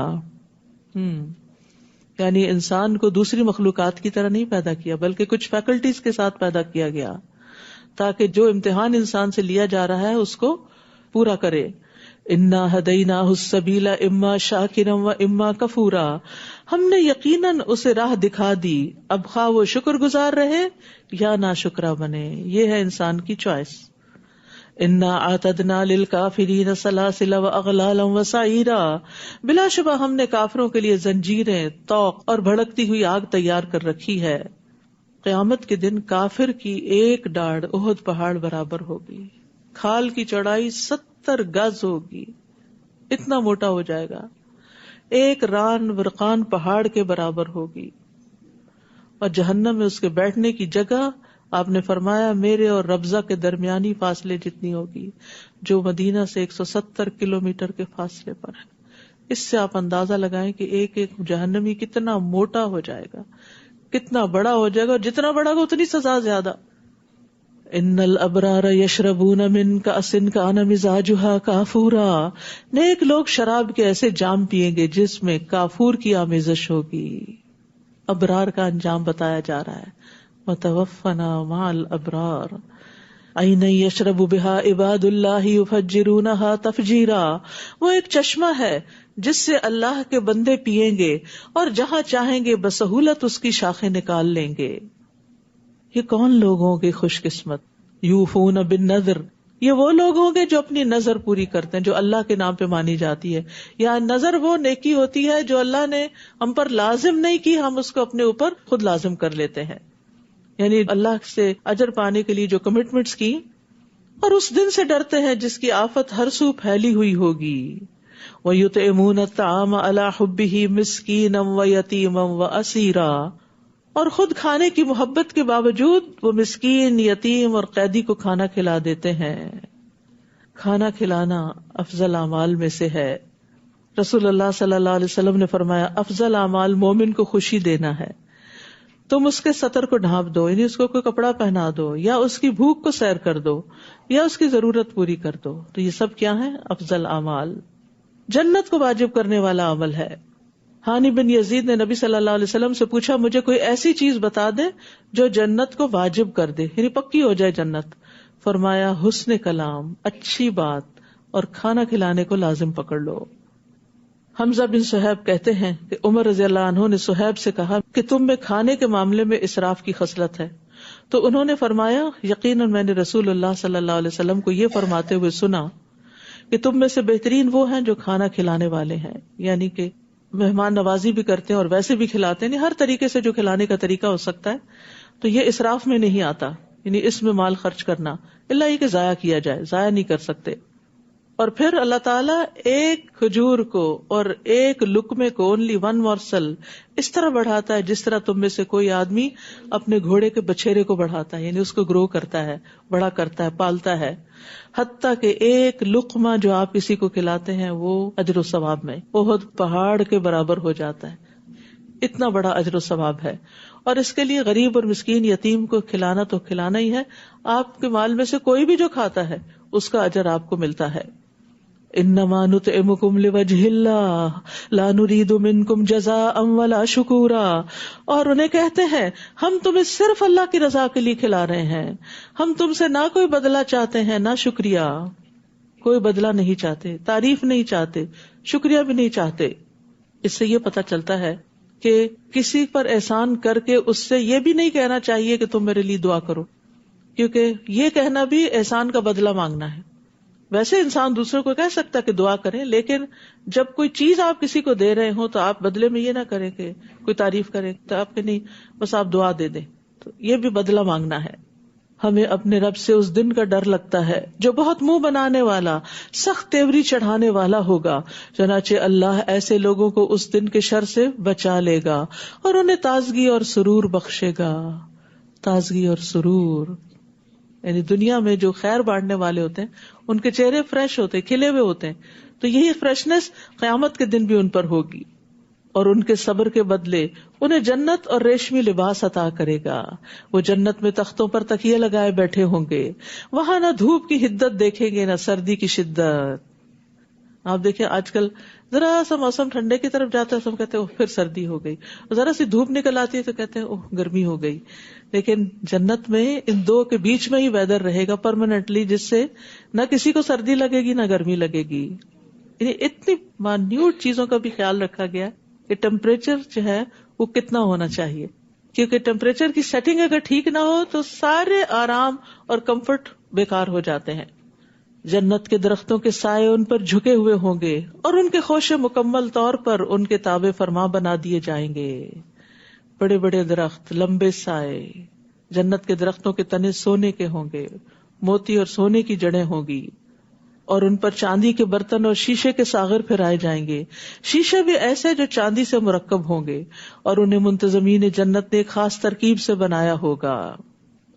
یعنی انسان کو دوسری مخلوقات کی طرح نہیں پیدا کیا بلکہ کچھ فیکلٹیز کے ساتھ پیدا کیا گیا تاکہ جو امتحان انسان سے لیا جا رہا ہے اس کو پورا کرے۔ انا ہدیناہ السبیل اما شاکرا و اما کفورا، ہم نے یقیناً اسے راہ دکھا دی، اب خواہ وہ شکر گزار رہے یا ناشکرا بنے، یہ ہے انسان کی چوائس۔ انا اعتدنا للکافرین سلاسل واغلالا وسعیرا، بلا شبہ ہم نے کافروں کے لیے زنجیریں، طوق اور بھڑکتی ہوئی آگ تیار کر رکھی ہے۔ قیامت کے دن کافر کی ایک ڈاڑھ احد پہاڑ برابر ہوگی، کھال کی چوڑائی 70 گز ہوگی، اتنا موٹا ہو جائے گا، ایک ران ورقان پہاڑ کے برابر ہوگی، اور جہنم میں اس کے بیٹھنے کی جگہ آپ نے فرمایا میرے اور ربضہ کے درمیانی فاصلے جتنی ہوگی، جو مدینہ سے 170 کلومیٹر کے فاصلے پر ہے۔ اس سے آپ اندازہ لگائیں کہ ایک ایک جہنمی کتنا موٹا ہو جائے گا، کتنا بڑا ہو جائے گا، اور جتنا بڑا گا اتنی سزا زیادہ۔ ان الابرار یشربون من کأس کان مزاجها کافورا، نیک لوگ شراب کے ایسے جام پیئیں گے جس میں کافور کی آمیزش ہوگی۔ ابرار کا انجام بتایا جا رہا ہے، وتوفنا مع الابرار عین یشرب بها عباد اللہ یفجرونها تفجیرا، وہ ایک چشمہ ہے جس سے اللہ کے بندے پیئیں گے اور جہاں چاہیں گے بسہولت اس کی شاخیں نکال لیں گے۔ یہ کون لوگ ہوں گے خوش قسمت؟ یوفون بالنذر، یہ وہ لوگ ہوں گے جو اپنی نظر پوری کرتے ہیں، جو اللہ کے نام پہ مانی جاتی ہے۔ یا نظر وہ نیکی ہوتی ہے جو اللہ نے ہم پر لازم نہیں کی، ہم اس کو اپنے اوپر خود لازم کر لیتے ہیں، یعنی اللہ سے اجر پانے کے لیے جو کمٹمنٹس کی، اور اس دن سے ڈرتے ہیں جس کی آفت ہر سو پھیلی ہوئی ہوگی۔ وَيُطْعِمُونَ الطَّعَامَ عَلَى حُبِّهِ مِسْكِينًا وَيَتِيمًا وَأَسِيرًا، اور خود کھانے کی محبت کے باوجود وہ مسکین، یتیم اور قیدی کو کھانا کھلا دیتے ہیں۔ کھانا کھلانا افضل اعمال میں سے ہے۔ رسول اللہ صلی اللہ علیہ وسلم نے فرمایا افضل اعمال مومن کو خوشی دینا ہے۔ تم اس کے سطر کو ڈھانپ دو، یعنی اس کو کوئی کپڑا پہنا دو، یا اس کی بھوک کو سیر کر دو، یا اس کی ضرورت پوری کر دو، تو یہ سب کیا ہے؟ افضل اعمال، جنت کو واجب کرنے والا عمل ہے۔ ہانی بن یزید نے نبی صلی اللہ علیہ وسلم سے پوچھا مجھے کوئی ایسی چیز بتا دے جو جنت کو واجب کر دے، یعنی پکی ہو جائے جنت۔ فرمایا حسن کلام، اچھی بات، اور کھانا کھلانے کو لازم پکڑ لو۔ حمزہ بن صہیب کہتے ہیں کہ عمر رضی اللہ عنہ نے صہیب سے کہا کہ تم میں کھانے کے معاملے میں اسراف کی خصلت ہے، تو انہوں نے فرمایا یقیناً میں نے رسول اللہ صلی اللہ علیہ وسلم کو یہ فرماتے ہوئے سنا کہ تم میں سے بہترین وہ ہیں جو کھانا کھلانے والے ہیں، یعنی کہ مہمان نوازی بھی کرتے ہیں اور ویسے بھی کھلاتے ہیں، ہر طریقے سے جو کھلانے کا طریقہ ہو سکتا ہے، تو یہ اسراف میں نہیں آتا، یعنی اس میں مال خرچ کرنا، اللہ یہ کہ ضائع کیا جائے، ضائع نہیں کر سکتے۔ اور پھر اللہ تعالیٰ ایک کھجور کو اور ایک لقمے کو only one morsel اس طرح بڑھاتا ہے جس طرح تم میں سے کوئی آدمی اپنے گھوڑے کے بچھیرے کو بڑھاتا ہے، یعنی اس کو گرو کرتا ہے، بڑا کرتا ہے، پالتا ہے، حتیٰ کہ ایک لقمہ جو آپ کسی کو کھلاتے ہیں وہ اجر و ثواب میں بہت پہاڑ کے برابر ہو جاتا ہے، اتنا بڑا اجر و ثواب ہے. اور اس کے لیے غریب اور مسکین یتیم کو کھلانا تو کھلانا ہی ہے، آپ کے مال میں سے کوئی بھی جو کھاتا ہے اس کا اجر آپ کو ملتا ہے. انما نطعمکم لوجہ اللہ لا نرید منکم جزاء ولا شکورا، اور انہیں کہتے ہیں ہم تمہیں صرف اللہ کی رضا کے لیے کھلا رہے ہیں، ہم تم سے نہ کوئی بدلہ چاہتے ہیں نہ شکریہ، کوئی بدلہ نہیں چاہتے، تعریف نہیں چاہتے، شکریہ بھی نہیں چاہتے. اس سے یہ پتہ چلتا ہے کہ کسی پر احسان کر کے اس سے یہ بھی نہیں کہنا چاہیے کہ تم میرے لیے دعا کرو، کیونکہ یہ کہنا بھی احسان کا بدلہ مانگنا ہے. ویسے انسان دوسروں کو کہہ سکتا کہ دعا کریں، لیکن جب کوئی چیز آپ کسی کو دے رہے ہوں تو آپ بدلے میں یہ نہ کریں کہ کوئی تعریف کریں تو آپ کے نہیں، بس آپ دعا دے دیں، تو یہ بھی بدلہ مانگنا ہے. ہمیں اپنے رب سے اس دن کا ڈر لگتا ہے جو بہت منہ بنانے والا، سخت تیوری چڑھانے والا ہوگا، چنانچہ اللہ ایسے لوگوں کو اس دن کے شر سے بچا لے گا اور انہیں تازگی اور سرور بخشے گا. تازگی اور سرور یعنی دنیا میں جو خیر بانٹنے والے ہوتے ہیں ان کے چہرے فریش ہوتے ہیں، کھلے ہوئے ہوتے ہیں، تو یہی فریشنس قیامت کے دن بھی ان پر ہوگی. اور ان کے صبر کے بدلے انہیں جنت اور ریشمی لباس عطا کرے گا. وہ جنت میں تختوں پر تکیے لگائے بیٹھے ہوں گے، وہاں نہ دھوپ کی حدت دیکھیں گے نہ سردی کی شدت. آپ دیکھیں آج کل ذرا سا موسم ٹھنڈے کی طرف جاتا ہے تو ہم کہتے ہیں پھر سردی ہو گئی، ذرا سی دھوپ نکل آتی ہے تو کہتے ہیں اوہ گرمی ہو گئی. لیکن جنت میں ان دو کے بیچ میں ہی ویدر رہے گا پرماننٹلی، جس سے نہ کسی کو سردی لگے گی نہ گرمی لگے گی. یعنی اتنی مائنیوٹ چیزوں کا بھی خیال رکھا گیا کہ ٹیمپریچر جو ہے وہ کتنا ہونا چاہیے، کیونکہ ٹیمپریچر کی سیٹنگ اگر ٹھیک نہ ہو تو سارے آرام اور کمفرٹ بیکار ہو جاتے ہیں. جنت کے درختوں کے سائے ان پر جھکے ہوئے ہوں گے اور ان کے خوشے مکمل طور پر ان کے تابع فرما بنا دیے جائیں گے. بڑے بڑے درخت، لمبے سائے، جنت کے درختوں کے تنے سونے کے ہوں گے، موتی اور سونے کی جڑیں ہوں گی، اور ان پر چاندی کے برتن اور شیشے کے ساغر پھرائے جائیں گے. شیشے بھی ایسے جو چاندی سے مرکب ہوں گے، اور انہیں منتظمین جنت نے ایک خاص ترکیب سے بنایا ہوگا.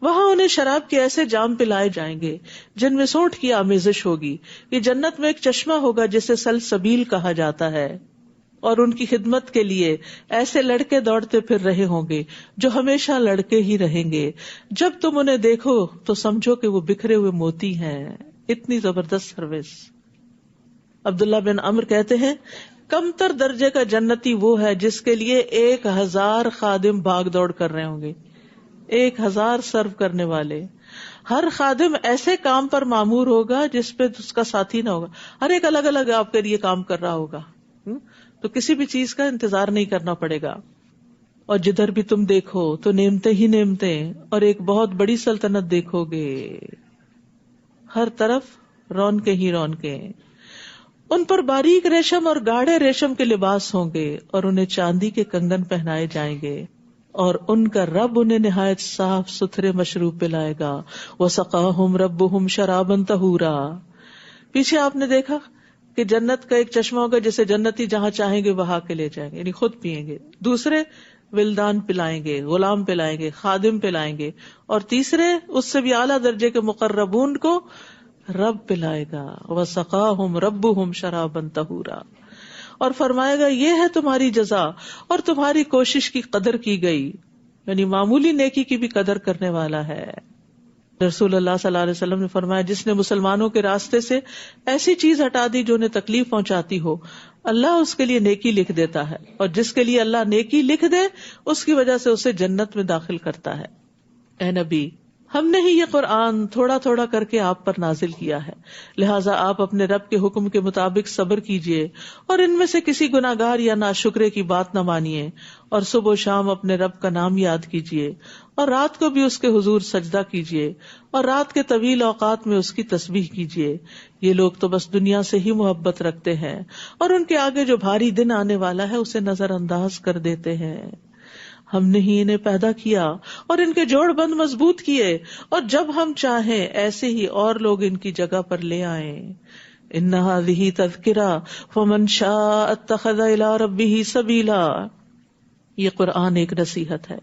وہاں انہیں شراب کے ایسے جام پلائے جائیں گے جن میں سونٹ کی آمیزش ہوگی. یہ جنت میں ایک چشمہ ہوگا جسے سلسبیل کہا جاتا ہے، اور ان کی خدمت کے لیے ایسے لڑکے دوڑتے پھر رہے ہوں گے جو ہمیشہ لڑکے ہی رہیں گے. جب تم انہیں دیکھو تو سمجھو کہ وہ بکھرے ہوئے موتی ہیں. اتنی زبردست سروس. عبداللہ بن عمر کہتے ہیں کم تر درجے کا جنتی وہ ہے جس کے لیے 1000 خادم بھاگ دوڑ کر رہے ہوں گے. 1000 سرو کرنے والے، ہر خادم ایسے کام پر مامور ہوگا جس پہ اس کا ساتھی نہ ہوگا، ہر ایک الگ الگ آپ کے لیے کام کر رہا ہوگا، تو کسی بھی چیز کا انتظار نہیں کرنا پڑے گا. اور جدھر بھی تم دیکھو تو نعمتیں ہی نعمتیں اور ایک بہت بڑی سلطنت دیکھو گے. ہر طرف رونقیں ہی رونقیں. ان پر باریک ریشم اور گاڑھے ریشم کے لباس ہوں گے اور انہیں چاندی کے کنگن پہنائے جائیں گے، اور ان کا رب انہیں نہایت صاف ستھرے مشروب پلائے گا. وَسَقَاهُمْ رَبُّهُمْ شَرَابًا طَهُورًا. پیچھے آپ نے دیکھا کہ جنت کا ایک چشمہ ہوگا جسے جنتی جہاں چاہیں گے وہاں کے لے جائیں گے، یعنی خود پیئیں گے. دوسرے ولدان پلائیں گے، غلام پلائیں گے، خادم پلائیں گے، اور تیسرے اس سے بھی اعلیٰ درجے کے مقربون کو رب پلائے گا. وَسَقَاهُمْ رَبُّهُمْ شَرَابًا طَهُورًا. اور فرمائے گا یہ ہے تمہاری جزا، اور تمہاری کوشش کی قدر کی گئی. یعنی معمولی نیکی کی بھی قدر کرنے والا ہے. رسول اللہ صلی اللہ علیہ وسلم نے فرمایا جس نے مسلمانوں کے راستے سے ایسی چیز ہٹا دی جو انہیں تکلیف پہنچاتی ہو، اللہ اس کے لیے نیکی لکھ دیتا ہے، اور جس کے لیے اللہ نیکی لکھ دے اس کی وجہ سے اسے جنت میں داخل کرتا ہے. اے نبی، ہم نے ہی یہ قرآن تھوڑا تھوڑا کر کے آپ پر نازل کیا ہے، لہٰذا آپ اپنے رب کے حکم کے مطابق صبر کیجئے اور ان میں سے کسی گناہگار یا ناشکرے کی بات نہ مانیے، اور صبح و شام اپنے رب کا نام یاد کیجئے، اور رات کو بھی اس کے حضور سجدہ کیجئے، اور رات کے طویل اوقات میں اس کی تسبیح کیجئے. یہ لوگ تو بس دنیا سے ہی محبت رکھتے ہیں اور ان کے آگے جو بھاری دن آنے والا ہے اسے نظر انداز کر دیتے ہیں. ہم نے ہی انہیں پیدا کیا اور ان کے جوڑ بند مضبوط کیے، اور جب ہم چاہیں ایسے ہی اور لوگ ان کی جگہ پر لے آئیں. ان هذه تذکرہ فمن شاء اتخذ الى ربه سبیلا. یہ قرآن ایک نصیحت ہے،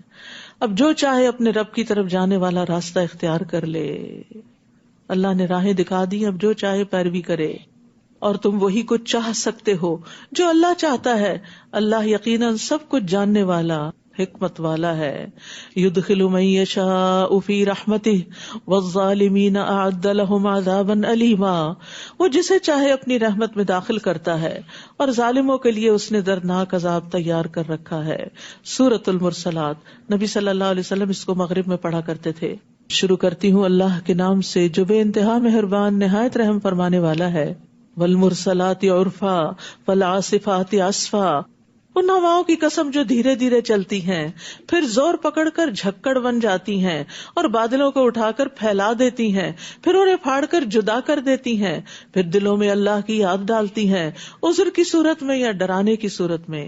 اب جو چاہے اپنے رب کی طرف جانے والا راستہ اختیار کر لے. اللہ نے راہیں دکھا دی، اب جو چاہے پیروی کرے. اور تم وہی کچھ چاہ سکتے ہو جو اللہ چاہتا ہے. اللہ یقیناً سب کچھ جاننے والا، حکمت والا ہے. یدخل من یشاء فی رحمتہ والظالمین اعد لهم عذابا الیما. وہ جسے چاہے اپنی رحمت میں داخل کرتا ہے اور ظالموں کے لیے اس نے دردناک عذاب تیار کر رکھا ہے. سورۃ المرسلات. نبی صلی اللہ علیہ وسلم اس کو مغرب میں پڑھا کرتے تھے. شروع کرتی ہوں اللہ کے نام سے جو بے انتہا مہربان نہایت رحم فرمانے والا ہے. والمرسلات عرفا فالعاصفات عصفا. ان ہواؤں کی قسم جو دھیرے دھیرے چلتی ہیں پھر زور پکڑ کر جھکڑ بن جاتی ہیں اور بادلوں کو اٹھا کر پھیلا دیتی ہیں، پھر انہیں پھاڑ کر جدا کر دیتی ہیں، پھر دلوں میں اللہ کی یاد ڈالتی ہیں، عذر کی صورت میں یا ڈرانے کی صورت میں.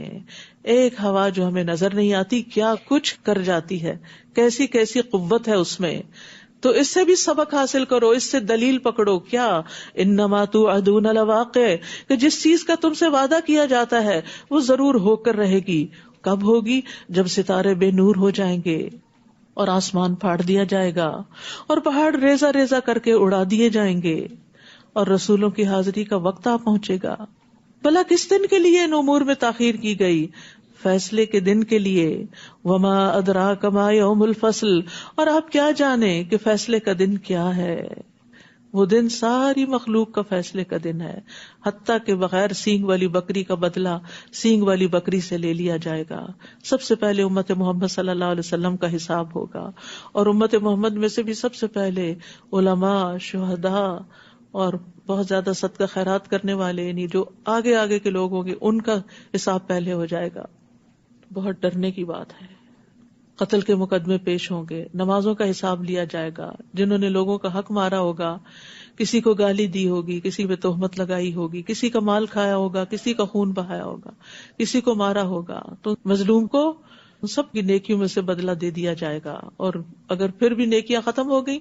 ایک ہوا جو ہمیں نظر نہیں آتی کیا کچھ کر جاتی ہے، کیسی کیسی قوت ہے اس میں. تو اس سے بھی سبق حاصل کرو، اس سے دلیل پکڑو. کیا انما توعدون لواقع، کہ جس چیز کا تم سے وعدہ کیا جاتا ہے وہ ضرور ہو کر رہے گی. کب ہوگی؟ جب ستارے بے نور ہو جائیں گے اور آسمان پھاڑ دیا جائے گا اور پہاڑ ریزہ ریزہ کر کے اڑا دیے جائیں گے اور رسولوں کی حاضری کا وقت آ پہنچے گا. بھلا کس دن کے لیے ان امور میں تاخیر کی گئی؟ فیصلے کے دن کے لیے. وما ادراک ما یوم الفصل، اور آپ کیا جانیں کہ فیصلے کا دن کیا ہے. وہ دن ساری مخلوق کا فیصلے کا دن ہے، حتیٰ کہ بغیر سینگ والی بکری کا بدلہ سینگ والی بکری سے لے لیا جائے گا. سب سے پہلے امت محمد صلی اللہ علیہ وسلم کا حساب ہوگا، اور امت محمد میں سے بھی سب سے پہلے علماء، شہداء اور بہت زیادہ صدقہ خیرات کرنے والے، یعنی جو آگے آگے کے لوگ ہوں گے ان کا حساب پہلے ہو جائے گا. بہت ڈرنے کی بات ہے. قتل کے مقدمے پیش ہوں گے، نمازوں کا حساب لیا جائے گا، جنہوں نے لوگوں کا حق مارا ہوگا، کسی کو گالی دی ہوگی، کسی پہ تہمت لگائی ہوگی، کسی کا مال کھایا ہوگا، کسی کا خون بہایا ہوگا، کسی کو مارا ہوگا، تو مظلوم کو سب کی نیکیوں میں سے بدلہ دے دیا جائے گا. اور اگر پھر بھی نیکیاں ختم ہو گئی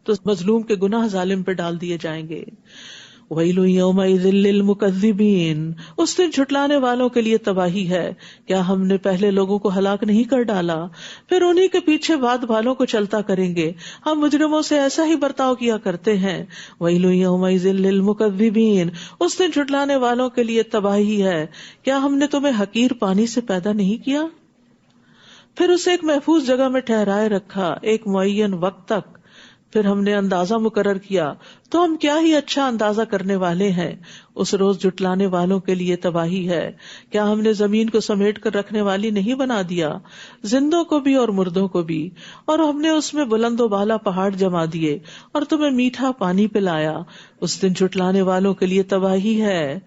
تو مظلوم کے گناہ ظالم پہ ڈال دیے جائیں گے. وَيْلٌ يَوْمَئِذٍ لِّلْمُكَذِّبِينَ، اس دن جھٹلانے والوں کے لیے تباہی ہے. کیا ہم نے پہلے لوگوں کو ہلاک نہیں کر ڈالا؟ پھر انہی کے پیچھے بعد والوں کو چلتا کریں گے. ہم مجرموں سے ایسا ہی برتاؤ کیا کرتے ہیں. وَيْلٌ يَوْمَئِذٍ لِّلْمُكَذِّبِينَ، اس دن جھٹلانے والوں کے لیے تباہی ہے. کیا ہم نے تمہیں حقیر پانی سے پیدا نہیں کیا، پھر اسے ایک محفوظ جگہ میں ٹھہرائے رکھا ایک معین وقت تک، پھر ہم نے اندازہ مقرر کیا، تو ہم کیا ہی اچھا اندازہ کرنے والے ہیں. اس روز جھٹلانے والوں کے لیے تباہی ہے. کیا ہم نے زمین کو سمیٹ کر رکھنے والی نہیں بنا دیا، زندوں کو بھی اور مردوں کو بھی، اور ہم نے اس میں بلند و بالا پہاڑ جما دیے اور تمہیں میٹھا پانی پلایا. اس دن جھٹلانے والوں کے لیے تباہی ہے.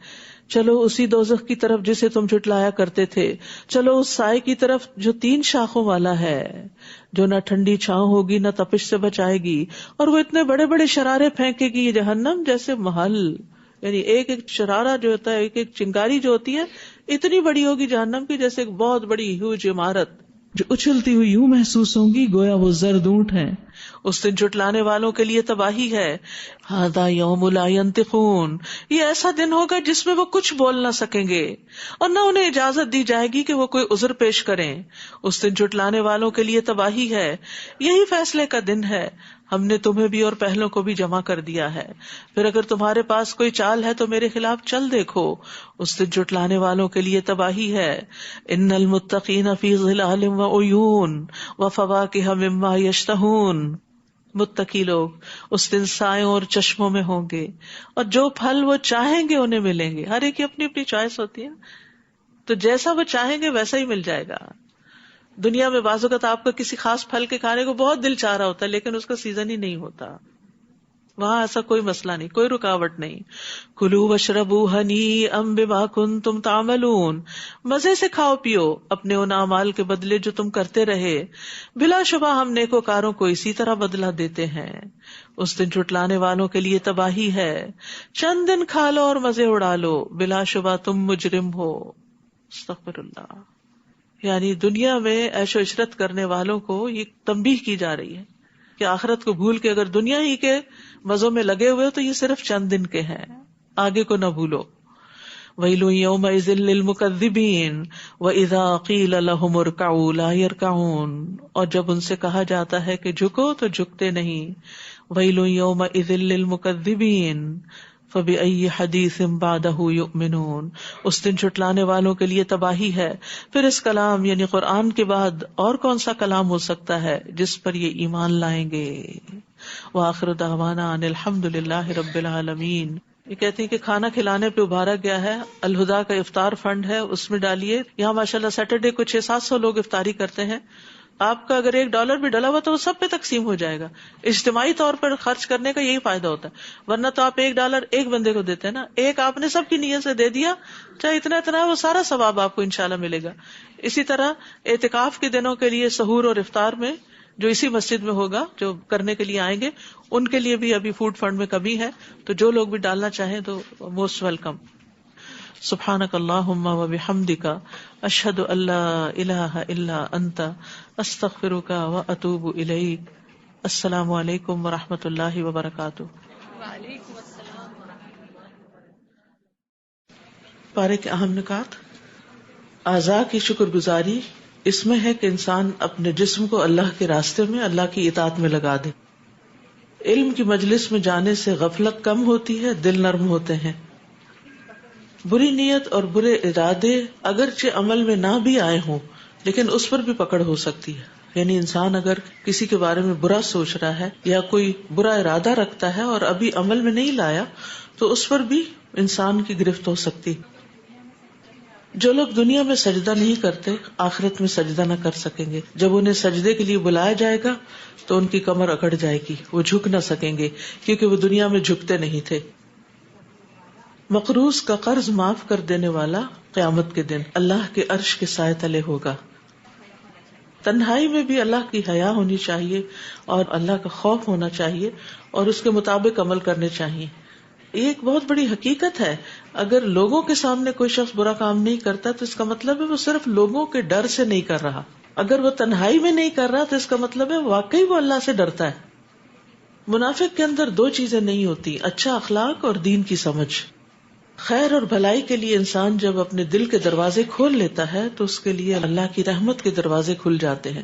چلو اسی دوزخ کی طرف جسے تم جھٹلایا کرتے تھے، چلو اس سائے کی طرف جو 3 شاخوں والا ہے، جو نہ ٹھنڈی چھاؤں ہوگی نہ تپش سے بچائے گی، اور وہ اتنے بڑے بڑے شرارے پھینکے گی. جہنم جیسے محل، یعنی ایک ایک شرارہ جو ہوتا ہے، ایک ایک چنگاری جو ہوتی ہے اتنی بڑی ہوگی جہنم کی، جیسے ایک بہت بڑی ہیوج عمارت جو اچھلتی ہوئی یوں محسوس ہوں گی گویا وہ زرد اونٹ ہیں. اس دن جھٹلانے والوں کے لیے تباہی ہے. ھذا یوم لا ینطقون، یہ ایسا دن ہوگا جس میں وہ کچھ بول نہ سکیں گے اور نہ انہیں اجازت دی جائے گی کہ وہ کوئی عذر پیش کریں. اس دن جھٹلانے والوں کے لیے تباہی ہے. یہی فیصلے کا دن ہے. ہم نے تمہیں بھی اور پہلوں کو بھی جمع کر دیا ہے. پھر اگر تمہارے پاس کوئی چال ہے تو میرے خلاف چل دیکھو. اس دن جھٹلانے والوں کے لیے تباہی ہے. ان المتقین فی ظلال وعیون وفواکہ مما یشتہون، متقی لوگ اس دن سایوں اور چشموں میں ہوں گے، اور جو پھل وہ چاہیں گے انہیں ملیں گے. ہر ایک کی اپنی اپنی چوائس ہوتی ہے، تو جیسا وہ چاہیں گے ویسا ہی مل جائے گا. دنیا میں بعض اوقات آپ کا کسی خاص پھل کے کھانے کو بہت دل چاہ رہا ہوتا ہے لیکن اس کا سیزن ہی نہیں ہوتا. وہاں ایسا کوئی مسئلہ نہیں، کوئی رکاوٹ نہیں. کلوا واشربوا ہنیئا بما کنتم تعملون، مزے سے کھاؤ پیو اپنے ان اعمال کے بدلے جو تم کرتے رہے. بلا شبہ ہم نیکوکاروں کو اسی طرح بدلہ دیتے ہیں. اس دن جھٹلانے والوں کے لیے تباہی ہے. چند دن کھا لو اور مزے اڑا لو، بلا شبہ تم مجرم ہو. استغفر اللہ. یعنی دنیا میں عیش و عشرت کرنے والوں کو یہ تنبیہ کی جا رہی ہے کہ آخرت کو بھول کے اگر دنیا ہی کے مزوں میں لگے ہوئے تو یہ صرف چند دن کے ہیں. آگے کو نہ بھولو. وَيْلٌ يَوْمَئِذٍ لِّلْمُكَذِّبِينَ وَإِذَا قِيلَ لَهُمُ ارْكَعُوا لَا يَرْكَعُونَ. اور جب ان سے کہا جاتا ہے کہ جھکو تو جھکتے نہیں. وَيْلٌ يَوْمَئِذٍ لِّلْمُكَذِّبِينَ فَبِأَيِّ حَدِيثٍ بَعْدَهُ يُؤْمِنُونَ. اس دن جھٹلانے والوں کے لیے تباہی ہے، پھر اس کلام یعنی قرآن کے بعد اور کون سا کلام ہو سکتا ہے جس پر یہ ایمان لائیں گے. وآخر دعوانا ان الحمد للہ رب العالمین. یہ کہتے ہیں کہ کھانا کھلانے پہ ابھارا گیا ہے، الہدا کا افطار فنڈ ہے، اس میں ڈالیے. یہاں ماشاءاللہ سیٹرڈے کو 600-700 لوگ افطاری کرتے ہیں. آپ کا اگر $1 بھی ڈلا ہوا تو وہ سب پہ تقسیم ہو جائے گا. اجتماعی طور پر خرچ کرنے کا یہی فائدہ ہوتا ہے، ورنہ تو آپ $1 ایک بندے کو دیتے ہیں نا، ایک آپ نے سب کی نیت سے دے دیا، چاہے اتنا اتنا وہ سارا ثواب آپ کو انشاءاللہ ملے گا. اسی طرح اعتکاف کے دنوں کے لیے سحور اور افطار میں جو اسی مسجد میں ہوگا، جو کرنے کے لیے آئیں گے ان کے لیے بھی ابھی فوڈ فنڈ میں کمی ہے، تو جو لوگ بھی ڈالنا چاہیں تو موسٹ ویلکم. سبحانک اللہم و بحمدک اشہد ان لا الہ الا انت استغفرک و اتوب الیک. السلام علیکم و رحمۃ اللہ وبرکاتہ. وعلیکم السلام ورحمۃ اللہ. پارے کے اہم نکات. اعضاء کی شکر گزاری اس میں ہے کہ انسان اپنے جسم کو اللہ کے راستے میں، اللہ کی اطاعت میں لگا دے. علم کی مجلس میں جانے سے غفلت کم ہوتی ہے، دل نرم ہوتے ہیں. بری نیت اور برے ارادے اگرچہ عمل میں نہ بھی آئے ہوں لیکن اس پر بھی پکڑ ہو سکتی ہے. یعنی انسان اگر کسی کے بارے میں برا سوچ رہا ہے یا کوئی برا ارادہ رکھتا ہے اور ابھی عمل میں نہیں لایا تو اس پر بھی انسان کی گرفت ہو سکتی. جو لوگ دنیا میں سجدہ نہیں کرتے آخرت میں سجدہ نہ کر سکیں گے. جب انہیں سجدے کے لیے بلایا جائے گا تو ان کی کمر اکڑ جائے گی، وہ جھک نہ سکیں گے کیونکہ وہ دنیا میں جھکتے نہیں تھے. مقروض کا قرض معاف کر دینے والا قیامت کے دن اللہ کے عرش کے سائے تلے ہوگا. تنہائی میں بھی اللہ کی حیا ہونی چاہیے اور اللہ کا خوف ہونا چاہیے اور اس کے مطابق عمل کرنے چاہیے. یہ ایک بہت بڑی حقیقت ہے. اگر لوگوں کے سامنے کوئی شخص برا کام نہیں کرتا تو اس کا مطلب ہے وہ صرف لوگوں کے ڈر سے نہیں کر رہا. اگر وہ تنہائی میں نہیں کر رہا تو اس کا مطلب ہے واقعی وہ اللہ سے ڈرتا ہے. منافق کے اندر دو چیزیں نہیں ہوتی، اچھا اخلاق اور دین کی سمجھ. خیر اور بھلائی کے لیے انسان جب اپنے دل کے دروازے کھول لیتا ہے تو اس کے لیے اللہ کی رحمت کے دروازے کھل جاتے ہیں.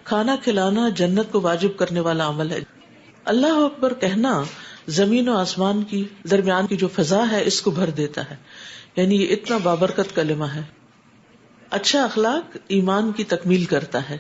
کھانا کھلانا جنت کو واجب کرنے والا عمل ہے. اللہ اکبر کہنا زمین و آسمان کی درمیان کی جو فضا ہے اس کو بھر دیتا ہے. یعنی یہ اتنا بابرکت کلمہ ہے. اچھا اخلاق ایمان کی تکمیل کرتا ہے.